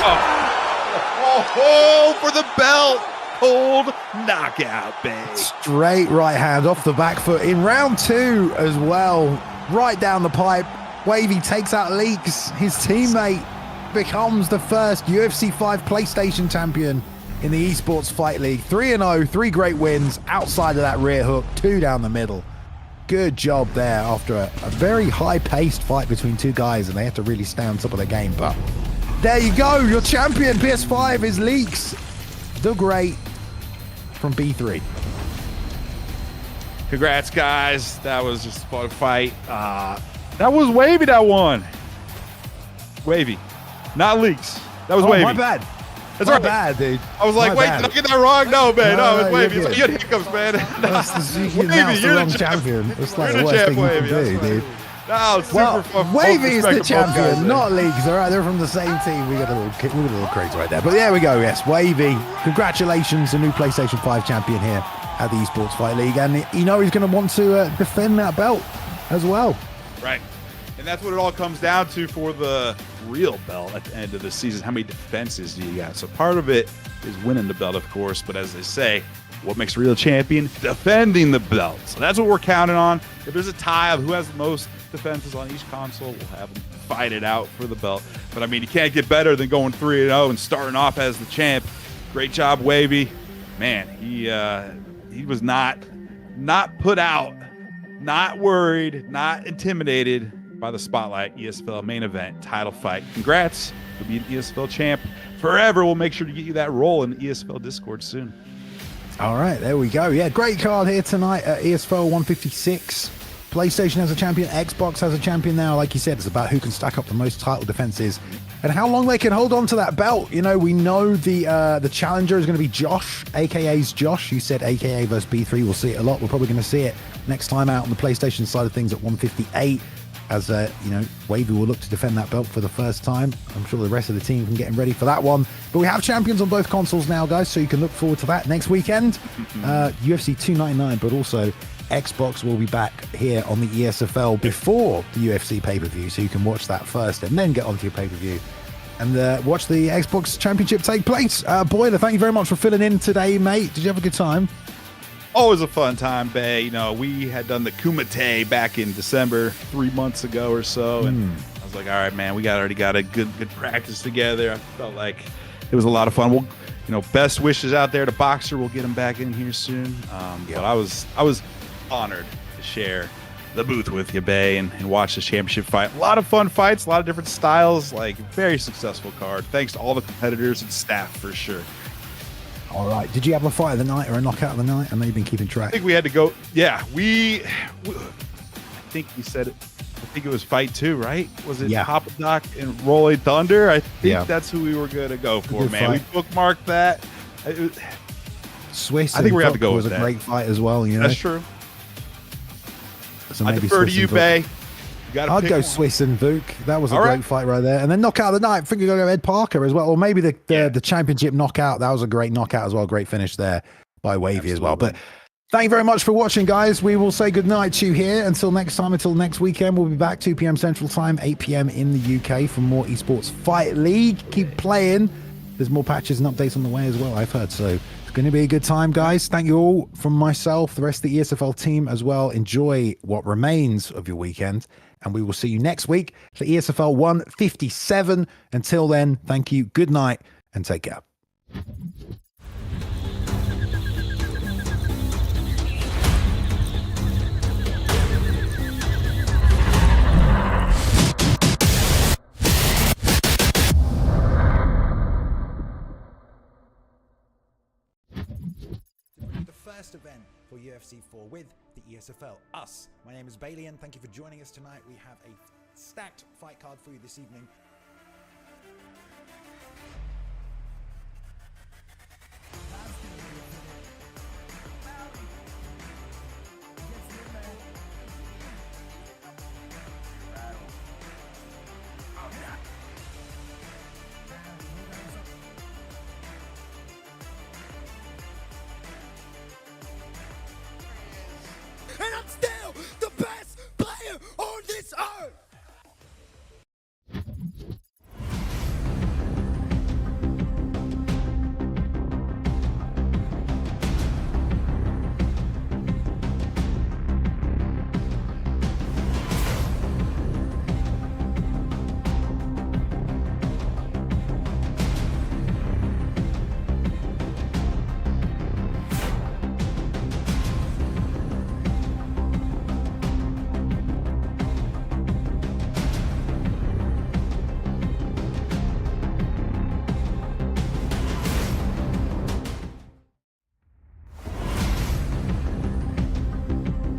for the belt. Cold knockout, babe.
Straight right hand off the back foot in round 2 as well. Right down the pipe. Wavvy takes out Leax. His teammate becomes the first UFC 5 PlayStation champion in the Esports Fight League. 3-0, 3 great wins outside of that rear hook, 2 down the middle. Good job there after a very high-paced fight between 2 guys, and they had to really stay on top of their game. But there you go. Your champion, PS5, is LeaxeTheGreat from B3.
Congrats, guys. That was just a fun fight. That was Wavvy that won. Wavvy, not Leax. That was Wavvy.
My bad.
That's
my
right.
bad, dude.
I was like,
My
wait,
bad.
did I get that wrong? No, man. No, it's Wavvy.
you're
It's like, you had hiccups, man.
You announced the wrong champion. It's like the
You're
worst
champ,
thing you
Wavvy.
can do,
That's
dude.
No, it's
Well,
super fun.
Wavvy is the
Respect to both guys
champion,
there.
not Leax. All right, they're from the same team. We got a little crazy right there. But there we go. Yes, Wavvy. Congratulations, a new PlayStation 5 champion here at the Esports Fight League. And you know he's going to want to defend that belt as well.
Right. And that's what it all comes down to for the real belt at the end of the season. How many defenses do you got? So part of it is winning the belt, of course. But as they say, what makes a real champion? Defending the belt. So that's what we're counting on. If there's a tie of who has the most defenses on each console, we'll have them fight it out for the belt. But I mean, you can't get better than going 3-0 and starting off as the champ. Great job, Wavvy. Man, he was not put out, not worried, not intimidated by the Spotlight ESFL main event title fight. Congrats for being ESFL champ forever. We'll make sure to get you that role in the ESFL Discord soon.
All right, there we go. Yeah, great card here tonight at ESFL 156. PlayStation has a champion, Xbox has a champion now. Like you said, it's about who can stack up the most title defenses and how long they can hold on to that belt. You know, we know the challenger is going to be Josh, AKA's Josh. You said AKA versus B3. We'll see it a lot. We're probably going to see it next time out on the PlayStation side of things at 158. As you know, Wavvy will look to defend that belt for the first time. I'm sure the rest of the team can get him ready for that one. But we have champions on both consoles now, guys, so you can look forward to that next weekend. UFC 299, but also Xbox will be back here on the ESFL before the UFC pay-per-view, so you can watch that first and then get onto your pay-per-view and watch the Xbox Championship take place. Boiler, thank you very much for filling in today, mate. Did you have a good time?
Always a fun time, Bay. You know, we had done the Kumite back in December, 3 months ago or so, and I was like, all right, man, we already got a good practice together. I felt like it was a lot of fun. We'll, you know, best wishes out there to Boxer. We'll get him back in here soon. But I was honored to share the booth with you, Bay, and watch the championship fight. A lot of fun fights, a lot of different styles, like very successful card. Thanks to all the competitors and staff for sure.
All right. Did you have a fight of the night or a knockout of the night? I know you've been keeping track.
I think we had to go. Yeah, I think we said it think it was fight 2, right? Was it
Yeah.
Papa Doc and Rolling Thunder? I think
Yeah.
that's who we were going to go for,
Good
man.
fight.
We bookmarked that.
Swiss.
I think we're
going
gonna have to go
was
with
a
that.
great fight as well. You know,
That's true.
So
I
maybe
defer to
Swiss
you,
and Vuk.
Bay. You gotta
I'd
pick
go
one.
Swiss and Vuk. That was a
All
great
right.
fight right there. And then knockout of the night. I think you're going to go Ed Parker as well, or maybe the championship knockout. That was a great knockout as well. Great finish there by Wavvy as well. But thank you very much for watching, guys. We will say goodnight to you here. Until next time, until next weekend, we'll be back 2 p.m. Central Time, 8 p.m. in the UK for more Esports Fight League. Keep playing. There's more patches and updates on the way as well, I've heard. So it's going to be a good time, guys. Thank you all from myself, the rest of the ESFL team as well. Enjoy what remains of your weekend. And we will see you next week for ESFL 157. Until then, thank you, good night, and take care. The first event for UFC 4 with the ESFL, us. My name is Bailey, and thank you for joining us tonight. We have a stacked fight card for you this evening.